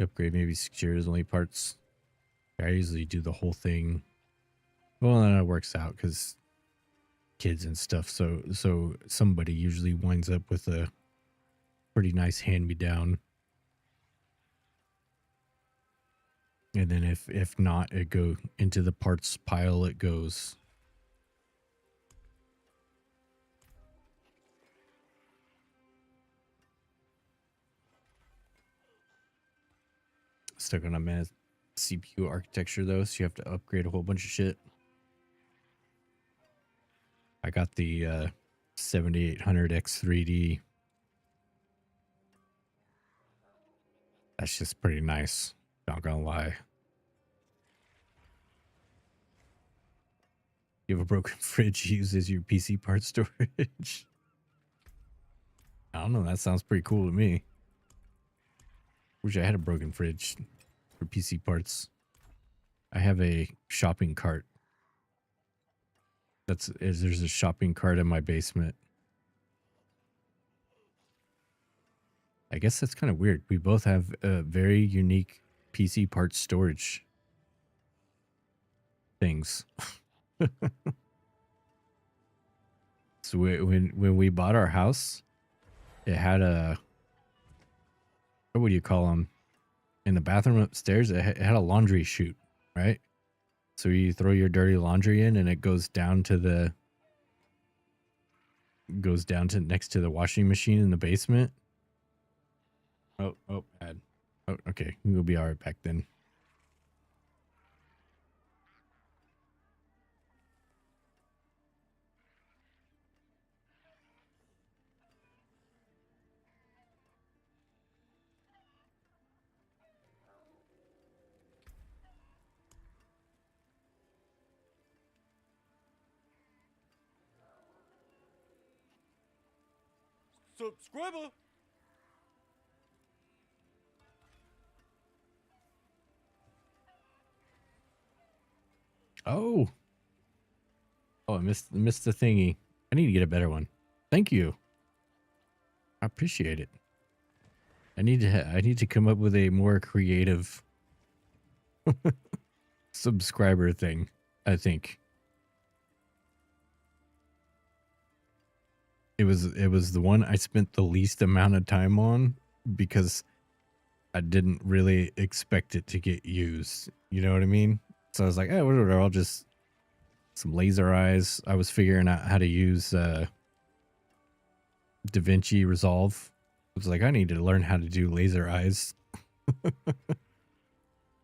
Upgrade maybe 6 years, only parts. I usually do the whole thing. Well, then it works out because kids and stuff. So somebody usually winds up with a pretty nice hand-me-down. And then if not, it go into the parts pile it goes. Stuck on a man CPU architecture though, so you have to upgrade a whole bunch of shit. I got the 7800X3D. That's just pretty nice, not gonna lie. You have a broken fridge used as your PC part storage. I don't know, that sounds pretty cool to me. Wish I had a broken fridge for PC parts. I have a shopping cart. There's a shopping cart in my basement. I guess that's kind of weird. We both have very unique PC parts storage things. So when we bought our house, it had a, what do you call them? In the bathroom upstairs, it had a laundry chute, right? So you throw your dirty laundry in, and it goes down to next to the washing machine in the basement. Oh, bad. Oh, okay, we'll be all right back then. Subscriber. Oh, I missed the thingy. I need to get a better one. Thank you. I appreciate it. I need to come up with a more creative subscriber thing, I think. It was the one I spent the least amount of time on because I didn't really expect it to get used. You know what I mean? So I was like, oh, whatever, I'll just some laser eyes. I was figuring out how to use DaVinci Resolve. I was like, I need to learn how to do laser eyes.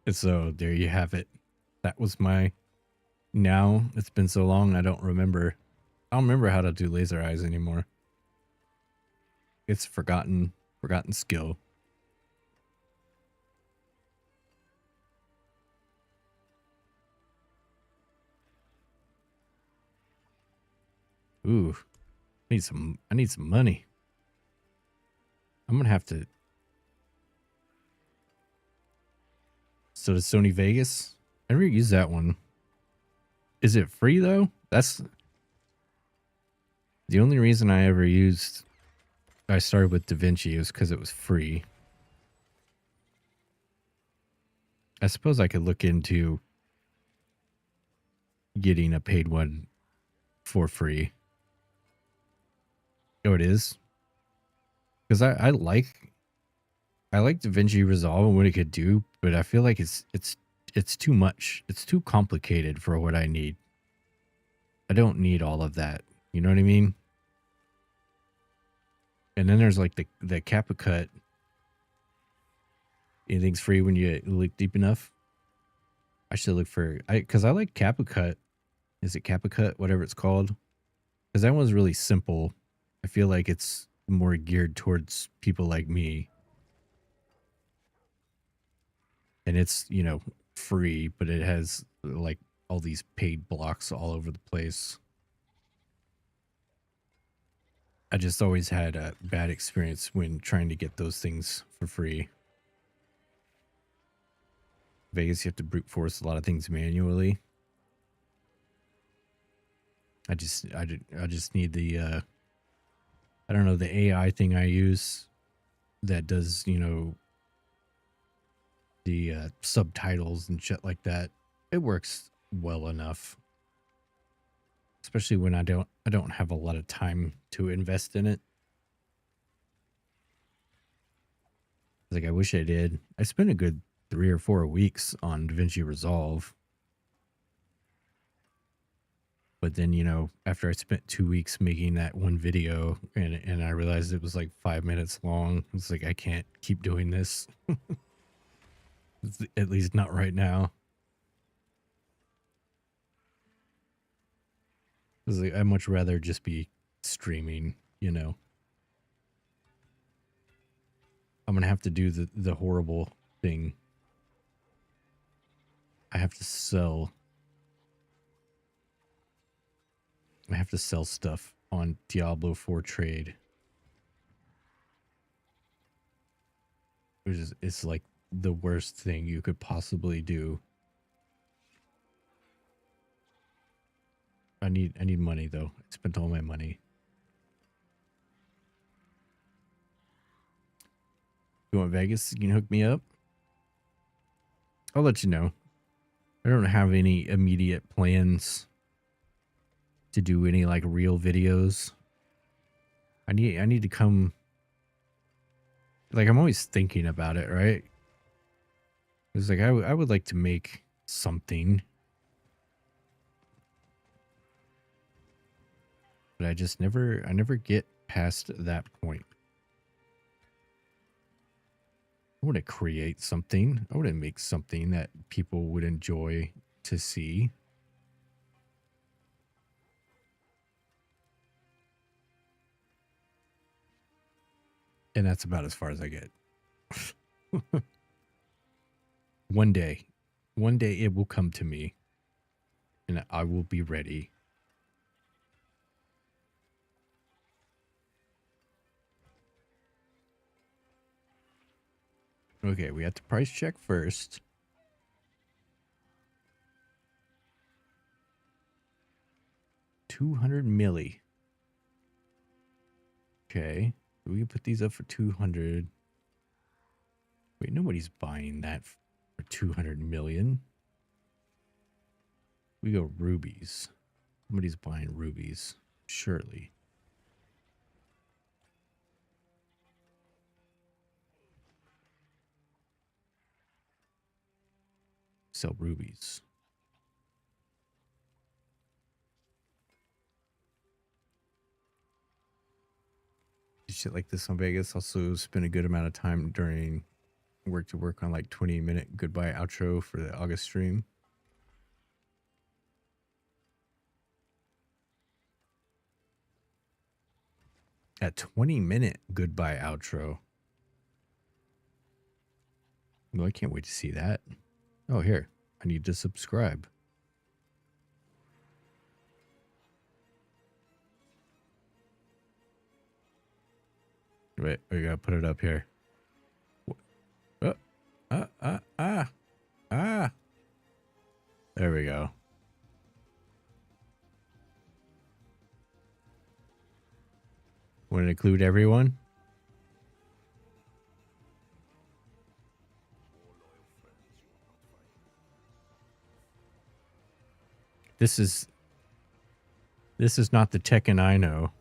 And so there you have it. That was my, now it's been so long I don't remember how to do laser eyes anymore. It's forgotten skill. Ooh, I need some money. I'm gonna have to. So does Sony Vegas? I never use that one. Is it free though? That's the only reason I ever used. I started with DaVinci was because it was free. I suppose I could look into getting a paid one for free. Oh, it is? Because I like DaVinci Resolve and what it could do, but I feel like it's too much. It's too complicated for what I need. I don't need all of that. You know what I mean? And then there's like the Kappa cut. Anything's free when you look deep enough. I should look for because I like Kappa cut. Is it Kappa cut? Whatever it's called. Because that one's really simple. I feel like it's more geared towards people like me. And it's, you know, free, but it has like all these paid blocks all over the place. I just always had a bad experience when trying to get those things for free. Vegas, you have to brute force a lot of things manually. I just need the I don't know, the AI thing I use that does, you know, the subtitles and shit like that. It works well enough. Especially when I don't have a lot of time to invest in it. Like I wish I did. I spent a good 3 or 4 weeks on DaVinci Resolve. But then, you know, after I spent 2 weeks making that one video and I realized it was like 5 minutes long, it's like I can't keep doing this. At least not right now. Like, I'd much rather just be streaming, you know. I'm gonna have to do the horrible thing. I have to sell stuff on Diablo 4 trade. Which is, it's like the worst thing you could possibly do. I need money though. I spent all my money. You want Vegas? You can hook me up. I'll let you know. I don't have any immediate plans to do any like real videos. I need to come. Like, I'm always thinking about it, right? It's like I would like to make something, but I never get past that point. I want to create something. I want to make something that people would enjoy to see. And that's about as far as I get. One day it will come to me and I will be ready. Okay, we have to price check first. $200 milli. Okay, we can put these up for 200. Wait, nobody's buying that for 200 million. We go rubies. Somebody's buying rubies, surely. Sell rubies. Shit like this on Vegas. Also spend a good amount of time during work to work on like 20-minute goodbye outro for the August stream. At 20-minute goodbye outro. Well, I can't wait to see that. Oh, here. I need to subscribe. Wait, we gotta put it up here. There we go. Want to include everyone? This is not the Tekken I know.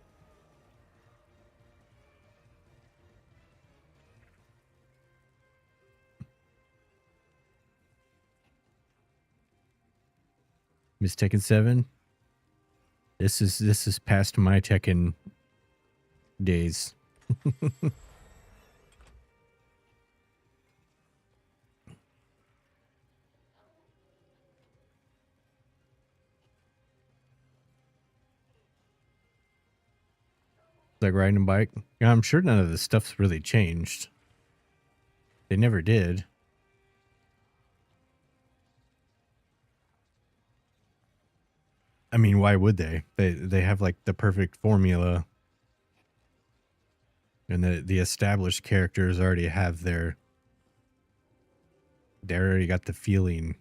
Miss Tekken 7. This is past my Tekken days. Like riding a bike. Yeah, I'm sure none of this stuff's really changed. They never did. I mean, why would they? They have like the perfect formula. And the established characters already have they already got the feeling.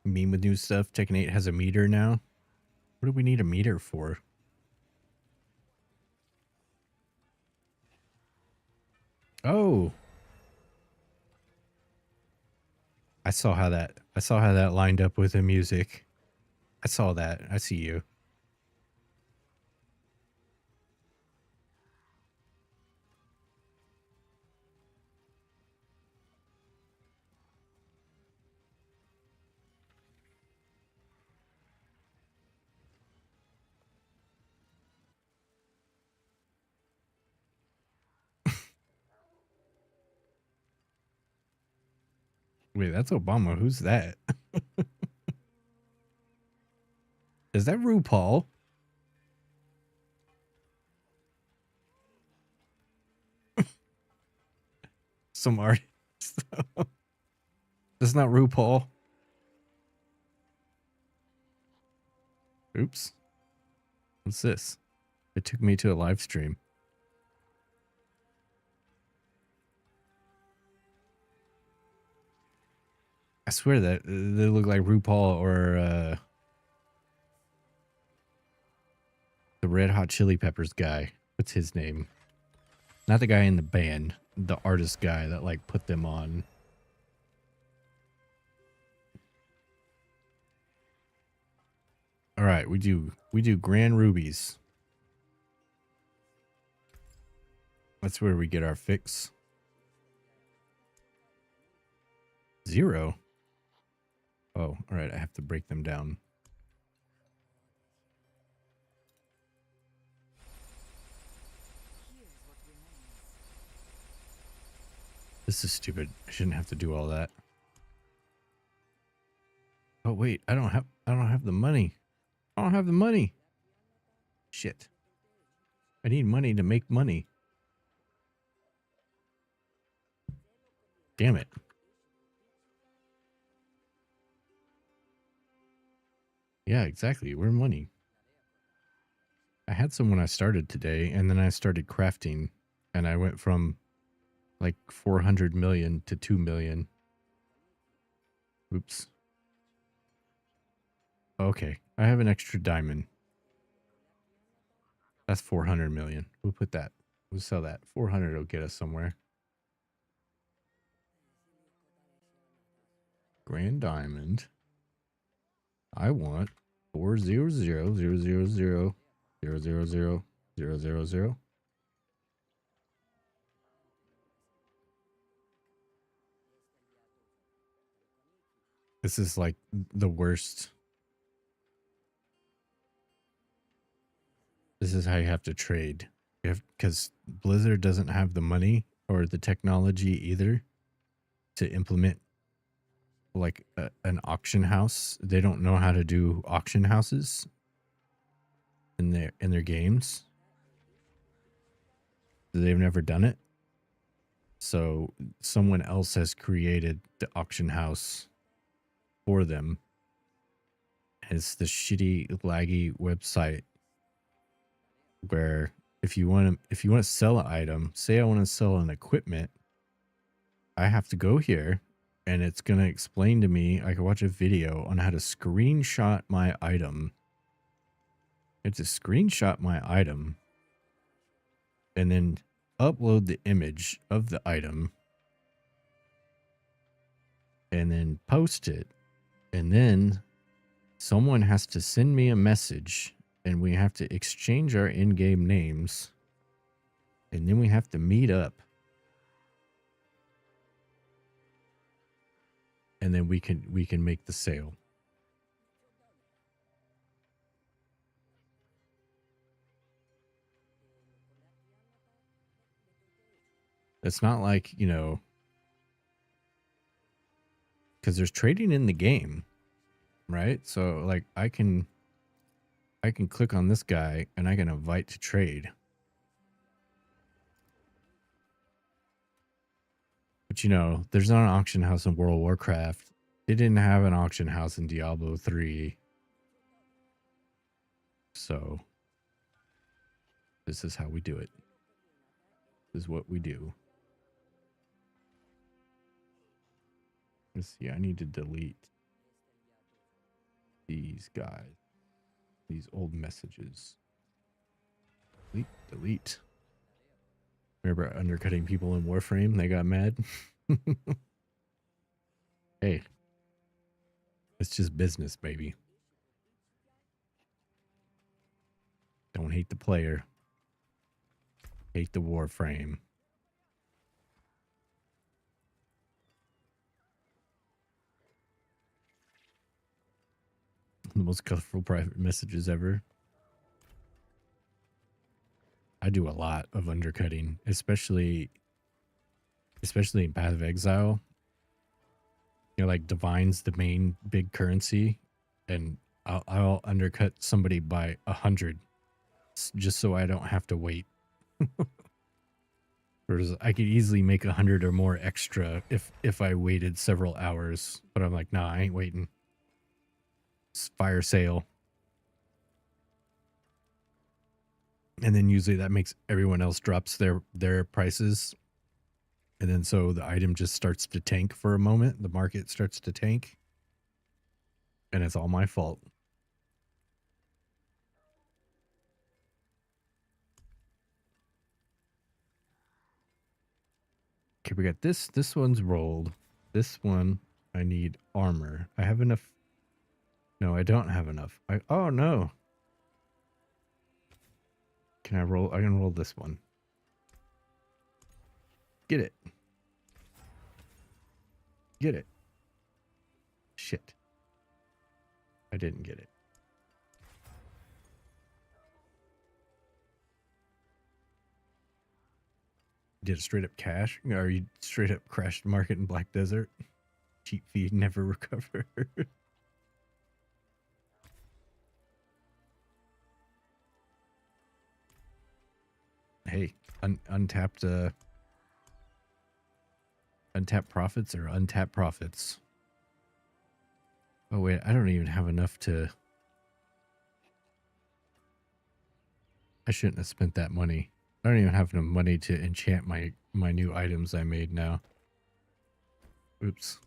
Meme with new stuff. Tekken 8 has a meter now. What do we need a meter for? Oh. I saw how that lined up with the music. I saw that. I see you. Wait, that's Obama. Who's that? Is that RuPaul? Some artist. That's not RuPaul. Oops. What's this? It took me to a live stream. I swear that they look like RuPaul or The Red Hot Chili Peppers guy. What's his name? Not the guy in the band. The artist guy that like put them on. All right, we do grand rubies. That's where we get our fix. 0. Oh, all right. I have to break them down. This is stupid. I shouldn't have to do all that. Oh wait, I don't have the money. I don't have the money. Shit. I need money to make money. Damn it. Yeah, exactly. Where money? I had some when I started today, and then I started crafting, and I went from like 400 million to 2 million. Oops. Okay, I have an extra diamond. That's 400 million. We'll put that. We'll sell that. 400 will get us somewhere. Grand diamond. I want 400,000,000,000,000. This is like the worst. This is how you have to trade. You have, because Blizzard doesn't have the money or the technology either to implement like an auction house. They don't know how to do auction houses in their games. They've never done it. So someone else has created the auction house for them. It's the shitty laggy website where if you want to sell an item, say I want to sell an equipment, I have to go here and it's going to explain to me, I can watch a video on how to screenshot my item. It's a screenshot my item and then upload the image of the item and then post it. And then someone has to send me a message and we have to exchange our in-game names. And then we have to meet up. And then we can make the sale. It's not like, you know, because there's trading in the game, right? So like I can click on this guy and I can invite to trade. But you know, there's not an auction house in World of Warcraft. They didn't have an auction house in Diablo 3. So this is how we do it. This is what we do. Let's see, I need to delete these guys. These old messages. Delete. Remember undercutting people in Warframe? They got mad. Hey. It's just business, baby. Don't hate the player. Hate the Warframe. The most colorful private messages ever. I do a lot of undercutting, especially in Path of Exile. You know, like Divine's the main big currency, and I'll undercut somebody by 100 just so I don't have to wait. Whereas I could easily make 100 or more extra if I waited several hours, but I'm like, nah, I ain't waiting. It's fire sale. And then usually that makes everyone else drops their prices. And then so the item just starts to tank for a moment. The market starts to tank. And it's all my fault. Okay, we got this. This one's rolled. This one, I need armor. I have enough. No, I don't have enough. Oh no. Can I roll? I can roll this one. Get it. Get it. Shit. I didn't get it. Did a straight up cash? Or you straight up crashed market in Black Desert? Cheap fee, never recover. Hey, untapped profits or untapped profits. Oh wait, I don't even have enough to. I shouldn't have spent that money. I don't even have enough money to enchant my new items I made now. Oops.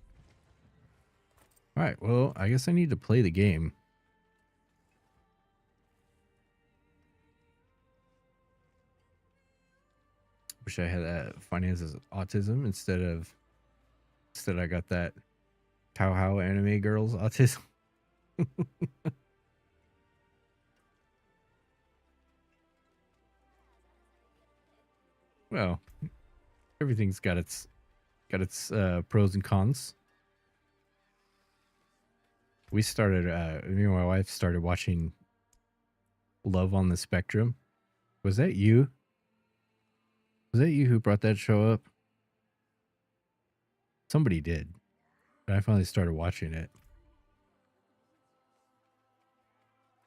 Alright, well, I guess I need to play the game. Wish I had finances autism instead I got that How anime girls autism. Well, everything's got its pros and cons. We started me and my wife started watching Love on the Spectrum. Was that you? Was that you who brought that show up? Somebody did. But I finally started watching it.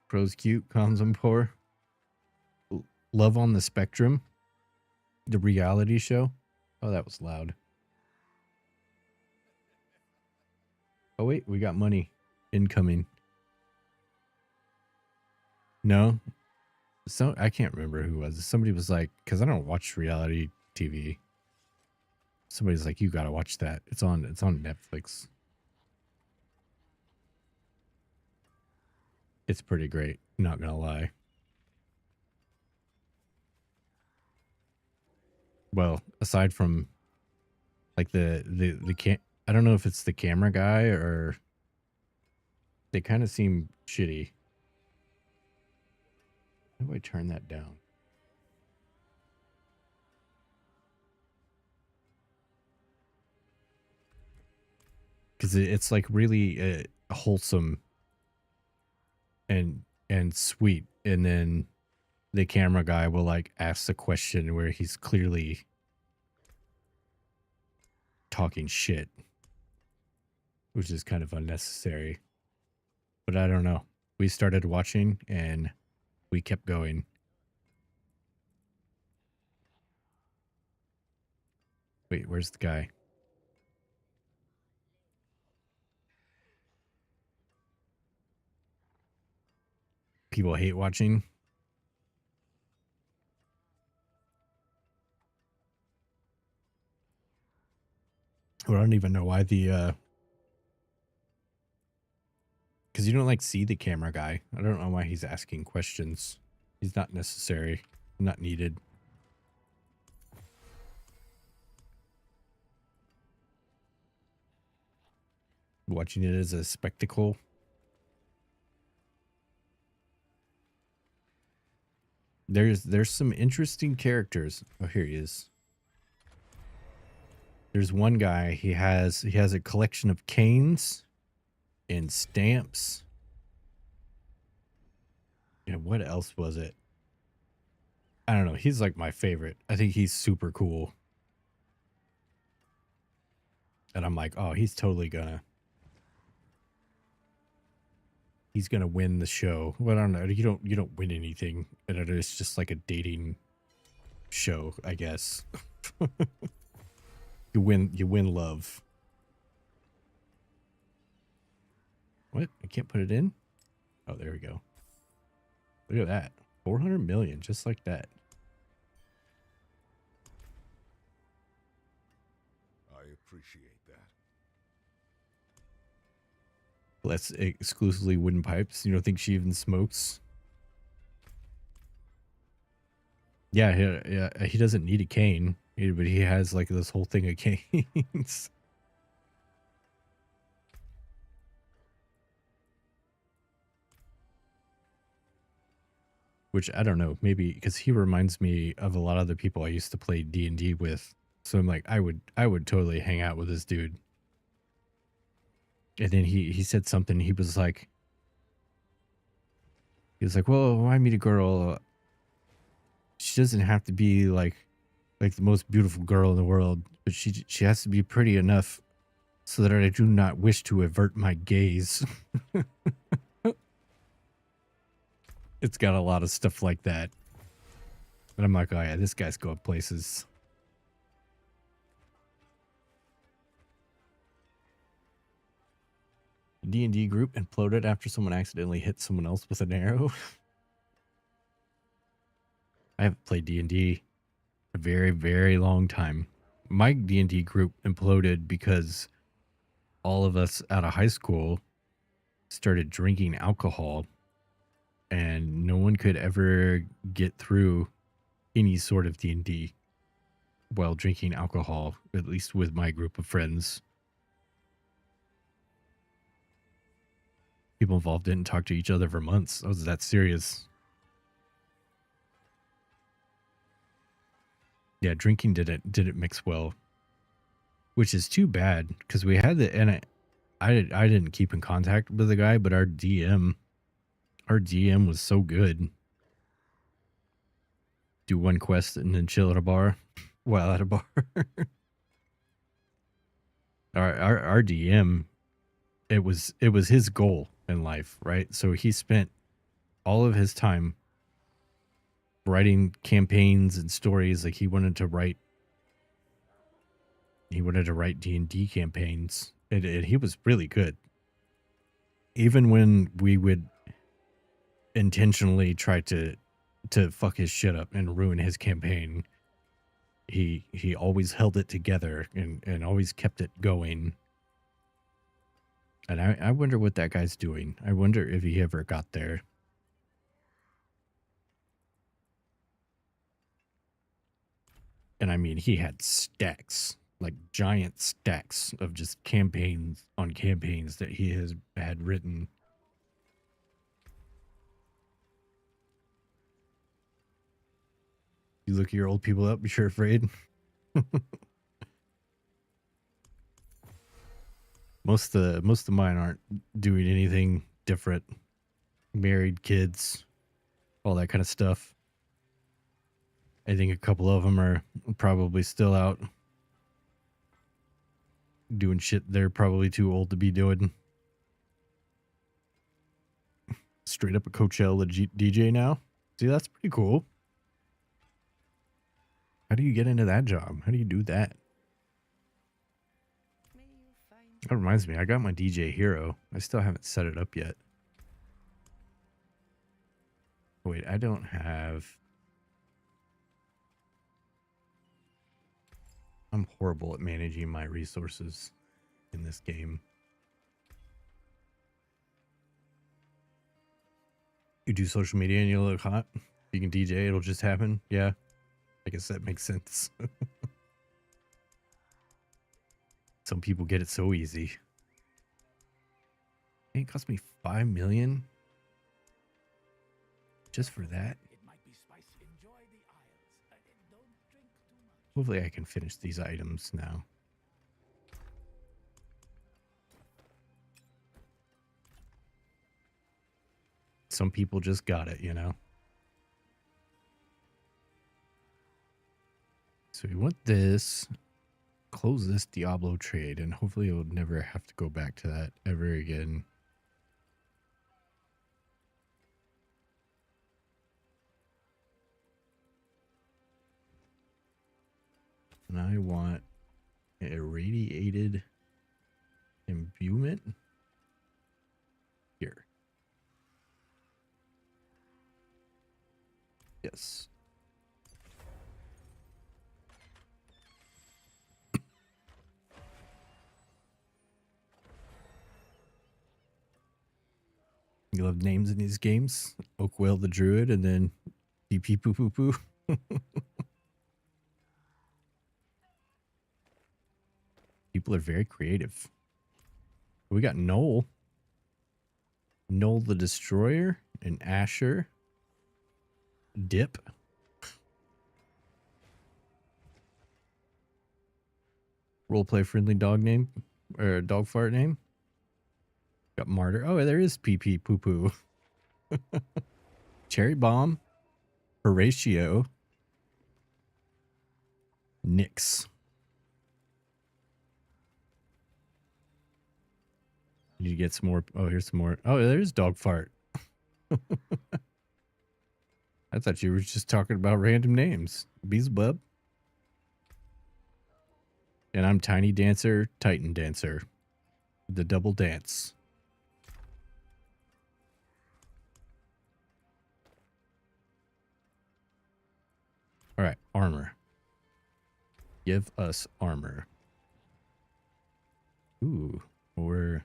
Pros cute, cons I'm poor. Love on the Spectrum. The reality show. Oh, that was loud. Oh wait, we got money incoming. No? So I can't remember who it was. Somebody was like, because I don't watch reality TV. Somebody's like, you gotta watch that. It's on Netflix. It's pretty great, not gonna lie. Well, aside from like the I don't know if it's the camera guy or they kind of seem shitty. How do I turn that down? Because it's like really wholesome and sweet, and then the camera guy will like ask a question where he's clearly talking shit, which is kind of unnecessary. But I don't know. We started watching and we kept going. Wait, where's the guy? People hate watching. Well, I don't even know why the because you don't like see the camera guy. I don't know why he's asking questions. He's not necessary, not needed. Watching it as a spectacle. There's some interesting characters. Oh, here he is. There's one guy, he has a collection of canes and stamps. And what else was it? I don't know. He's like my favorite. I think he's super cool. And I'm like, oh, he's totally gonna win the show. Well, I don't know. You don't win anything. It's just like a dating show, I guess. You win love. What? I can't put it in? Oh, there we go. Look at that. 400 million, just like that. I appreciate that. Let's exclusively wooden pipes. You don't think she even smokes? Yeah, he doesn't need a cane. Yeah, but he has like this whole thing of canes. Which I don't know, maybe because he reminds me of a lot of the people I used to play D&D with. So I'm like, I would totally hang out with this dude. And then he said something. He was like, well, I meet a girl. She doesn't have to be like the most beautiful girl in the world, but she has to be pretty enough so that I do not wish to avert my gaze. It's got a lot of stuff like that. And I'm like, oh yeah, this guy's going places. D&D group imploded after someone accidentally hit someone else with an arrow. I haven't played D&D a very, very long time. My D&D group imploded because all of us out of high school started drinking alcohol, and no one could ever get through any sort of D&D while drinking alcohol, at least with my group of friends. People involved didn't talk to each other for months. I was that serious. Yeah, drinking didn't mix well, which is too bad because we had the, and I didn't keep in contact with the guy, but our DM was so good. Do one quest and then chill at a bar while at a bar. our DM, it was his goal in life, right? So he spent all of his time writing campaigns and stories. Like he wanted to write D&D campaigns, and he was really good. Even when we would intentionally try to fuck his shit up and ruin his campaign, he always held it together and always kept it going. And I wonder what that guy's doing. I wonder if he ever got there. And I mean, he had stacks, like giant stacks of just campaigns on campaigns that he had written. You look your old people up, you're afraid. Most of mine aren't doing anything different. Married, kids, all that kind of stuff. I think a couple of them are probably still out doing shit they're probably too old to be doing. Straight up a Coachella DJ now. See, that's pretty cool. How do you get into that job? How do you do that? That reminds me, I got my DJ Hero. I still haven't set it up yet. Wait, I don't have... I'm horrible at managing my resources in this game. You do social media and you look hot. You can DJ, it'll just happen. Yeah, I guess that makes sense. Some people get it so easy. It cost me $5 million just for that. It might be spicy. Enjoy the aisles. Don't drink too much. Hopefully I can finish these items now. Some people just got it, you know? So we want this. Close this Diablo trade, and hopefully we'll never have to go back to that ever again. And I want irradiated imbuement here. Yes. You love names in these games. Oakwell the Druid and then DP Poo Poo Poo. People are very creative. We got Noel. Noel the Destroyer and Asher. Dip. Roleplay friendly dog name. Or dog fart name. Got Martyr. Oh, there is PP Poo Poo. Cherry Bomb. Horatio. Nix. Need to get some more. Oh, here's some more. Oh, there's dog fart. I thought you were just talking about random names. Beelzebub. And I'm Tiny Dancer, Titan Dancer. The double dance. All right, armor. Give us armor. Ooh, we're...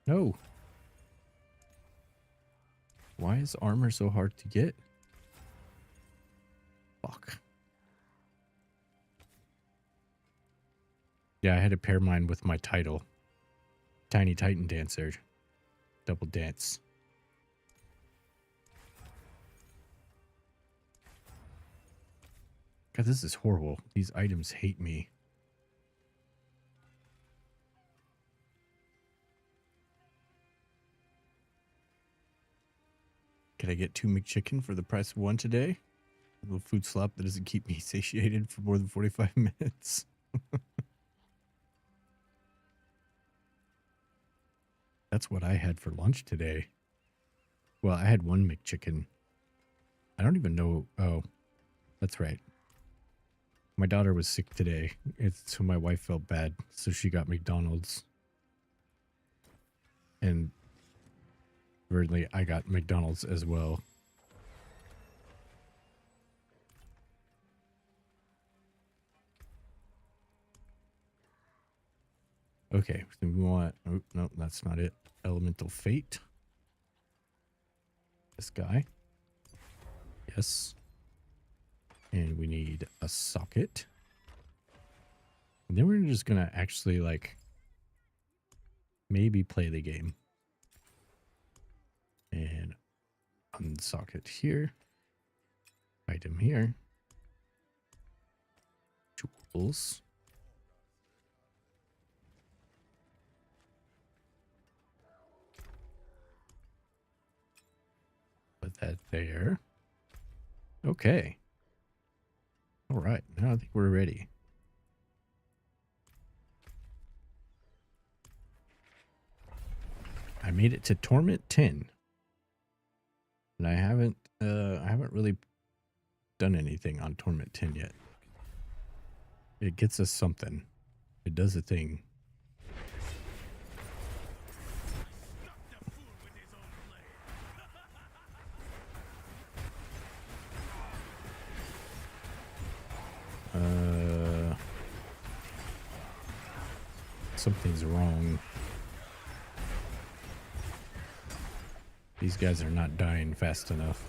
No. Why is armor so hard to get? Fuck. Yeah, I had to pair mine with my title. Tiny Titan Dancer. Double dance. God, this is horrible. These items hate me. Can I get 2 McChicken for the price of 1 today? A little food slop that doesn't keep me satiated for more than 45 minutes. That's what I had for lunch today. Well, I had 1 McChicken. I don't even know. Oh, that's right. My daughter was sick today, so my wife felt bad, so she got McDonald's. And weirdly, I got McDonald's as well. Okay, so we want... Oh, no, that's not it. Elemental Fate. This guy. Yes. And we need a socket. And then we're just going to actually, like, maybe play the game. And unsocket here. Item here. Tools. Put that there. Okay. All right. Now I think we're ready. I made it to Torment 10. And I haven't really done anything on Torment 10 yet. It gets us something. It does a thing. Something's wrong. These guys are not dying fast enough.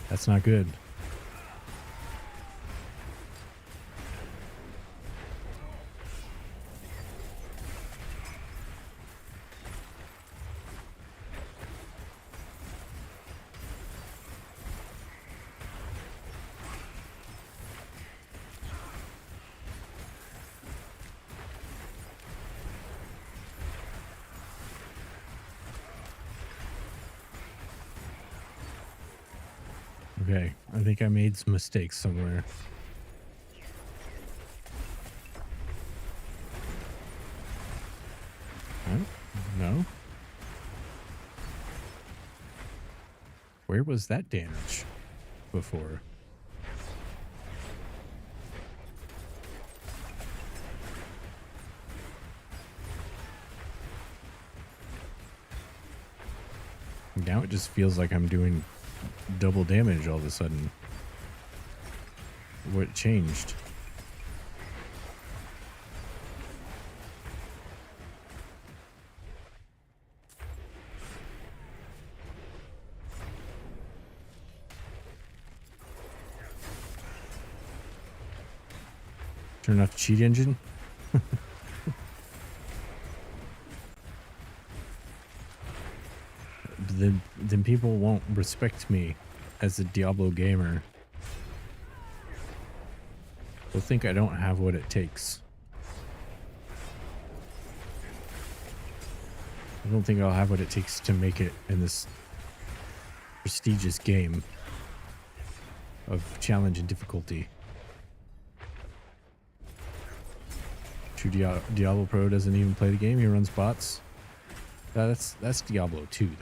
That's not good. Okay, I think I made some mistakes somewhere. Huh? No? Where was that damage before? Now it just feels like I'm doing double damage all of a sudden. What changed? turn off the cheat engine. Then people won't respect me as a Diablo gamer. They'll think I don't have what it takes. I don't think I'll have what it takes to make it in this prestigious game of challenge and difficulty. True Diablo Pro doesn't even play the game, he runs bots. That's Diablo 2 though.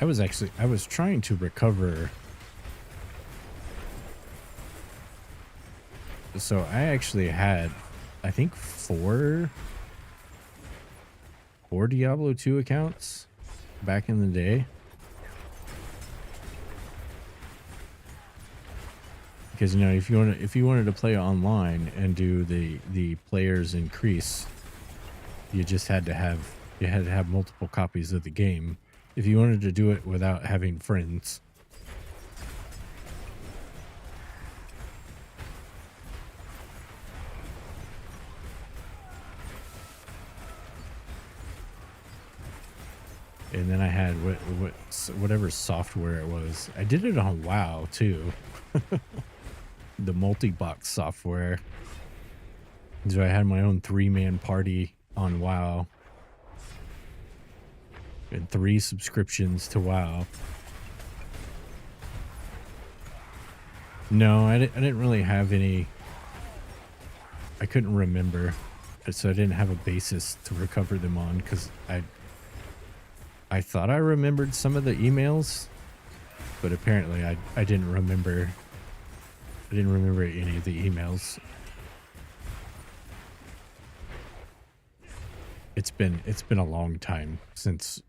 I was trying to recover. So I actually had, I think four Diablo 2 accounts back in the day. Because, you know, if you wanted to play online and do the players increase, you just had to have multiple copies of the game. If you wanted to do it without having friends. And then I had whatever software it was. I did it on WoW too. The multi-box software. So I had my own 3-man party on WoW. And 3 subscriptions to WoW. No, I didn't really have any. I couldn't remember. So I didn't have a basis to recover them on because I thought I remembered some of the emails, but apparently I didn't remember. I didn't remember any of the emails. It's been a long time since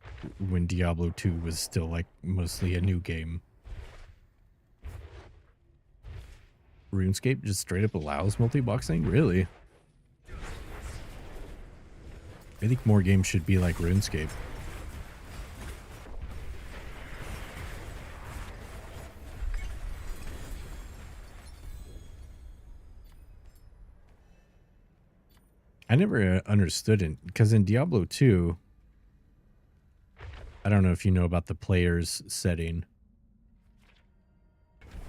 when Diablo 2 was still like mostly a new game. RuneScape just straight up allows multi-boxing? Really? I think more games should be like RuneScape. I never understood it because in Diablo 2, I don't know if you know about the players setting,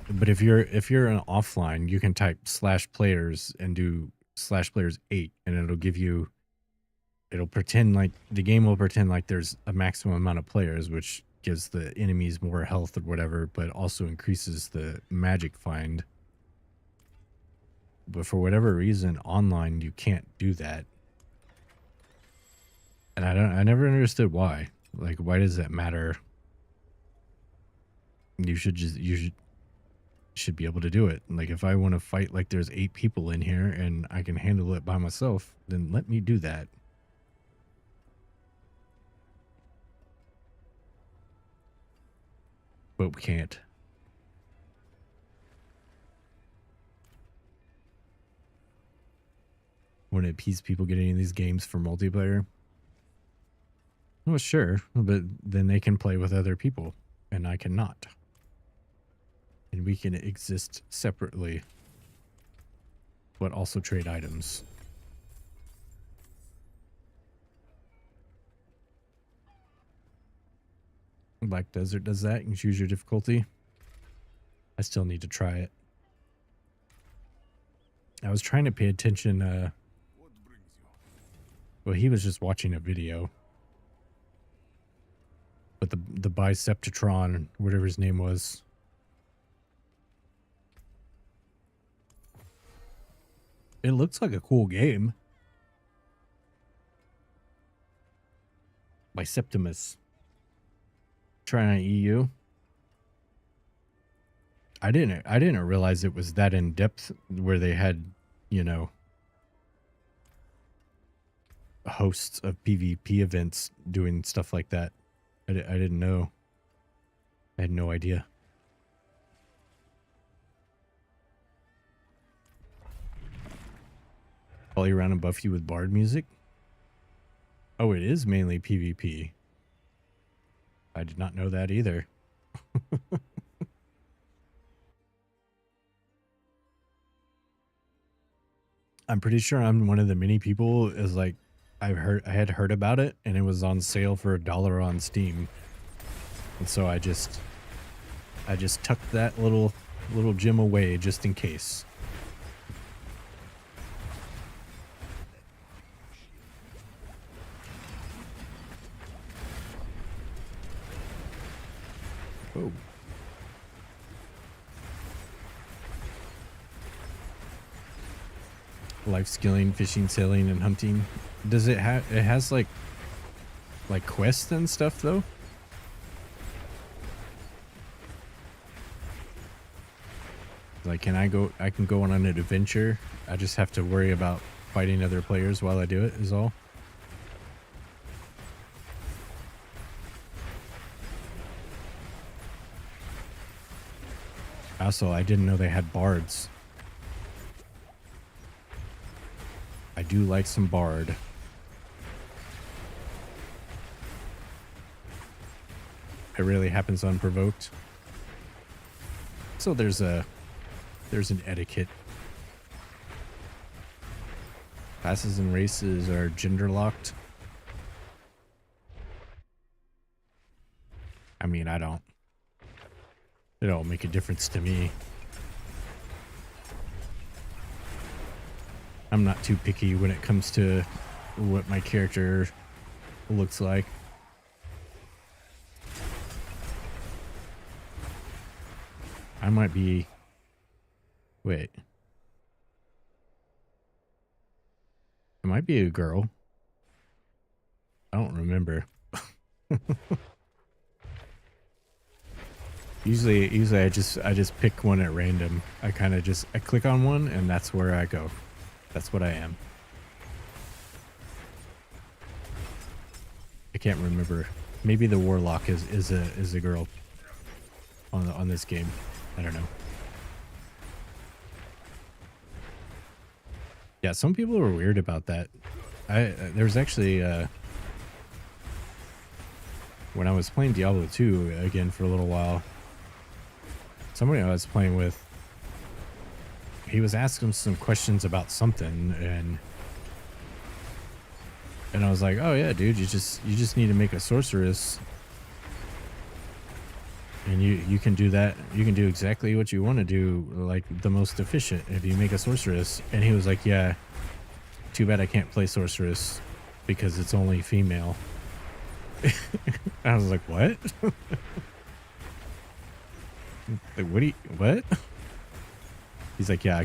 but if you're an offline, you can type /players and do /players8, and it'll pretend like the game will pretend like there's a maximum amount of players, which gives the enemies more health or whatever, but also increases the magic find. But for whatever reason, online you can't do that, and I never understood why. Like, why does that matter? You should be able to do it. Like, if I want to fight like there's 8 people in here and I can handle it by myself, then let me do that. But we can't. Want to appease people getting in these games for multiplayer? Well, sure, but then they can play with other people, and I cannot. And we can exist separately, but also trade items. Black Desert does that. You can choose your difficulty. I still need to try it. I was trying to pay attention. Well, he was just watching a video. But the Biceptatron, whatever his name was. It looks like a cool game. Biceptimus. Trying on EU. I didn't realize it was that in depth where they had, you know, hosts of PvP events doing stuff like that. I didn't know. I had no idea. Follow you around and buff you with bard music? Oh, it is mainly PvP. I did not know that either. I'm pretty sure I'm one of the many people is like I had heard about it and it was on sale for $1 on Steam. And so I just tucked that little gem away just in case. Oh. Life skilling, fishing, sailing, and hunting. Does it have? It has like quests and stuff though. Like, can I go? I can go on an adventure. I just have to worry about fighting other players while I do it. Is all. Also, I didn't know they had bards. I do like some bard. It really happens unprovoked. So there's an etiquette. Classes and races are gender locked. I mean, it don't make a difference to me. I'm not too picky when it comes to what my character looks like. I might be... Wait. It might be a girl. I don't remember. Usually I just pick one at random. I click on one and that's where I go. That's what I am. I can't remember. Maybe the warlock is a girl on this game. I don't know. Yeah, some people are weird about that. There was actually when I was playing Diablo 2 again for a little while, somebody I was playing with, he was asking some questions about something, and I was like, "Oh yeah, dude, you just need to make a sorceress, and you can do that. You can do exactly what you want to do, like the most efficient if you make a sorceress." And he was like, "Yeah, too bad I can't play sorceress because it's only female." I was like, "What?" Like, what? He's like, "Yeah,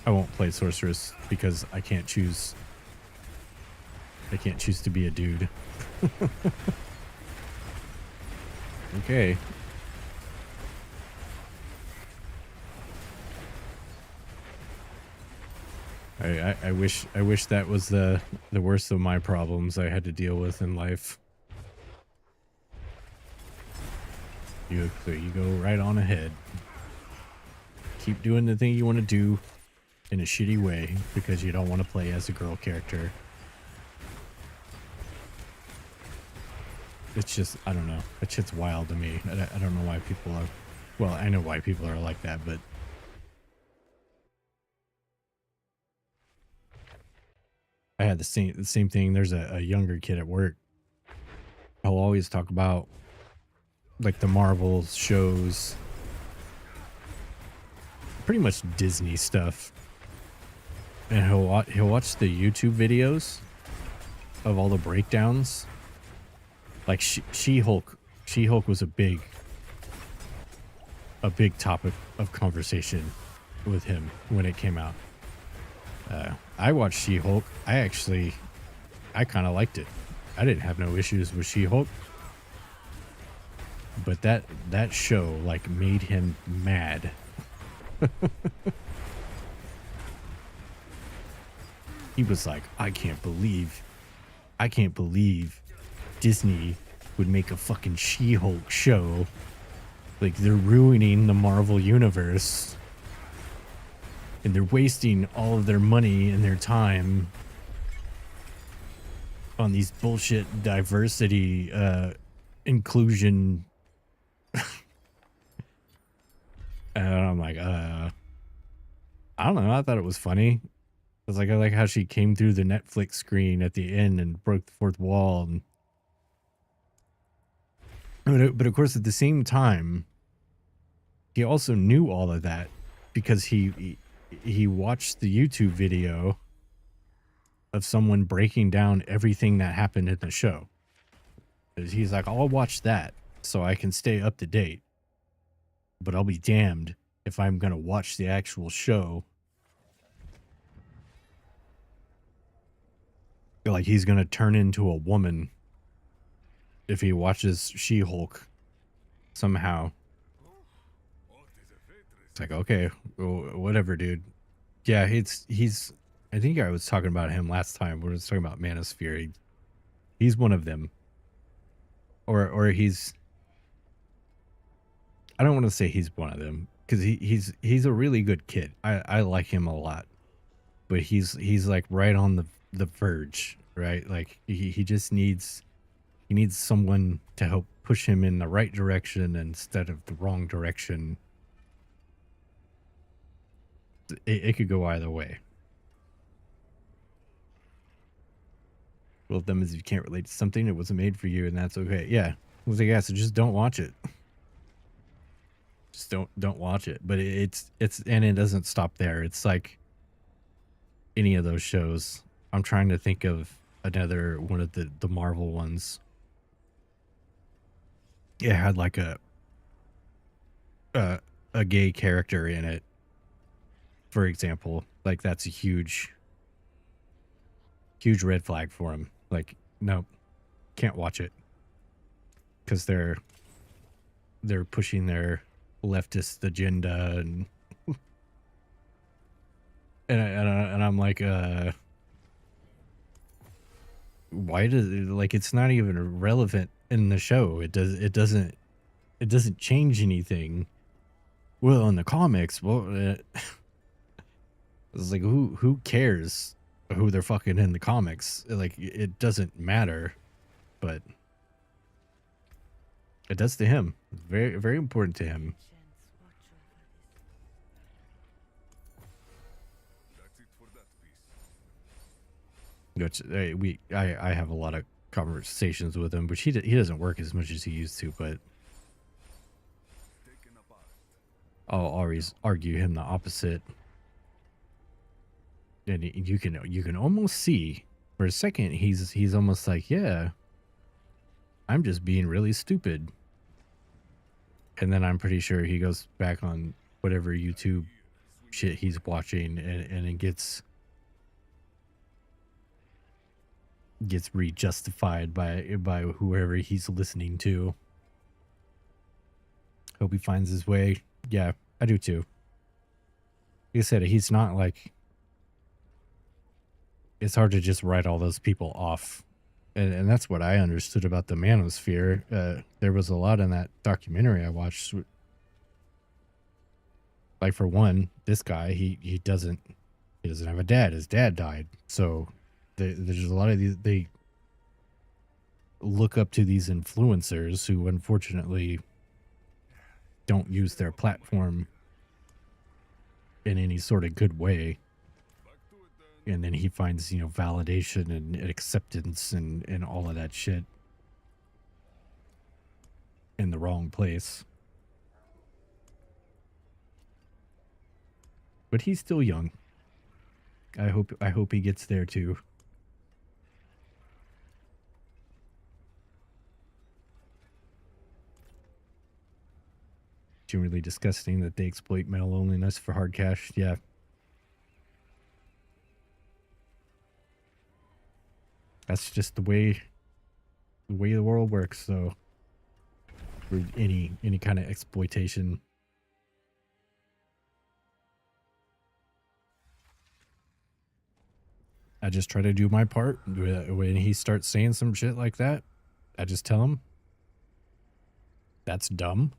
I won't play sorceress because I can't choose to be a dude." Okay. I wish that was the worst of my problems I had to deal with in life. You go right on ahead. Keep doing the thing you want to do in a shitty way because you don't want to play as a girl character. It's just, I don't know. That shit's wild to me. I don't know why people are... Well, I know why people are like that, but... I had the same thing. There's a younger kid at work. I'll always talk about like the Marvel shows, pretty much Disney stuff, and he'll watch the YouTube videos of all the breakdowns. Like She-Hulk was a big topic of conversation with him when it came out. I watched She-Hulk. I kind of liked it. I didn't have no issues with She-Hulk. But that show like made him mad. He was like, I can't believe Disney would make a fucking She-Hulk show. Like, they're ruining the Marvel universe. And they're wasting all of their money and their time on these bullshit diversity, inclusion. And I'm like, I don't know. I thought it was funny. It's like I like how she came through the Netflix screen at the end and broke the fourth wall, and but of course at the same time, he also knew all of that because he watched the YouTube video of someone breaking down everything that happened in the show. He's like, I'll watch that so I can stay up to date, but I'll be damned if I'm gonna watch the actual show. Like he's gonna turn into a woman if he watches She-Hulk somehow. It's like, okay, whatever, dude. Yeah, he's. I think I was talking about him last time. We were talking about Manosphere. He's one of them, or he's. I don't want to say he's one of them because he's a really good kid. I like him a lot, but he's like right on the verge, right? Like he just needs someone to help push him in the right direction instead of the wrong direction. It could go either way. Well, them is if you can't relate to something, it wasn't made for you, and that's okay. Yeah, I was like, yeah, so just don't watch it. Just don't watch it. But it's and it doesn't stop there. It's like any of those shows. I'm trying to think of another one of the Marvel ones. It had like a gay character in it, for example. Like that's a huge red flag for him. Like, no, can't watch it because they're pushing their leftist agenda and and I'm like, why does like it's not even relevant in the show? It doesn't change anything. Well, in the comics, well, it's like who cares who they're fucking in the comics? Like it doesn't matter, but it does to him. Very, very important to him. Which I have a lot of conversations with him, which he doesn't work as much as he used to, but I'll always argue him the opposite. And you can almost see for a second he's almost like, yeah, I'm just being really stupid. And then I'm pretty sure he goes back on whatever YouTube shit he's watching and it gets re-justified by whoever he's listening to. Hope he finds his way. Yeah, I do too. Like I said, he's not like, it's hard to just write all those people off. And that's what I understood about the Manosphere. There was a lot in that documentary I watched. Like for one, this guy, he doesn't have a dad. His dad died. So there's a lot of these, they look up to these influencers who unfortunately don't use their platform in any sort of good way. And then he finds, validation and acceptance and all of that shit in the wrong place. But he's still young. I hope he gets there too. Really disgusting that they exploit male loneliness for hard cash. Yeah. That's just the way the world works. So for any kind of exploitation. I just try to do my part. When he starts saying some shit like that, I just tell him, that's dumb.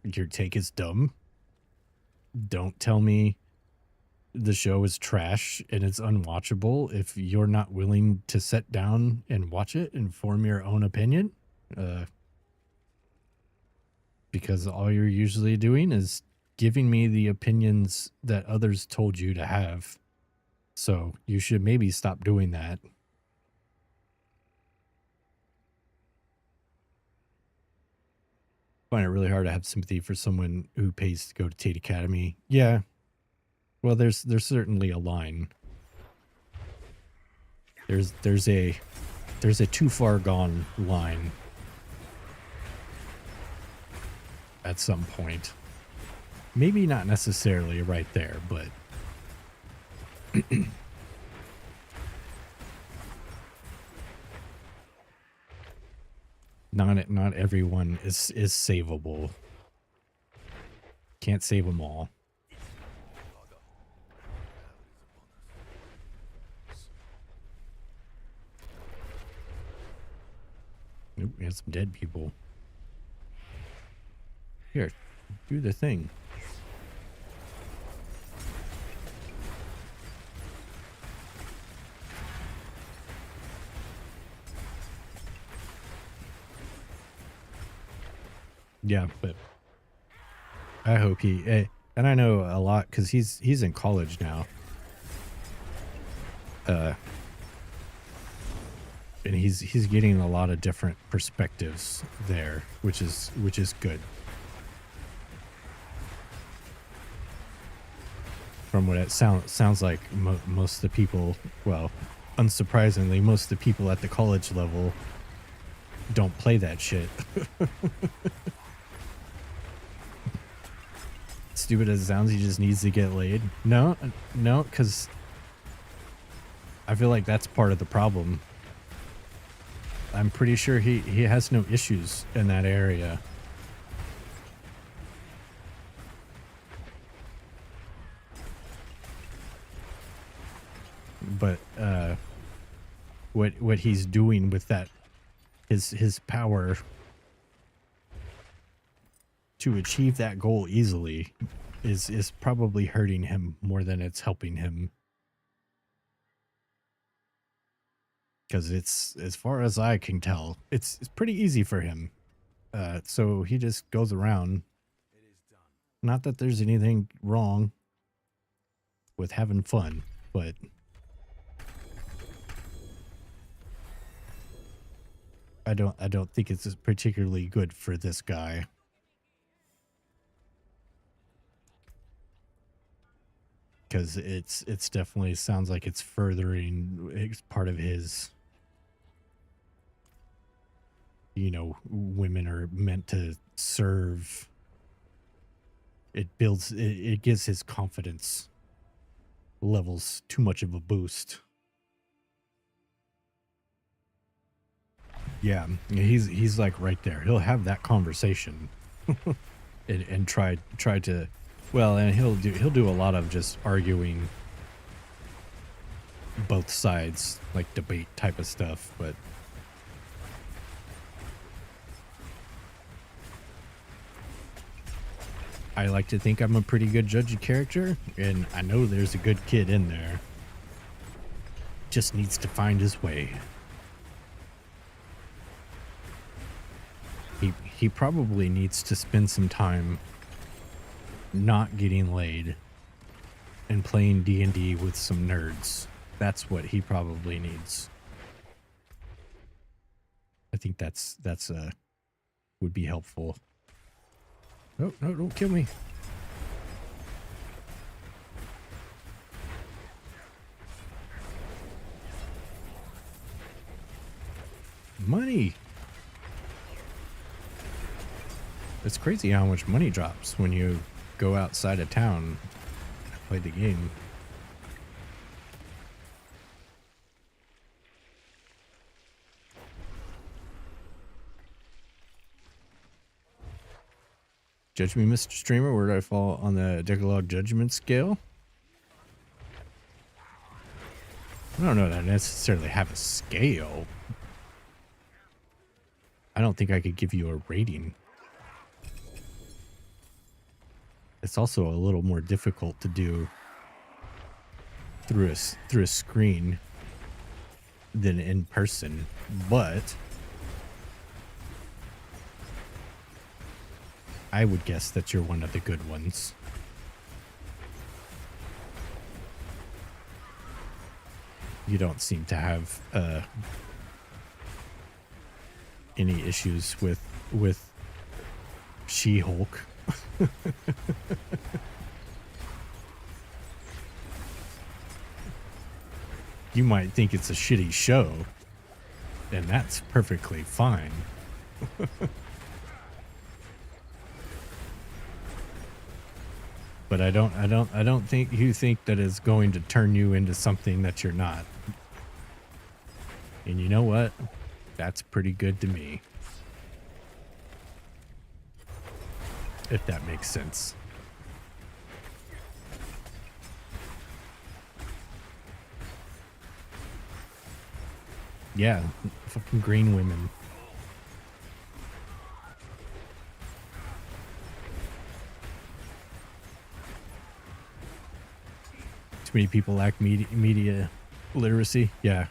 Your take is dumb. Don't tell me the show is trash and it's unwatchable if you're not willing to sit down and watch it and form your own opinion. Because all you're usually doing is giving me the opinions that others told you to have. So you should maybe stop doing that. Find it really hard to have sympathy for someone who pays to go to Tate Academy. Yeah. Well, there's certainly a line. There's a too far gone line at some point. Maybe not necessarily right there, but not everyone is savable. Can't save them all. Nope, we have some dead people. Here, do the thing. Yeah, but I hope he, and I know a lot because he's in college now. And he's getting a lot of different perspectives there, which is good. From what it sounds like, most of the people, well, unsurprisingly, most of the people at the college level don't play that shit. Stupid as it sounds, he just needs to get laid. No, because I feel like that's part of the problem. I'm pretty sure he has no issues in that area. But what he's doing with that, his power to achieve that goal easily is probably hurting him more than it's helping him. Because it's, as far as I can tell, it's pretty easy for him. So he just goes around. Not that there's anything wrong with having fun, but I don't think it's particularly good for this guy. Because it's definitely sounds like it's furthering, it's part of his, you know, women are meant to serve. It builds, it gives his confidence levels too much of a boost. Yeah, he's like right there. He'll have that conversation and try to, well, and he'll do a lot of just arguing both sides, like debate type of stuff, but I like to think I'm a pretty good judge of character, and I know there's a good kid in there. Just needs to find his way. He probably needs to spend some time not getting laid and playing D&D with some nerds. That's what he probably needs. I think that's would be helpful. No, don't kill me. Money. It's crazy how much money drops when you go outside of town and play the game. Judge me, Mr. Streamer. Where do I fall on the Decalogue judgment scale? I don't know that I necessarily have a scale. I don't think I could give you a rating. It's also a little more difficult to do through a screen than in person, but I would guess that you're one of the good ones. you don't seem to have any issues with She-Hulk. You might think it's a shitty show, and that's perfectly fine. But I don't think you think that it's going to turn you into something that you're not. And you know what? That's pretty good to me. If that makes sense. Yeah, fucking green women. Too many people lack media literacy. Yeah.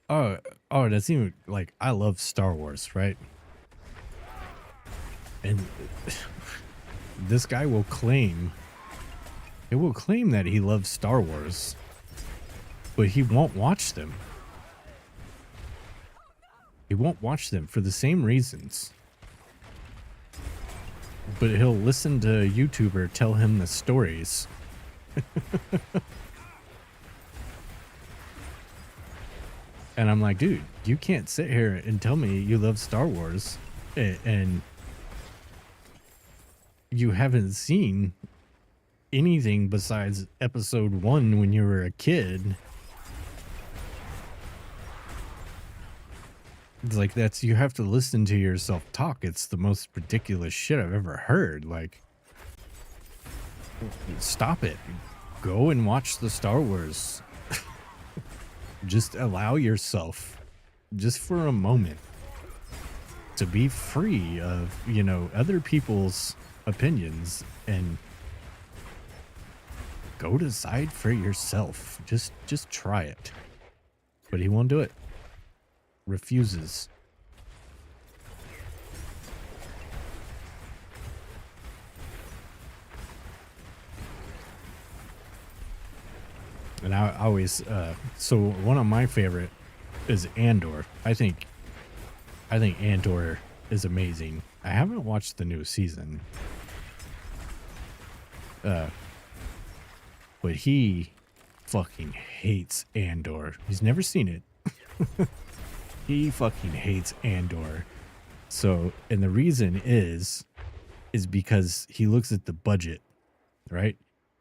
Oh, that's even like, I love Star Wars, right? And this guy will claim that he loves Star Wars, but he won't watch them. He won't watch them for the same reasons. But he'll listen to a YouTuber tell him the stories. And I'm like, dude, you can't sit here and tell me you love Star Wars and you haven't seen anything besides episode 1 when you were a kid. It's like, you have to listen to yourself talk. It's the most ridiculous shit I've ever heard. Like, stop it. Go and watch the Star Wars. Just allow yourself, just for a moment, to be free of, you know, other people's opinions and go decide for yourself. Just try it. But he won't do it. Refuses. And I always so one of my favorite is Andor. I think Andor is amazing. I haven't watched the new season. But he fucking hates Andor. He's never seen it. He fucking hates Andor. So, and the reason is because he looks at the budget, right?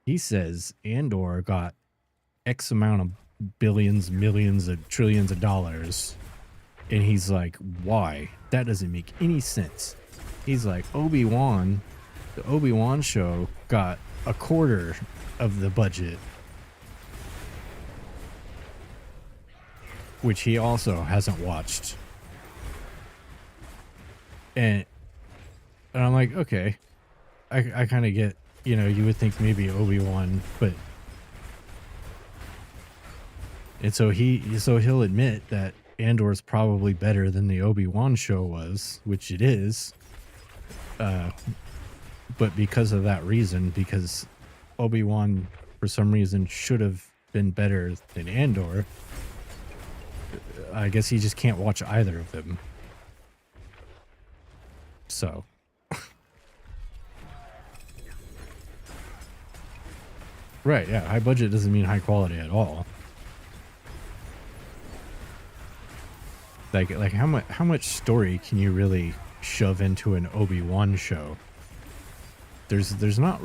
He says Andor got X amount of billions, millions, of trillions of dollars. And he's like, why? That doesn't make any sense. He's like, Obi-Wan, the Obi-Wan show got a quarter of the budget, which he also hasn't watched. And I'm like, okay, I kind of get, you know, you would think maybe Obi-Wan, but, and so he'll admit that Andor's probably better than the Obi-Wan show was, which it is. But because of that reason, because Obi-Wan for some reason should have been better than Andor, I guess he just can't watch either of them. So. Right, yeah, high budget doesn't mean high quality at all. Like how much story can you really shove into an Obi-Wan show? There's not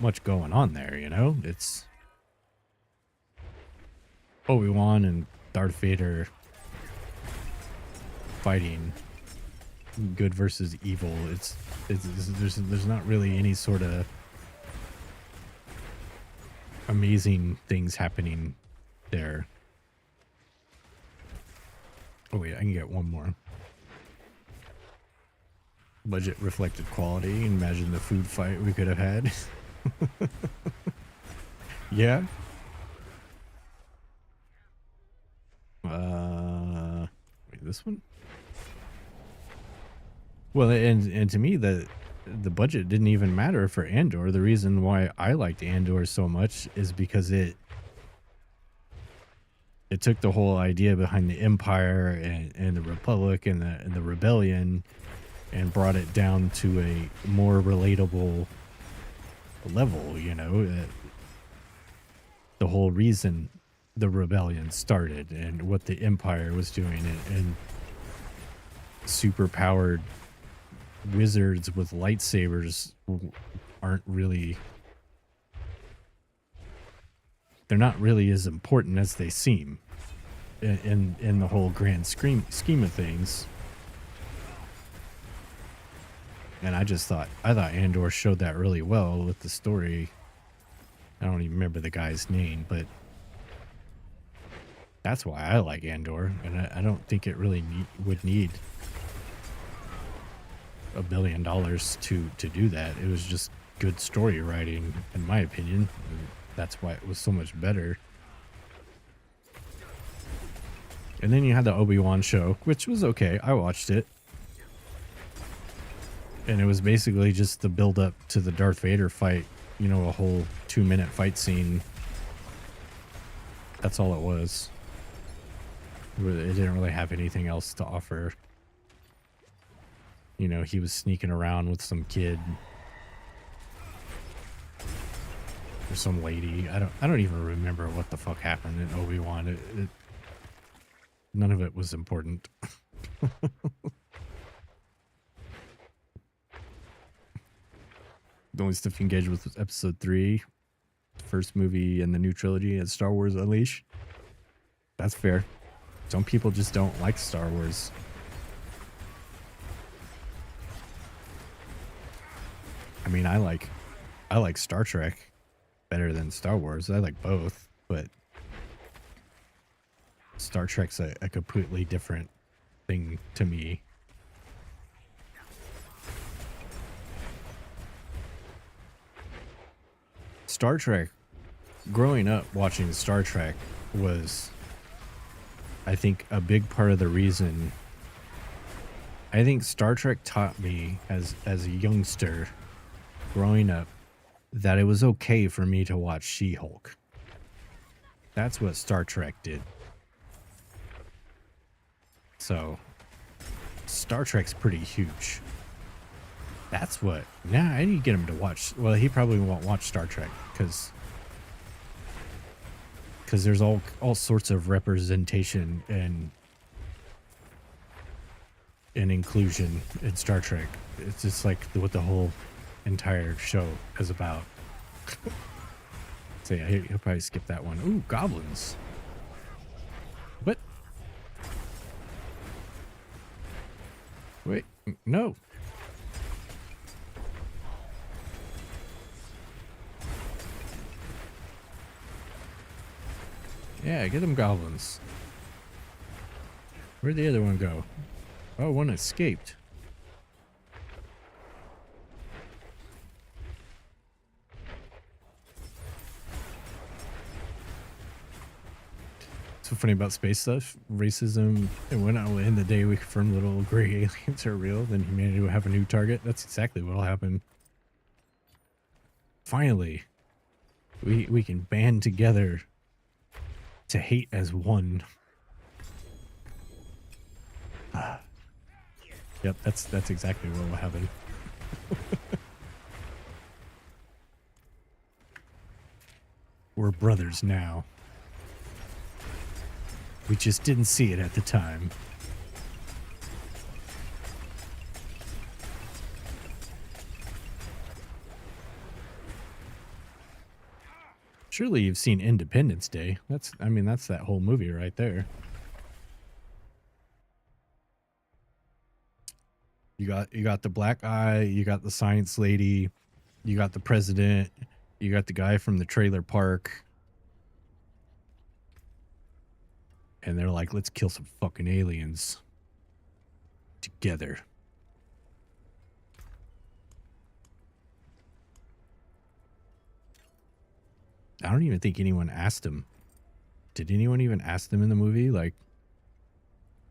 much going on there, you know? It's Obi-Wan and Darth Vader fighting good versus evil. There's not really any sort of amazing things happening there. Oh wait, I can get one more. Budget reflected quality. Imagine the food fight we could have had. Yeah. Wait, this one? Well, and to me, the budget didn't even matter for Andor. The reason why I liked Andor so much is because it it took the whole idea behind the Empire and the Republic and the Rebellion and brought it down to a more relatable level, you know. The whole reason the rebellion started and what the Empire was doing, and super powered wizards with lightsabers aren't really, they're not really as important as they seem in the whole grand scheme of things. And I thought Andor showed that really well with the story. I don't even remember the guy's name, but that's why I like Andor. And I don't think it really would need $1 billion to do that. It was just good story writing, in my opinion. And that's why it was so much better. And then you had the Obi-Wan show, which was okay. I watched it. And it was basically just the build up to the Darth Vader fight, you know, a whole 2-minute fight scene. That's all it was. It didn't really have anything else to offer. You know, he was sneaking around with some kid or some lady. I don't even remember what the fuck happened in Obi-Wan. None of it was important. The only stuff you engaged with was episode 3, first movie in the new trilogy, and Star Wars Unleashed. That's fair. Some people just don't like Star Wars. I mean, I like Star Trek better than Star Wars. I like both, but Star Trek's a completely different thing to me. Star Trek, growing up watching Star Trek was, I think, a big part of the reason. I think Star Trek taught me as a youngster growing up that it was okay for me to watch She-Hulk. That's what Star Trek did. So Star Trek's pretty huge. That's what. Now I need to get him to watch. Well, he probably won't watch Star Trek because there's all sorts of representation and inclusion in Star Trek. It's just like what the whole entire show is about. So yeah, he'll probably skip that one. Ooh, goblins. What? Wait, no. Yeah, get them goblins. Where'd the other one go? Oh, one escaped. So funny about space stuff, racism, and when in the day we confirm little gray aliens are real, then humanity will have a new target. That's exactly what'll happen. Finally, we can band together to hate as one. Yep, that's exactly what will happen. We're brothers now. We just didn't see it at the time. Surely you've seen Independence Day. That's that whole movie right there. You got the black guy, you got the science lady, you got the president, you got the guy from the trailer park. And they're like, let's kill some fucking aliens together. I don't even think anyone asked him. Did anyone even ask them in the movie? Like,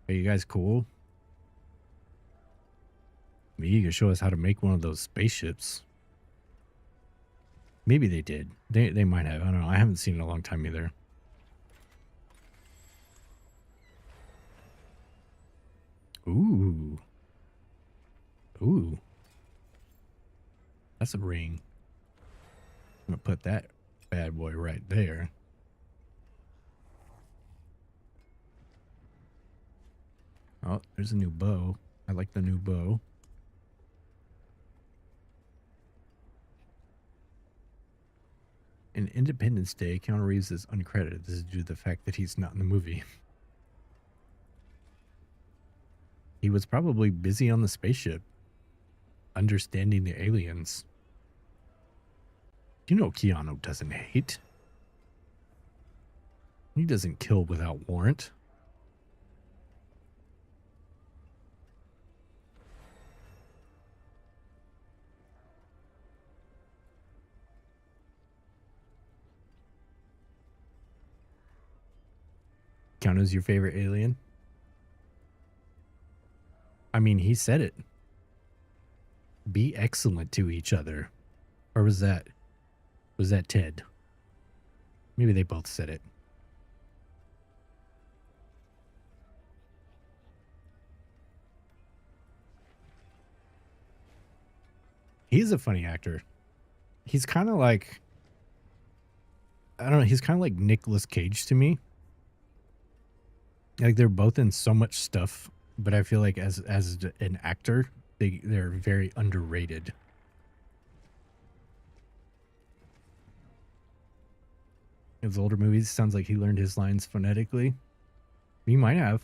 are you guys cool? Maybe you could show us how to make one of those spaceships. Maybe they did. They might have. I don't know. I haven't seen it in a long time either. Ooh. That's a ring. I'm gonna put that bad boy right there. Oh, there's a new bow. I like the new bow. In Independence Day, Keanu Reeves is uncredited. This is due to the fact that he's not in the movie. He was probably busy on the spaceship, understanding the aliens. You know Keanu doesn't hate. He doesn't kill without warrant. Keanu's your favorite alien? I mean, he said it. Be excellent to each other. Or was that Ted? Maybe they both said it. He's a funny actor. He's kind of like, I don't know, he's kind of like Nicolas Cage to me. Like they're both in so much stuff, but I feel like as an actor, they're very underrated. His older movies sounds like he learned his lines phonetically. He might have.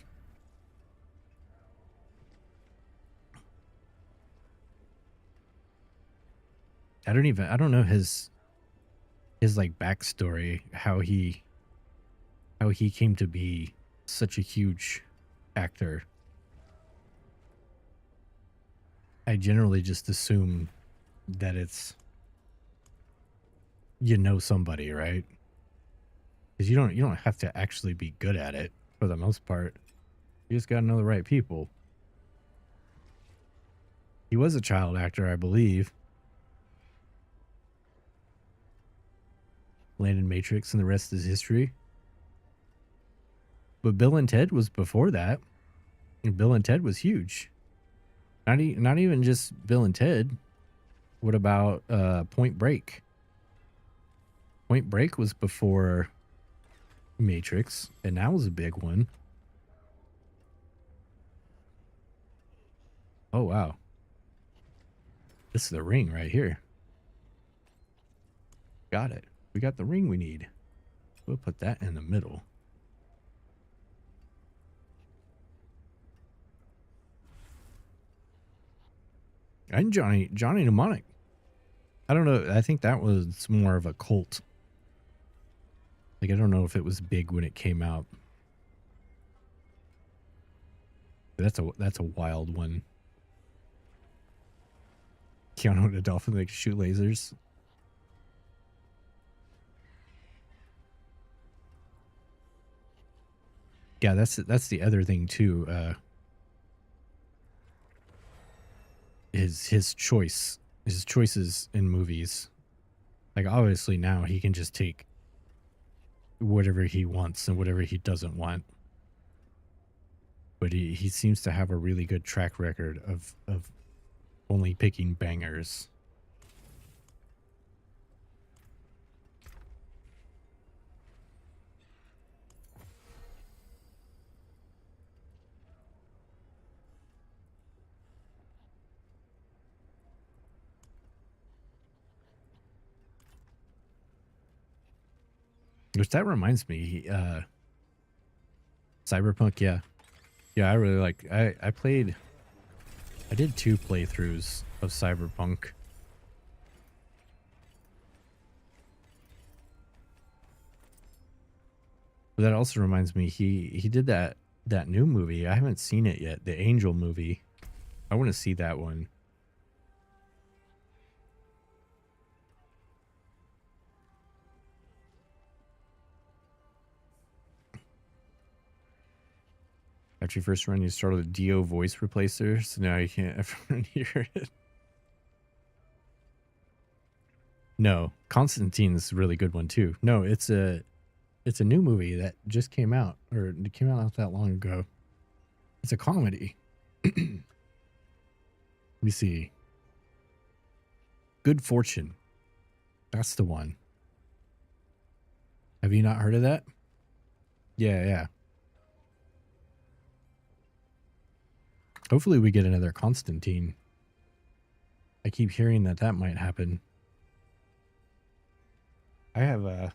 I don't know his like backstory, how he came to be such a huge actor. I generally just assume that it's, you know, somebody, right? Because you don't have to actually be good at it for the most part. You just got to know the right people. He was a child actor, I believe. Landed Matrix and the rest is history. But Bill and Ted was before that. And Bill and Ted was huge. Not even just Bill and Ted. What about Point Break? Point Break was before Matrix, and that was a big one. Oh, wow. This is the ring right here. Got it. We got the ring we need. We'll put that in the middle. And Johnny Mnemonic. I don't know. I think that was more of a cult. Like, I don't know if it was big when it came out. That's a wild one. Keanu and a dolphin that can shoot lasers. Yeah, that's the other thing too. His choices in movies. Like, obviously now he can just take whatever he wants and whatever he doesn't want. But he seems to have a really good track record of only picking bangers. Which that reminds me, Cyberpunk, yeah. Yeah, I really like, I did 2 playthroughs of Cyberpunk. But that also reminds me, he did that new movie. I haven't seen it yet, the Angel movie. I want to see that one. After your first run, you started a Dio voice replacer, so now you can't ever hear it. No, Constantine is a really good one too. No, it's a new movie that just came out, or it came out not that long ago. It's a comedy. Let me see. Good Fortune. That's the one. Have you not heard of that? Yeah, yeah. Hopefully we get another Constantine. I keep hearing that that might happen. I have a...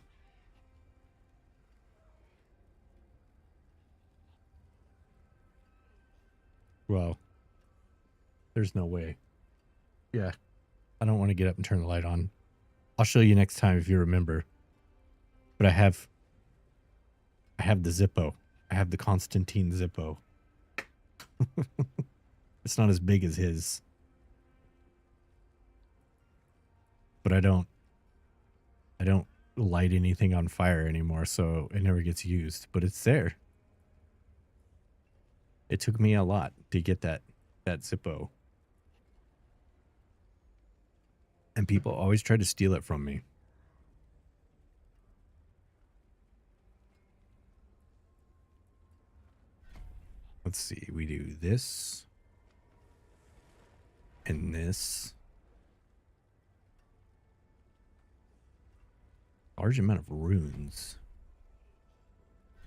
Well, there's no way. Yeah. I don't want to get up and turn the light on. I'll show you next time if you remember. But I have the Zippo. I have the Constantine Zippo. It's not as big as his. But I don't light anything on fire anymore, so it never gets used. But it's there. It took me a lot to get that Zippo. And people always try to steal it from me. Let's see. We do this. And this. Large amount of runes.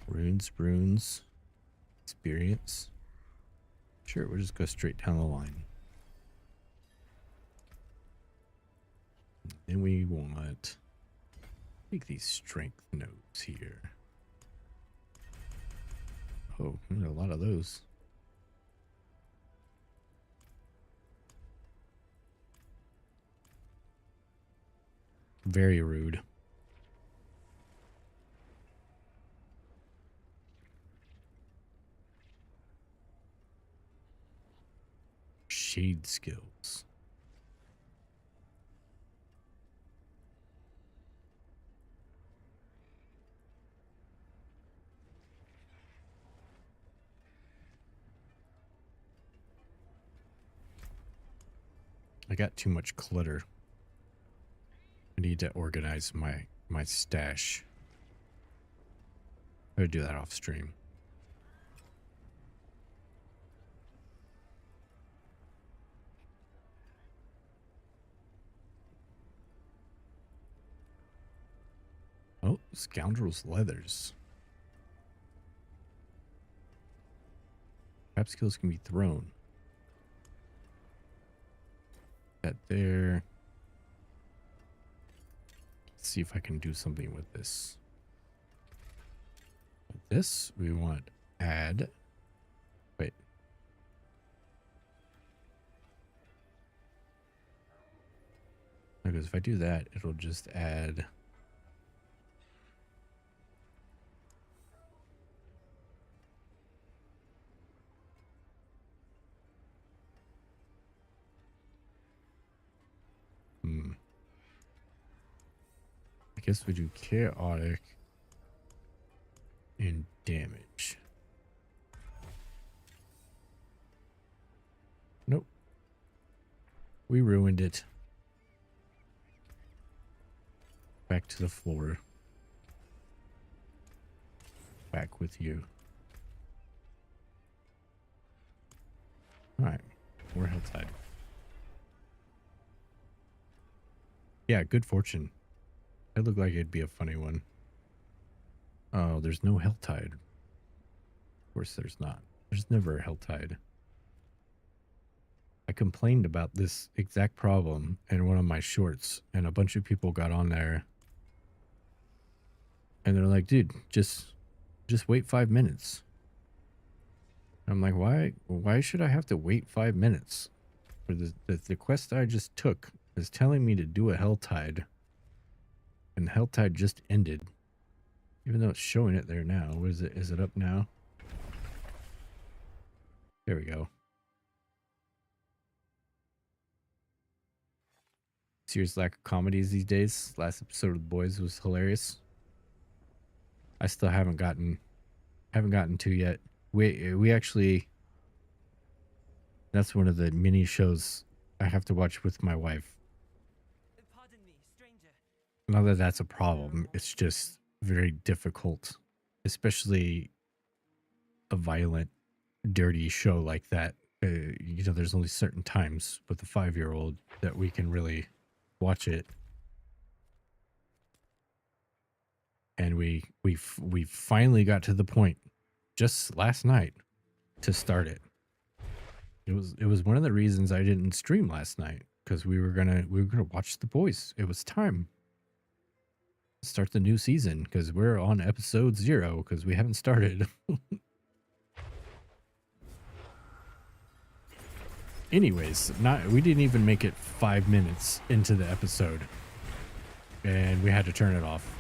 Runes. Experience. Sure, we'll just go straight down the line. Then we want... take these strength notes here. Oh, a lot of those. Very rude. Shade skills. I got too much clutter. I need to organize my stash. I'm gonna do that off stream. Oh, Scoundrel's Leathers. Trap skills can be thrown. That there. Let's see if I can do something with this. With this, we want add. Wait. Because if I do that, it'll just add. I guess we do chaotic and damage. Nope. We ruined it. Back to the floor. Back with you. Alright. We're helltide. Yeah, good fortune. It looked like it'd be a funny one. Oh, there's no helltide. Of course there's not. There's never a helltide. I complained about this exact problem in one of my shorts, and a bunch of people got on there. And they're like, dude, just wait 5 minutes. I'm like, why should I have to wait 5 minutes? For the quest I just took is telling me to do a helltide. And the helltide just ended. Even though it's showing it there now. What is it? Is it up now? There we go. Serious lack of comedies these days. Last episode of The Boys was hilarious. I still haven't gotten to yet. We actually, that's one of the mini shows I have to watch with my wife. Pardon me, stranger. Not that that's a problem. It's just very difficult, especially a violent, dirty show like that You know, there's only certain times with the 5-year-old that we can really watch it. And we finally got to the point just last night to start it. It was one of the reasons I didn't stream last night, because we were gonna watch The Boys. It was time to start the new season because we're on episode 0 because we haven't started. Anyways, we didn't even make it 5 minutes into the episode, and we had to turn it off.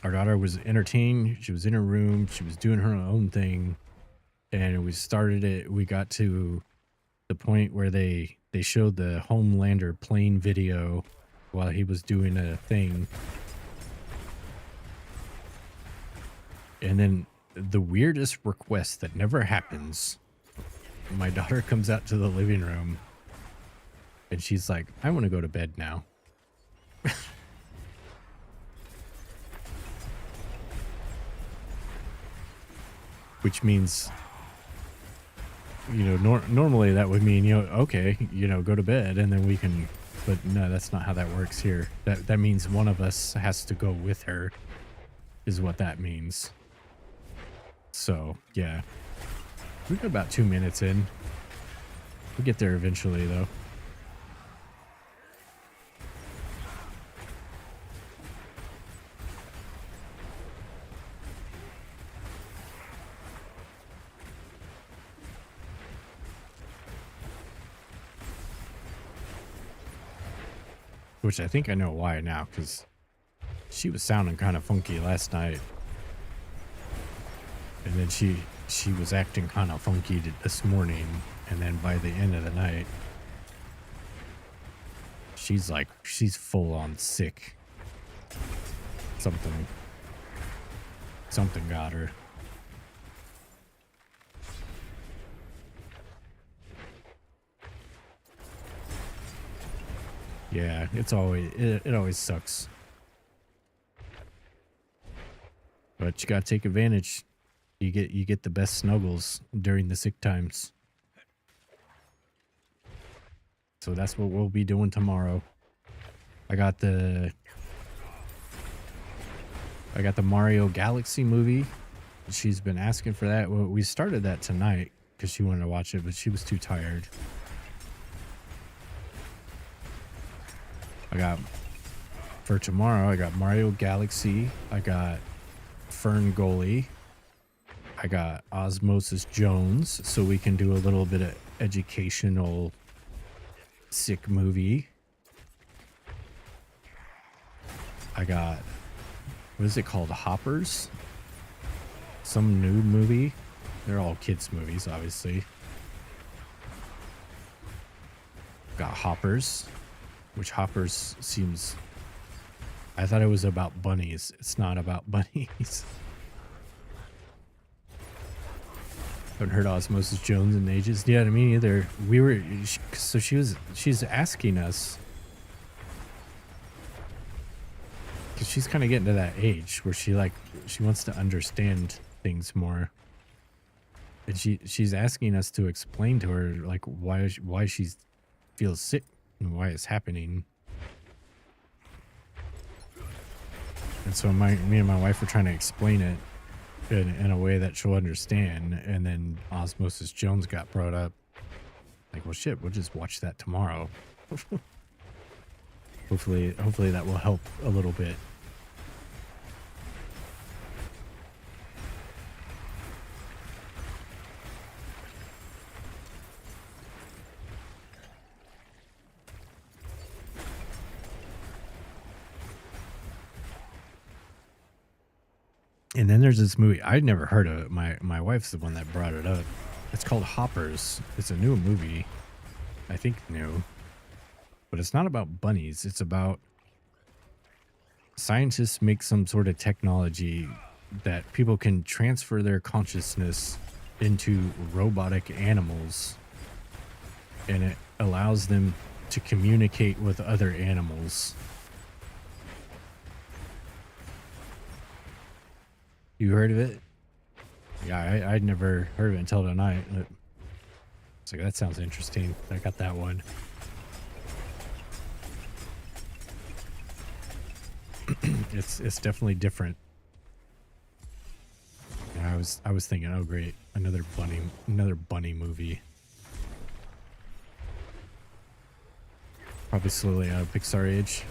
Our daughter was entertained. She was in her room. She was doing her own thing. And we started it. We got to the point where they showed the Homelander plane video while he was doing a thing. And then the weirdest request that never happens. My daughter comes out to the living room and she's like, I want to go to bed now. Which means, you know, normally that would mean, you know, okay, you know, go to bed and then we can, but no, that's not how that works here. That means one of us has to go with her, is what that means. So, yeah. We got about 2 minutes in. We'll get there eventually, though. Which I think I know why now, because she was sounding kind of funky last night. And then she was acting kind of funky this morning. And then by the end of the night, she's full on sick. Something got her. Yeah, it always sucks. But you gotta take advantage. You get the best snuggles during the sick times. So that's what we'll be doing tomorrow. I got the Mario Galaxy movie. She's been asking for that. Well, we started that tonight because she wanted to watch it, but she was too tired. For tomorrow, I got Mario Galaxy. I got Fern Gully. I got Osmosis Jones, so we can do a little bit of educational sick movie. I got, what is it called? Hoppers? Some new movie. They're all kids' movies, obviously. Got Hoppers, which Hoppers seems... I thought it was about bunnies. It's not about bunnies. Haven't heard Osmosis Jones in ages. Yeah, I mean, either. So she's asking us, because she's kind of getting to that age where she wants to understand things more. And she's asking us to explain to her like why she feels sick and why it's happening. And so me and my wife were trying to explain it in a way that she'll understand. And then Osmosis Jones got brought up. Like, well, shit, we'll just watch that tomorrow. Hopefully that will help a little bit. And then there's this movie I'd never heard of. My wife's the one that brought it up. It's called Hoppers. It's a new movie. I think new. But it's not about bunnies. It's about scientists make some sort of technology that people can transfer their consciousness into robotic animals. And it allows them to communicate with other animals. You heard of it? Yeah, I'd never heard of it until tonight. It's like, that sounds interesting. I got that one. It's definitely different. Yeah, I was thinking, oh great, another bunny movie. Probably slowly out of Pixar age.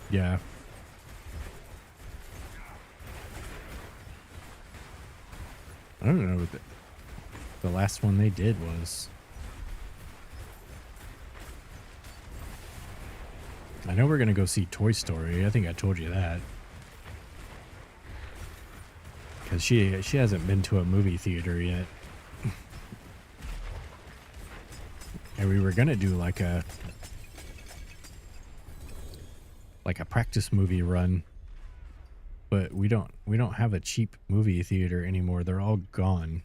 Yeah. I don't know what the last one they did was. I know we're gonna go see Toy Story. I think I told you that. Because she hasn't been to a movie theater yet. And we were gonna do like a practice movie run. But we don't have a cheap movie theater anymore. They're all gone.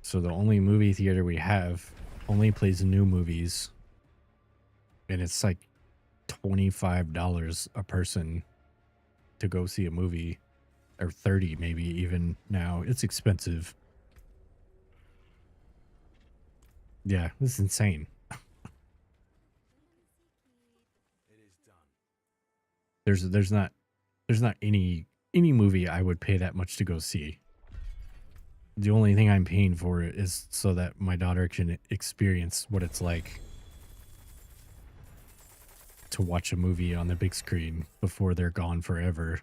So the only movie theater we have only plays new movies. And it's like $25 a person to go see a movie, or 30 maybe even now. It's expensive. Yeah, this is insane. There's not any movie I would pay that much to go see. The only thing I'm paying for is so that my daughter can experience what it's like to watch a movie on the big screen before they're gone forever.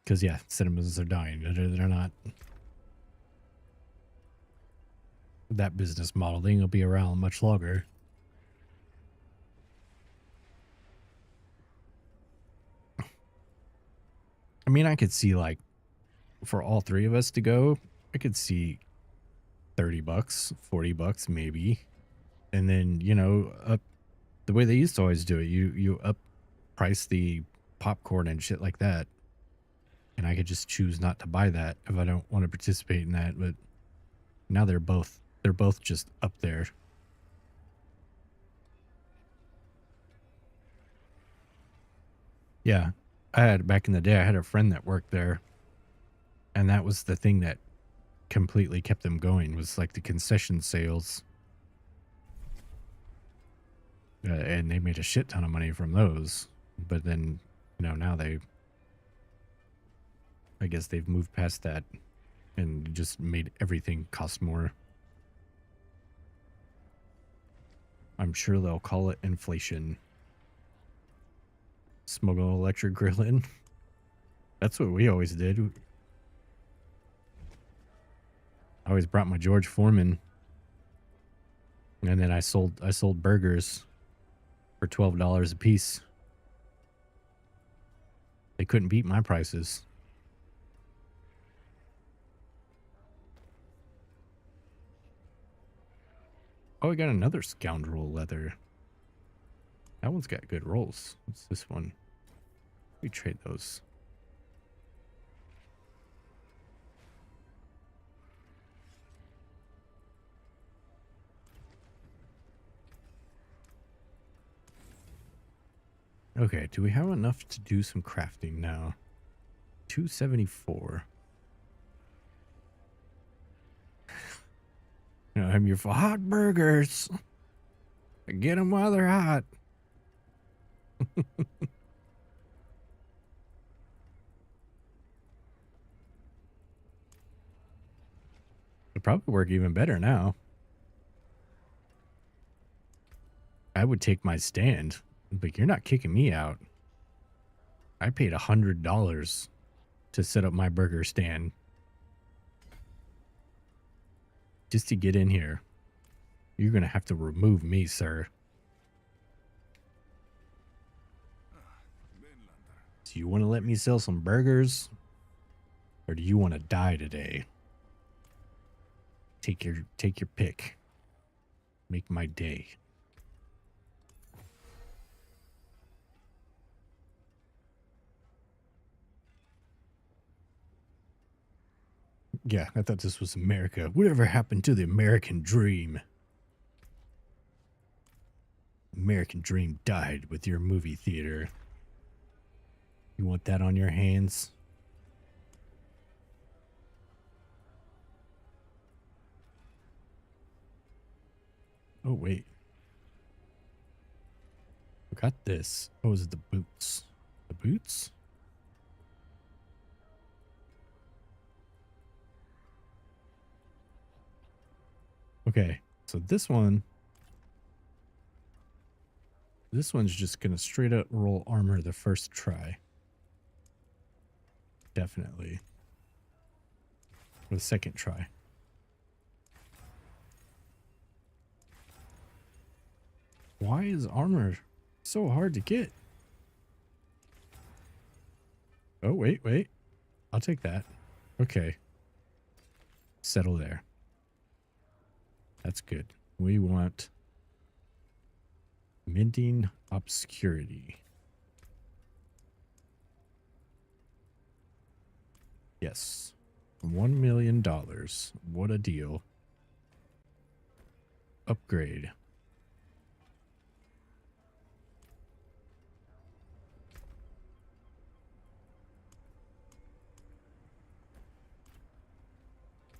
Because yeah, cinemas are dying. They're not. That business model thing will be around much longer. I mean, I could see, like, for all three of us to go, I could see $30, $40 maybe. And then, you know, up the way they used to always do it, you up price the popcorn and shit like that. And I could just choose not to buy that if I don't want to participate in that. But now they're both just up there. Yeah. Back in the day, I had a friend that worked there, and that was the thing that completely kept them going, was like the concession sales. And they made a shit ton of money from those. But then, you know, now I guess they've moved past that and just made everything cost more. I'm sure they'll call it inflation. Smuggle electric grill in. That's what we always did. I always brought my George Foreman, and then I sold burgers for $12 a piece. They couldn't beat my prices. Oh, I got another scoundrel leather. That one's got good rolls. What's this one? We trade those. Okay, do we have enough to do some crafting now? 274. You know, I'm here for hot burgers. Get them while they're hot. It'd probably work even better now. I would take my stand, but you're not kicking me out. I paid $100 to set up my burger stand just to get in here. You're gonna have to remove me, sir. Do you want to let me sell some burgers, or do you want to die today? Take your pick. Make my day. Yeah, I thought this was America. Whatever happened to the American dream? American dream died with your movie theater. You want that on your hands? Oh, wait. I got this. Oh, is it the boots? The boots? Okay, so this one's just gonna straight up roll armor the first try. Definitely. Or the second try. Why is armor so hard to get? Oh, wait. I'll take that. Okay. Settle there. That's good. We want mending obscurity. Yes. $1 million. What a deal. Upgrade.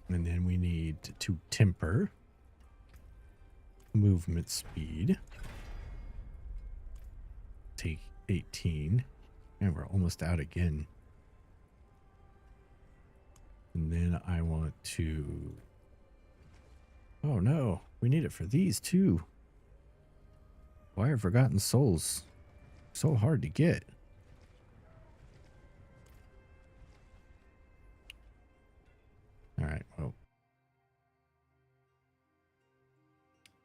And then we need to temper movement speed. Take 18. And we're almost out again. And then I want to... Oh no, we need it for these too. Why are Forgotten Souls so hard to get? Alright, well.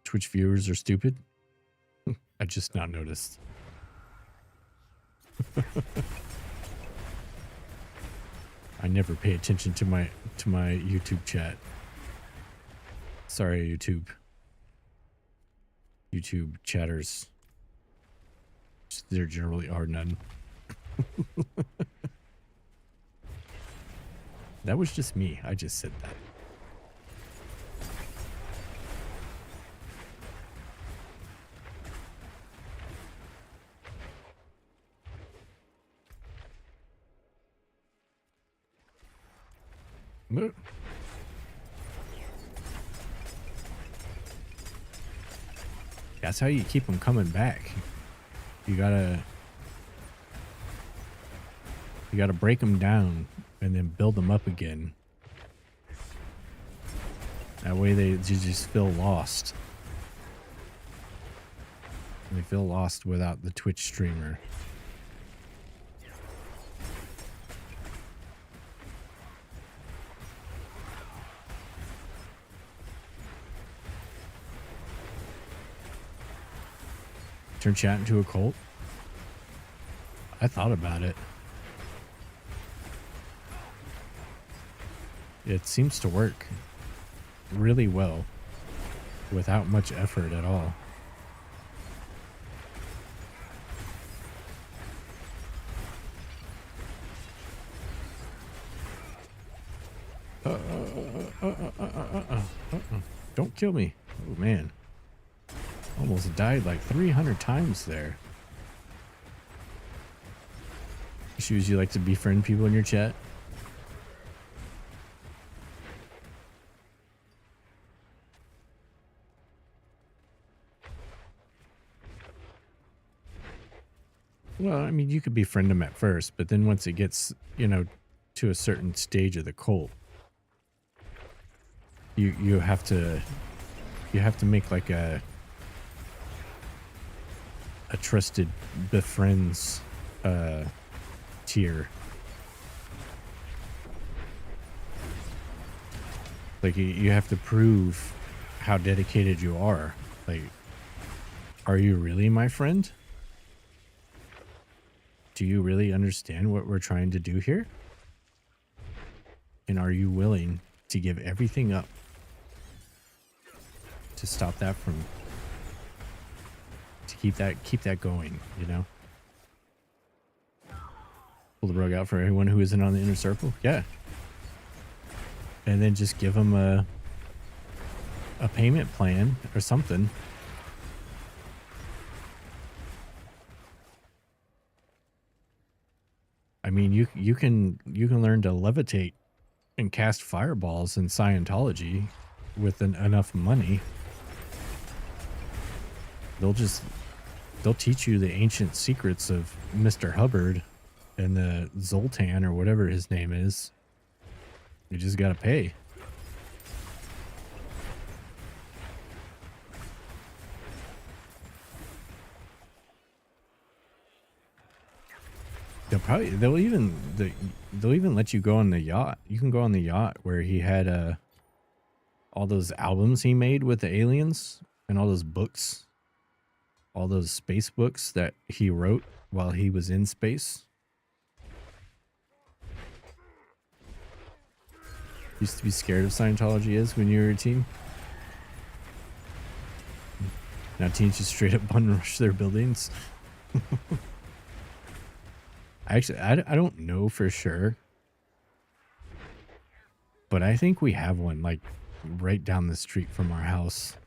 Twitch viewers are stupid. I just now noticed. I never pay attention to my YouTube chat. Sorry, YouTube. YouTube chatters. There generally are none. That was just me. I just said that. Look. That's how you keep them coming back. You gotta break them down and then build them up again. That way you just feel lost. They feel lost without the Twitch streamer. Turn chat into a cult? I thought about it. It seems to work really well without much effort at all. Don't kill me. Oh man. Almost died like 300 times there. Shoes, you like to befriend people in your chat? Well, I mean, you could befriend them at first, but then once it gets, you know, to a certain stage of the cult, you have to make like a trusted befriends tier. Like you have to prove how dedicated you are. Like, are you really my friend? Do you really understand what we're trying to do here? And are you willing to give everything up to stop that from, to keep that going, you know? Pull the rug out for everyone who isn't on the inner circle? Yeah. And then just give them a payment plan or something. I mean, you can learn to levitate and cast fireballs in Scientology with enough money. They'll teach you the ancient secrets of Mr. Hubbard and the Zoltan or whatever his name is. You just gotta pay. They'll even let you go on the yacht. You can go on the yacht where he had all those albums he made with the aliens and all those books, all those space books that he wrote while he was in space. Used to be scared of Scientology is when you were a teen. Now teens just straight up bum rush their buildings. Actually, I don't know for sure, but I think we have one like right down the street from our house.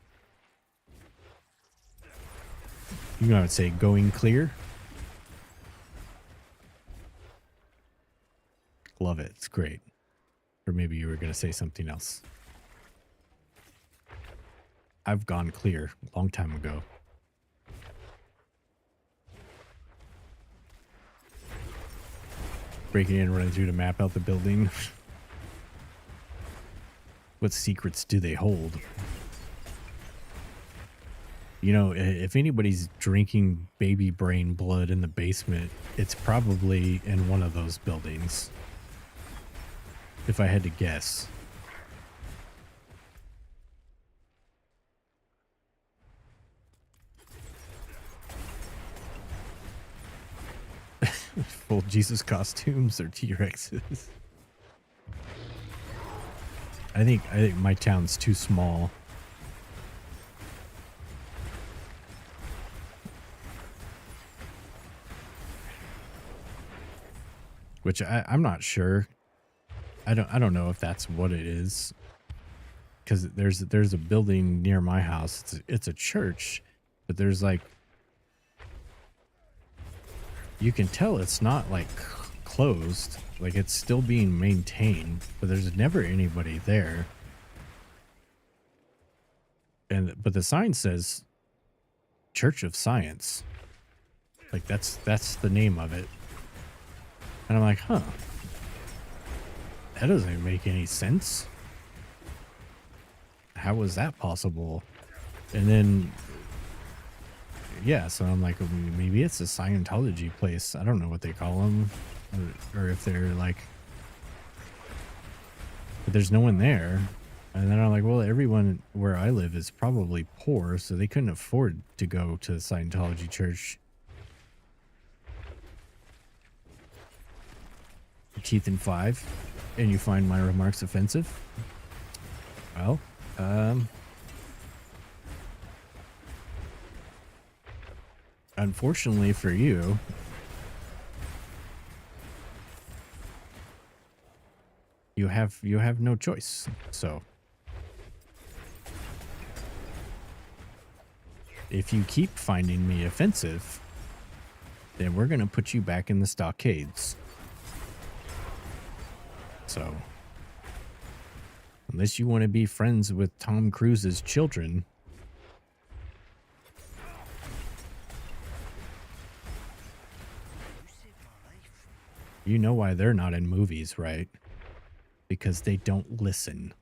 You know, I would say going clear. Love it. It's great. Or maybe you were going to say something else. I've gone clear a long time ago. Breaking in, running through to map out the building. What secrets do they hold? You know, if anybody's drinking baby brain blood in the basement, it's probably in one of those buildings. If I had to guess. Full Jesus costumes or T-Rexes. I think my town's too small. Which I'm not sure. I don't know if that's what it is. Cuz there's a building near my house. It's a church, but there's like, you can tell it's not like closed, like it's still being maintained, but there's never anybody there. But the sign says Church of Science. Like that's the name of it. And I'm like, huh. That doesn't make any sense. How was that possible? And then yeah, so I'm like, maybe it's a Scientology place. I don't know what they call them, or if they're like, but there's no one there. And then I'm like, well, everyone where I live is probably poor, so they couldn't afford to go to the Scientology church. Teeth in 5, and you find my remarks offensive? Well, unfortunately for you, you have no choice. So if you keep finding me offensive, then we're gonna put you back in the stockades. So unless you want to be friends with Tom Cruise's children, you know why they're not in movies, right? Because they don't listen.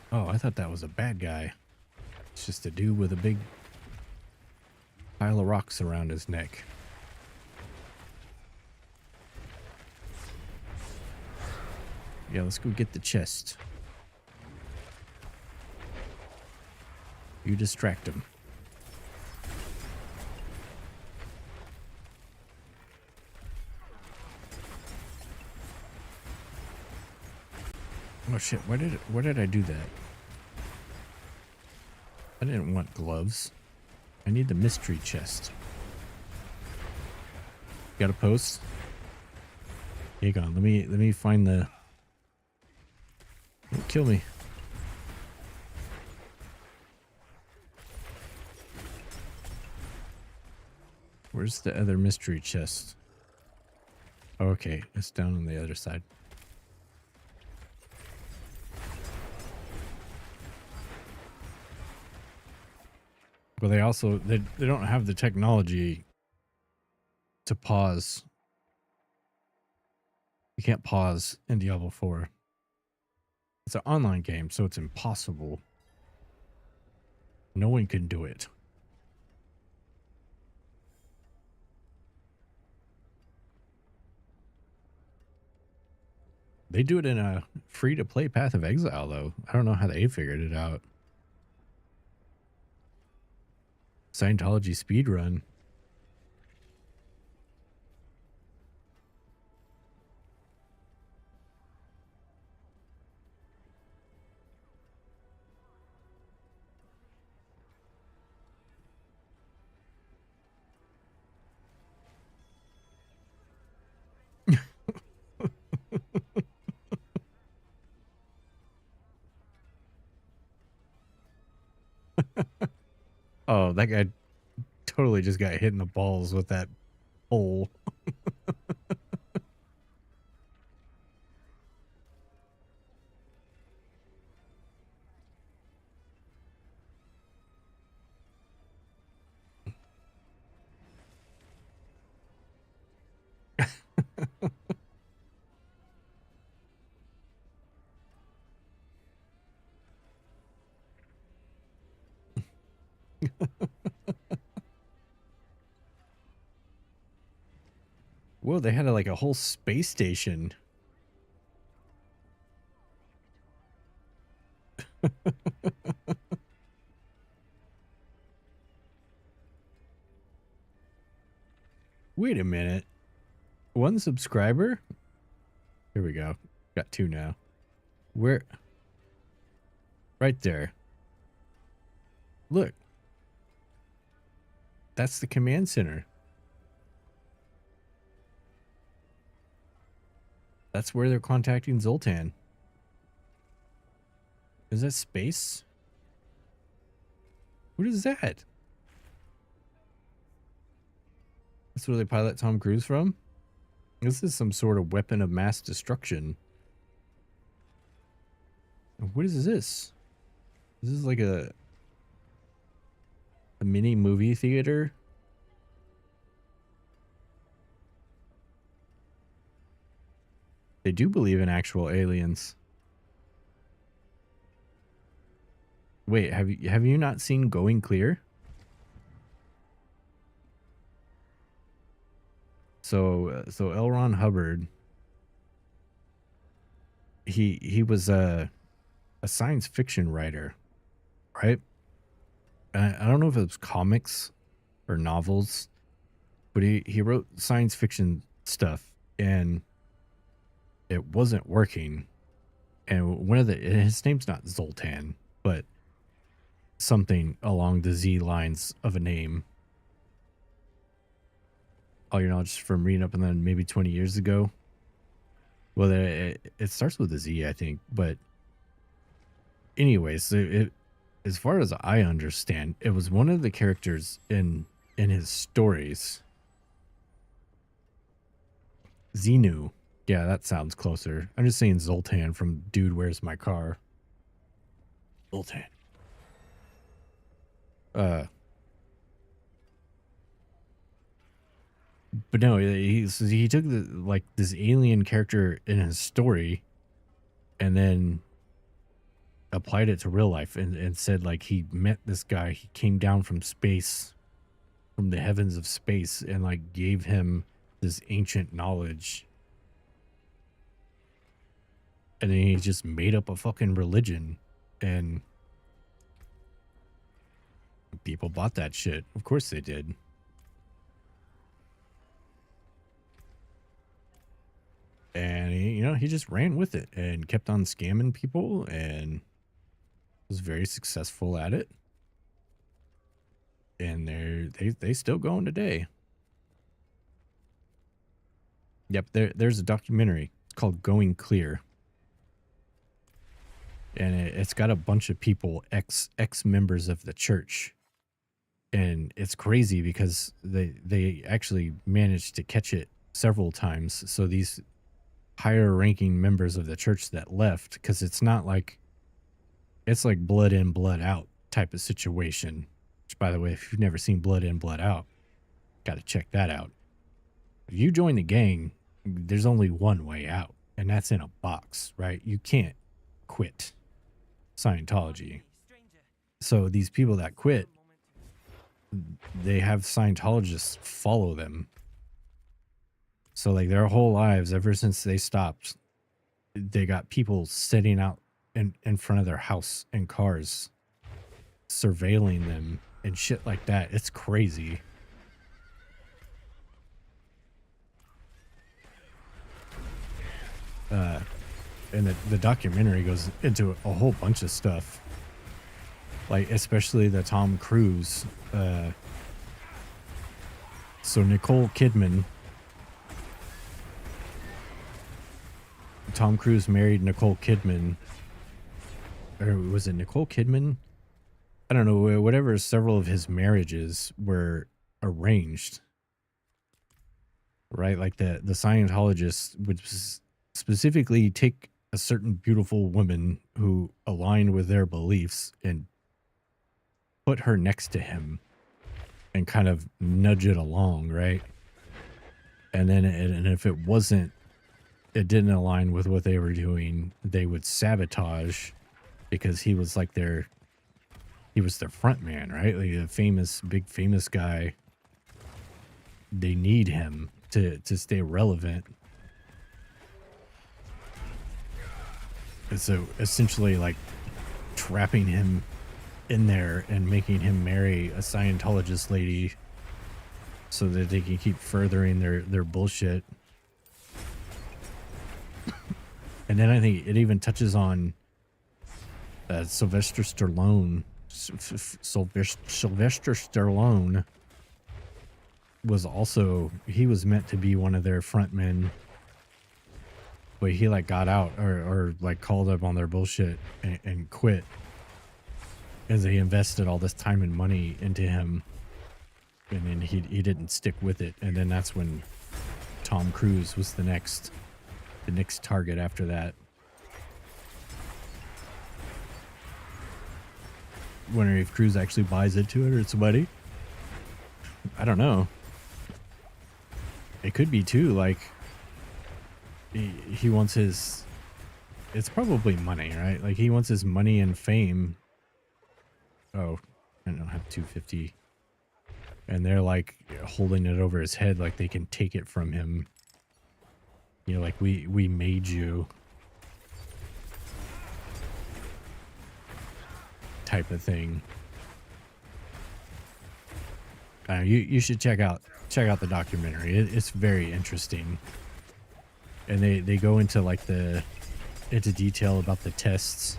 Oh, I thought that was a bad guy. It's just a dude with a big pile of rocks around his neck. Yeah, let's go get the chest. You distract him. Oh shit, why did I do that? I didn't want gloves. I need the mystery chest. Got a post? Hang on, let me find the... Don't kill me. Where's the other mystery chest? Okay, it's down on the other side. But they also they don't have the technology to pause. You can't pause in Diablo 4. It's an online game, so it's impossible. No one can do it. They do it in a free-to-play Path of Exile, though. I don't know how they figured it out. Scientology speedrun. Oh, that guy totally just got hit in the balls with that pole. Whoa, they had like a whole space station. Wait a minute. One subscriber? Here we go. Got two now. Where? Right there. Look. That's the command center. That's where they're contacting Zoltan. Is that space? What is that? That's where they pilot Tom Cruise from? This is some sort of weapon of mass destruction. What is this? This is like a mini movie theater. They do believe in actual aliens. Wait, have you not seen Going Clear? So L. Ron Hubbard, he was a science fiction writer, right? I don't know if it was comics or novels, but he wrote science fiction stuff and it wasn't working. And one of his name's not Zoltan, but something along the Z lines of a name. All your knowledge from reading up and then maybe 20 years ago. Well, it starts with a Z, I think. But anyways, as far as I understand, it was one of the characters in his stories. Xenu. Yeah, that sounds closer. I'm just saying Zoltan from Dude, Where's My Car? Zoltan. But no, he took this alien character in his story and then applied it to real life and said like he met this guy, he came down from space, from the heavens of space, and like gave him this ancient knowledge. And then he just made up a fucking religion and people bought that shit. Of course they did. And he just ran with it and kept on scamming people and was very successful at it. and they still going today. Yep, there's a documentary. It's called Going Clear. And it's got a bunch of people, ex members of the church. And it's crazy because they actually managed to catch it several times. So these higher ranking members of the church that left, because it's not like, it's like blood in, blood out type of situation. Which, by the way, if you've never seen Blood In, Blood Out, got to check that out. If you join the gang, there's only one way out, and that's in a box, right? You can't quit Scientology. So these people that quit, they have Scientologists follow them. So like their whole lives, ever since they stopped, they got people sitting out in front of their house in cars, surveilling them and shit like that. It's crazy. And the documentary goes into a whole bunch of stuff, like especially the Tom Cruise. So Nicole Kidman, Tom Cruise married Nicole Kidman, or was it Nicole Kidman? I don't know, whatever. Several of his marriages were arranged, right? Like the Scientologists would specifically take a certain beautiful woman who aligned with their beliefs and put her next to him and kind of nudge it along, right? And then and if it didn't align with what they were doing, they would sabotage, because he was like their front man, right? Like a big famous guy. They need him to stay relevant. And so essentially like trapping him in there and making him marry a Scientologist lady so that they can keep furthering their bullshit. And then I think it even touches on Sylvester Stallone. Sylvester Stallone was also, he was meant to be one of their front men, but he like got out or like called up on their bullshit and quit, as they invested all this time and money into him, and then he didn't stick with it. And then that's when Tom Cruise was the next target after that. Wondering if Cruise actually buys into it or it's money. I don't know. It could be too, like he wants his, it's probably money, right? Like he wants his money and fame. Oh, I don't have 250. And they're like holding it over his head like they can take it from him. You know, like we made you type of thing. You should check out the documentary. It's very interesting. And they go into like into detail about the tests,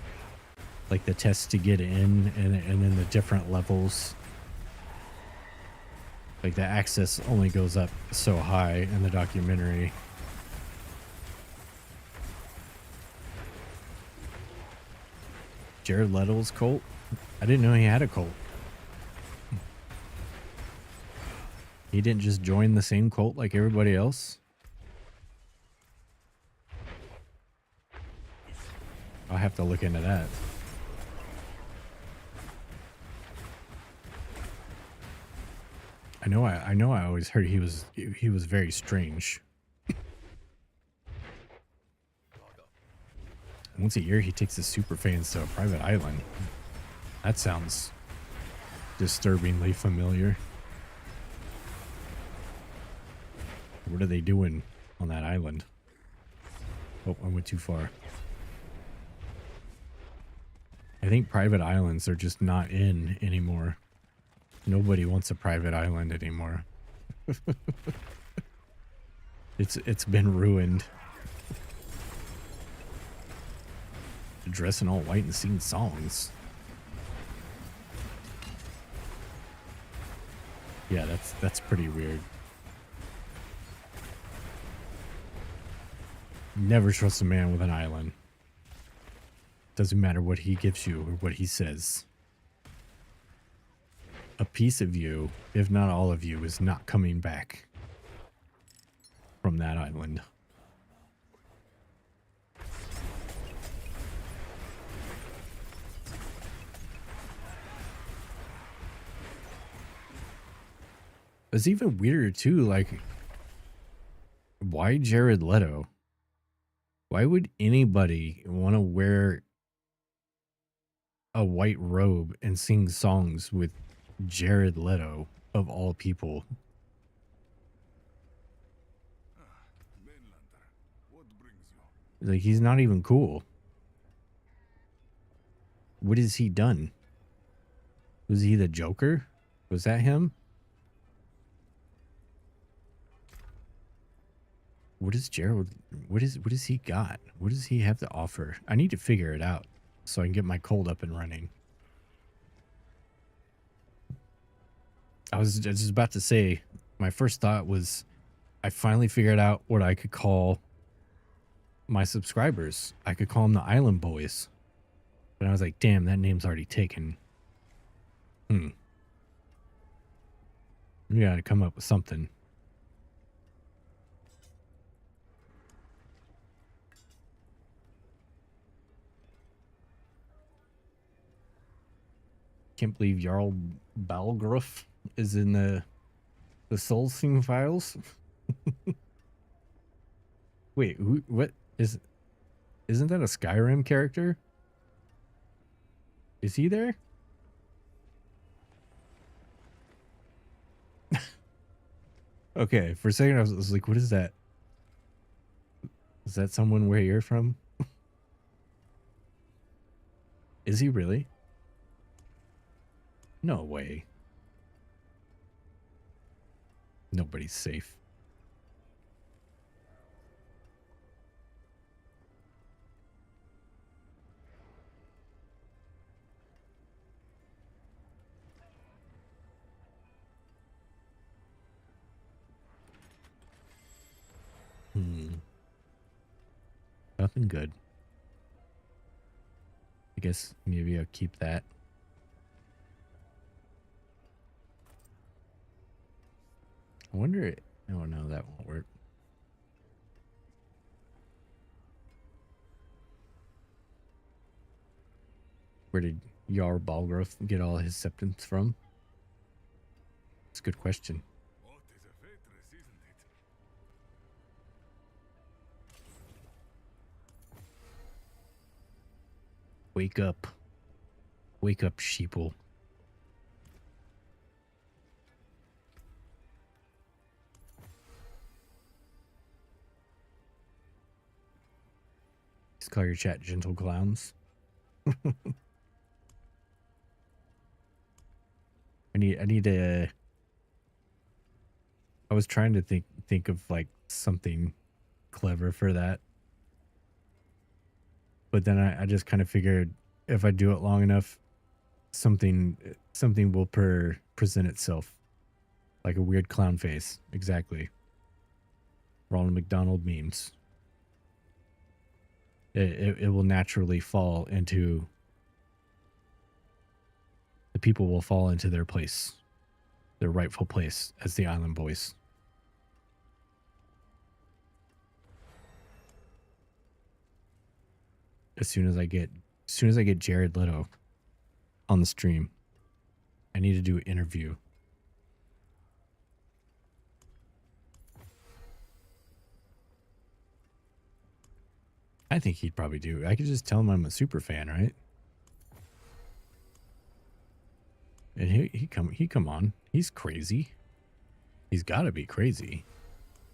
like the tests to get in, and then the different levels. Like the access only goes up so high in the documentary. Jared Leto's cult? I didn't know he had a cult. He didn't just join the same cult like everybody else? I'll have to look into that. I know I always heard he was very strange. Once a year he takes his super fans to a private island. That sounds disturbingly familiar. What are they doing on that island? Oh, I went too far. I think private islands are just not in anymore. Nobody wants a private island anymore. It's been ruined. Dressing all white and singing songs. Yeah, that's pretty weird. Never trust a man with an island. Doesn't matter what he gives you or what he says. A piece of you, if not all of you, is not coming back from that island. It's even weirder too, like, why Jared Leto? Why would anybody want to wear a white robe and sing songs with Jared Leto of all people? Mainlander, what brings you? Like, he's not even cool. What has he done? Was he the Joker? Was that him? What is Gerald? What is he got? What does he have to offer? I need to figure it out so I can get my cold up and running. I was just about to say, my first thought was, I finally figured out what I could call my subscribers. I could call them the Island Boys. But I was like, damn, that name's already taken. We gotta come up with something. Can't believe Jarl Balgruuf is in the Soul Sing files. Wait, who? What is? Isn't that a Skyrim character? Is he there? Okay, for a second I was like, what is that? Is that someone where you're from? Is he really? No way. Nobody's safe. Nothing good. I guess maybe I'll keep that. I wonder. Oh no, that won't work. Where did Jarl Balgruuf get all his septums from? It's a good question. What is a waitress, isn't it? Wake up. Wake up, sheeple. Just call your chat gentle clowns. I need to. I was trying to think of like something clever for that. But then I just kind of figured if I do it long enough, something will present itself. Like a weird clown face. Exactly. Ronald McDonald memes. It will naturally fall into, the people will fall into their place, their rightful place as the Island Boys. As soon as I get Jared Leto on the stream, I need to do an interview. I think he'd probably do. I could just tell him I'm a super fan, right? And he come on. He's crazy. He's got to be crazy.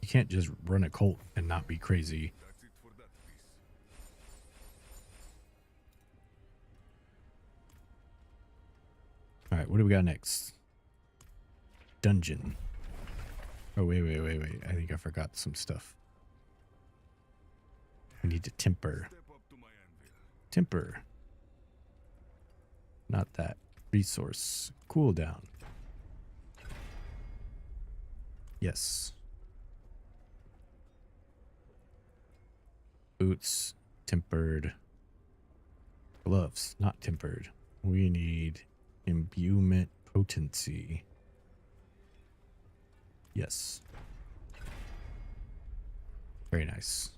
You can't just run a cult and not be crazy. That's it for that piece. All right, what do we got next? Dungeon. Oh, wait. I think I forgot some stuff. I need to temper. Step up to my anvil. Temper. Not that. Resource. Cooldown. Yes. Boots, tempered. Gloves, not tempered. We need imbuement potency. Yes. Very nice.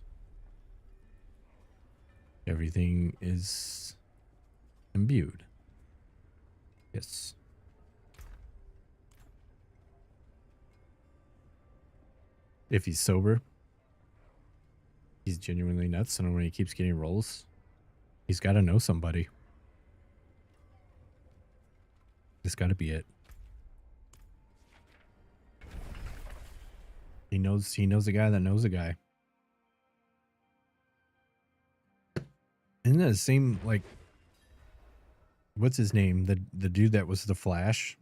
Everything is imbued. Yes. If he's sober, he's genuinely nuts. And when he keeps getting rolls, he's got to know somebody. It's got to be it. He knows a guy that knows a guy. Isn't that the same, like, what's his name? The dude that was the Flash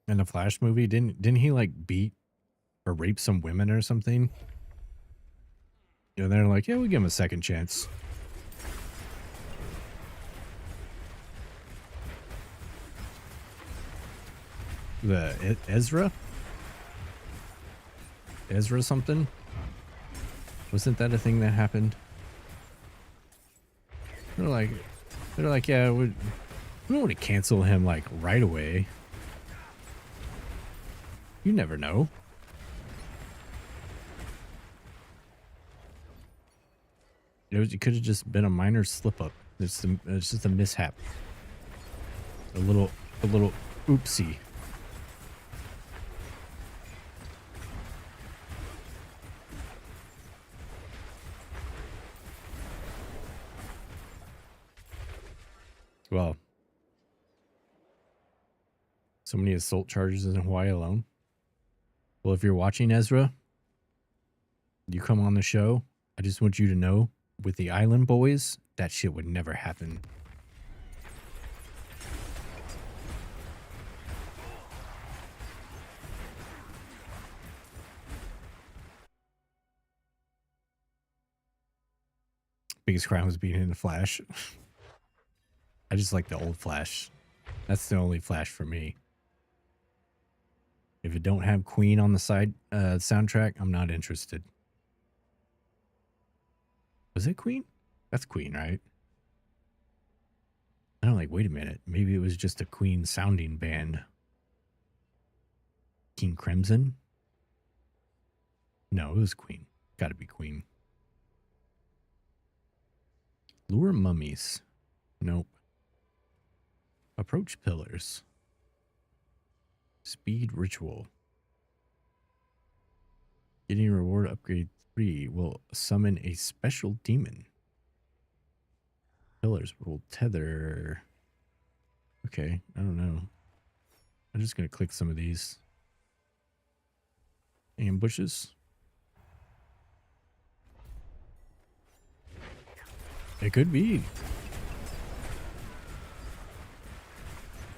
in the Flash movie? Didn't he like beat or rape some women or something? And they're like, yeah, we'll give him a second chance. The Ezra something? Wasn't that a thing that happened? They're like, yeah, we don't want to cancel him like right away. You never know. It could have just been a minor slip up. It's just a mishap. A little oopsie. Well, so many assault charges in Hawaii alone. Well, if you're watching, Ezra, you come on the show. I just want you to know, with the Island Boys, that shit would never happen. Biggest crime was being in the Flash. I just like the old Flash. That's the only Flash for me. If it don't have Queen on the side soundtrack, I'm not interested. Was it Queen? That's Queen, right? I don't like, wait a minute. Maybe it was just a Queen sounding band. King Crimson? No, it was Queen. Gotta be Queen. Lure mummies. Nope. Approach pillars. Speed ritual. Getting reward upgrade 3 will summon a special demon. Pillars will tether. Okay, I don't know. I'm just going to click some of these. Ambushes. It could be.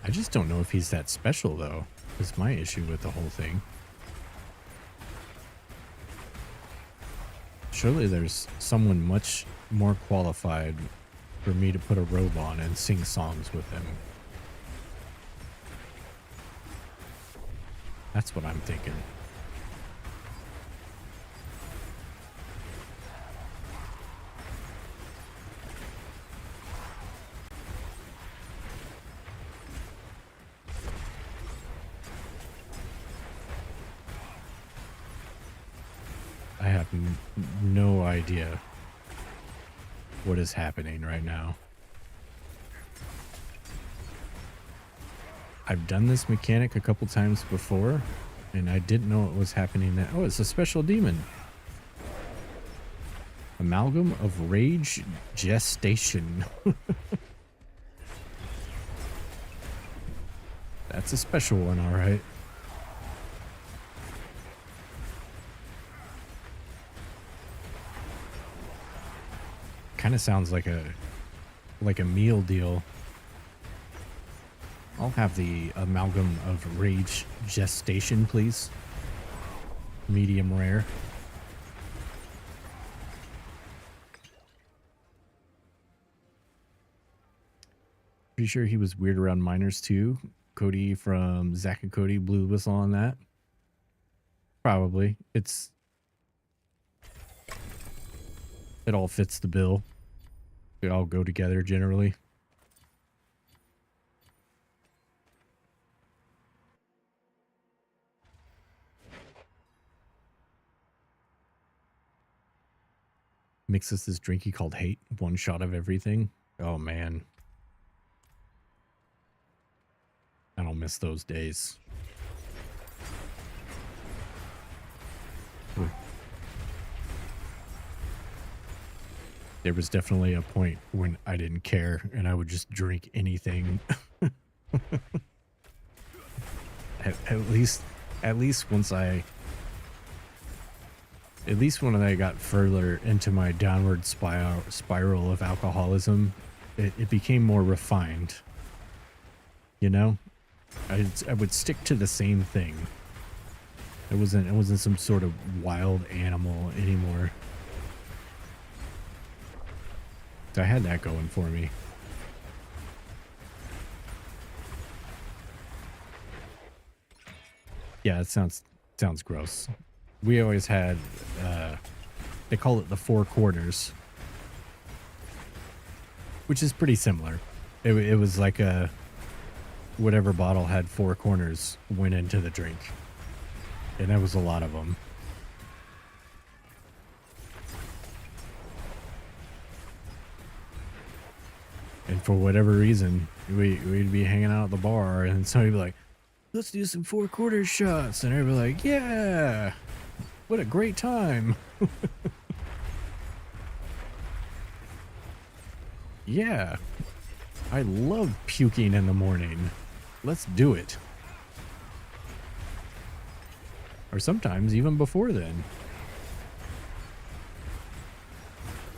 I just don't know if he's that special, though. That's my issue with the whole thing. Surely there's someone much more qualified for me to put a robe on and sing songs with him. That's what I'm thinking. I have no idea what is happening right now. I've done this mechanic a couple times before, and I didn't know it was happening. That, oh, it's a special demon. Amalgam of Rage Gestation. That's a special one, all right. Kind of sounds like a meal deal. I'll have the Amalgam of Rage Gestation, please. Medium rare. Pretty sure he was weird around minors too. Cody from Zack and Cody blew the whistle on that. Probably. It all fits the bill. They all go together generally. Mixes this drink he called hate. One shot of everything. Oh man. I don't miss those days. Ooh. There was definitely a point when I didn't care and I would just drink anything. at least when I got further into my downward spiral of alcoholism, it became more refined. You know, I would stick to the same thing. It wasn't some sort of wild animal anymore. I had that going for me. Yeah, it sounds gross. We always had, they call it the 4 quarters, which is pretty similar. It was like whatever bottle had 4 corners went into the drink. And there was a lot of them. And for whatever reason, we'd be hanging out at the bar and somebody'd be like, let's do some 4 quarters shots. And everybody be like, yeah, what a great time. Yeah, I love puking in the morning. Let's do it. Or sometimes even before then.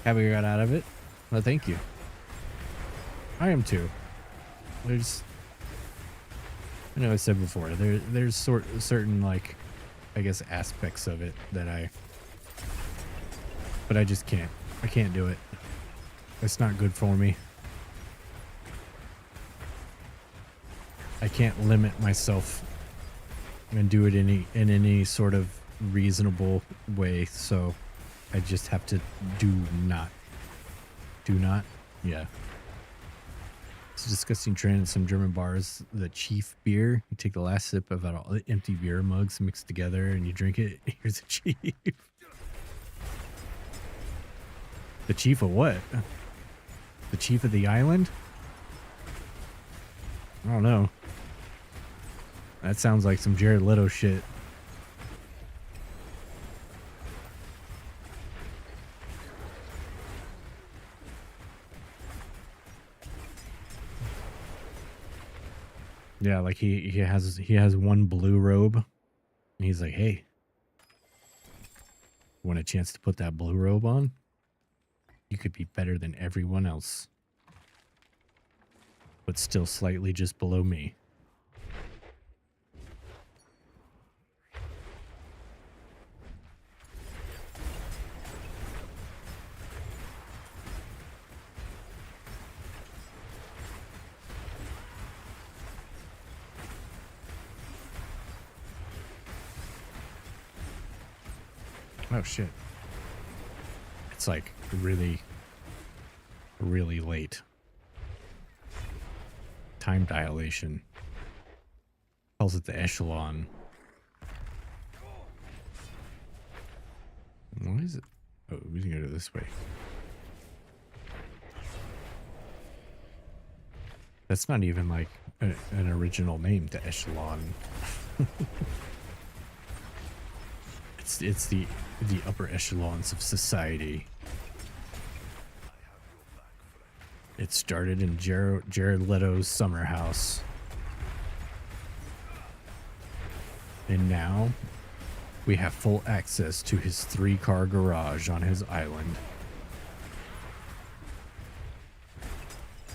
Have we got out of it? Well, thank you. I am too. There's, I know I said before, there's certain, like, I guess aspects of it that but I just can't. I can't do it. It's not good for me. I can't limit myself and do it in any sort of reasonable way, so I just have to do not. Yeah. It's a disgusting trend in some German bars. The Chief beer. You take the last sip of all the empty beer mugs mixed together and you drink it. Here's the Chief. The Chief of what? The Chief of the island? I don't know. That sounds like some Jared Leto shit. Yeah, like he has one blue robe, and he's like, "Hey, want a chance to put that blue robe on? You could be better than everyone else, but still slightly just below me." Oh shit. It's like really, really late. Time dilation. Calls it the echelon. Why is it? Oh, we can go this way. That's not even like an original name, the echelon. It's the upper echelons of society. It started in Jared Leto's summer house. And now we have full access to his 3-car garage on his island.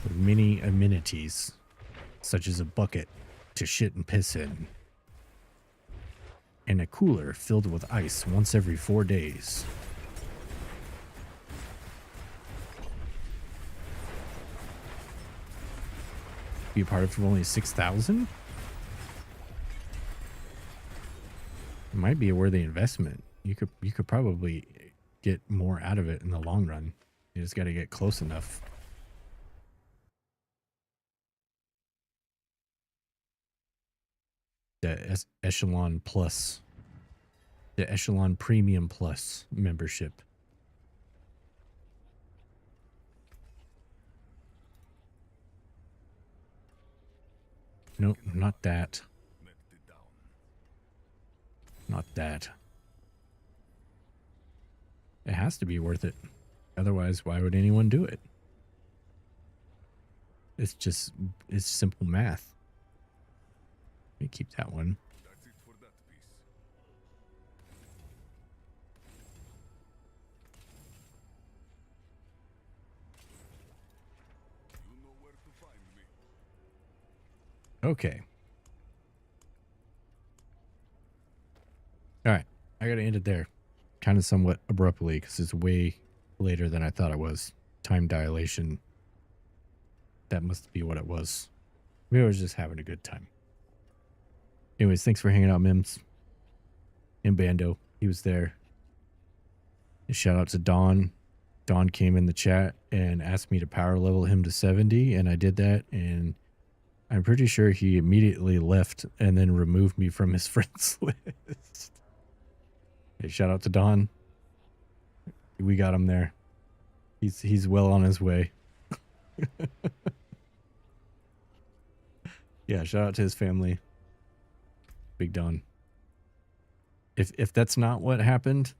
With many amenities, such as a bucket to shit and piss in. And a cooler filled with ice once every 4 days. Be a part of it for only 6,000? It might be a worthy investment. You could probably get more out of it in the long run. You just got to get close enough. The Echelon Plus. The Echelon Premium Plus membership. Nope, not that. Met it down. Not that. It has to be worth it. Otherwise, why would anyone do it? It's simple math. Let me keep that one. That's it for that piece. You know where to find me. Okay. All right. I got to end it there. Kind of somewhat abruptly because it's way later than I thought it was. Time dilation. That must be what it was. Maybe I was just having a good time. Anyways, thanks for hanging out, Mims. And Bando. He was there. And shout out to Don. Don came in the chat and asked me to power level him to 70, and I did that, and I'm pretty sure he immediately left and then removed me from his friends list. Hey, shout out to Don. We got him there. He's well on his way. Yeah, shout out to his family. Big Don. If that's not what happened,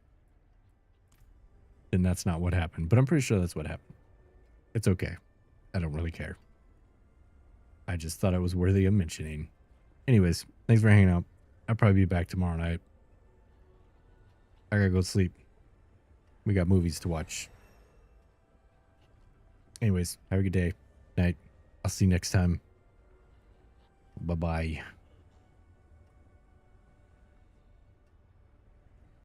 then that's not what happened. But I'm pretty sure that's what happened. It's okay. I don't really care. I just thought it was worthy of mentioning. Anyways, thanks for hanging out. I'll probably be back tomorrow night. I gotta go sleep. We got movies to watch. Anyways, have a good day. Night. I'll see you next time. Bye-bye.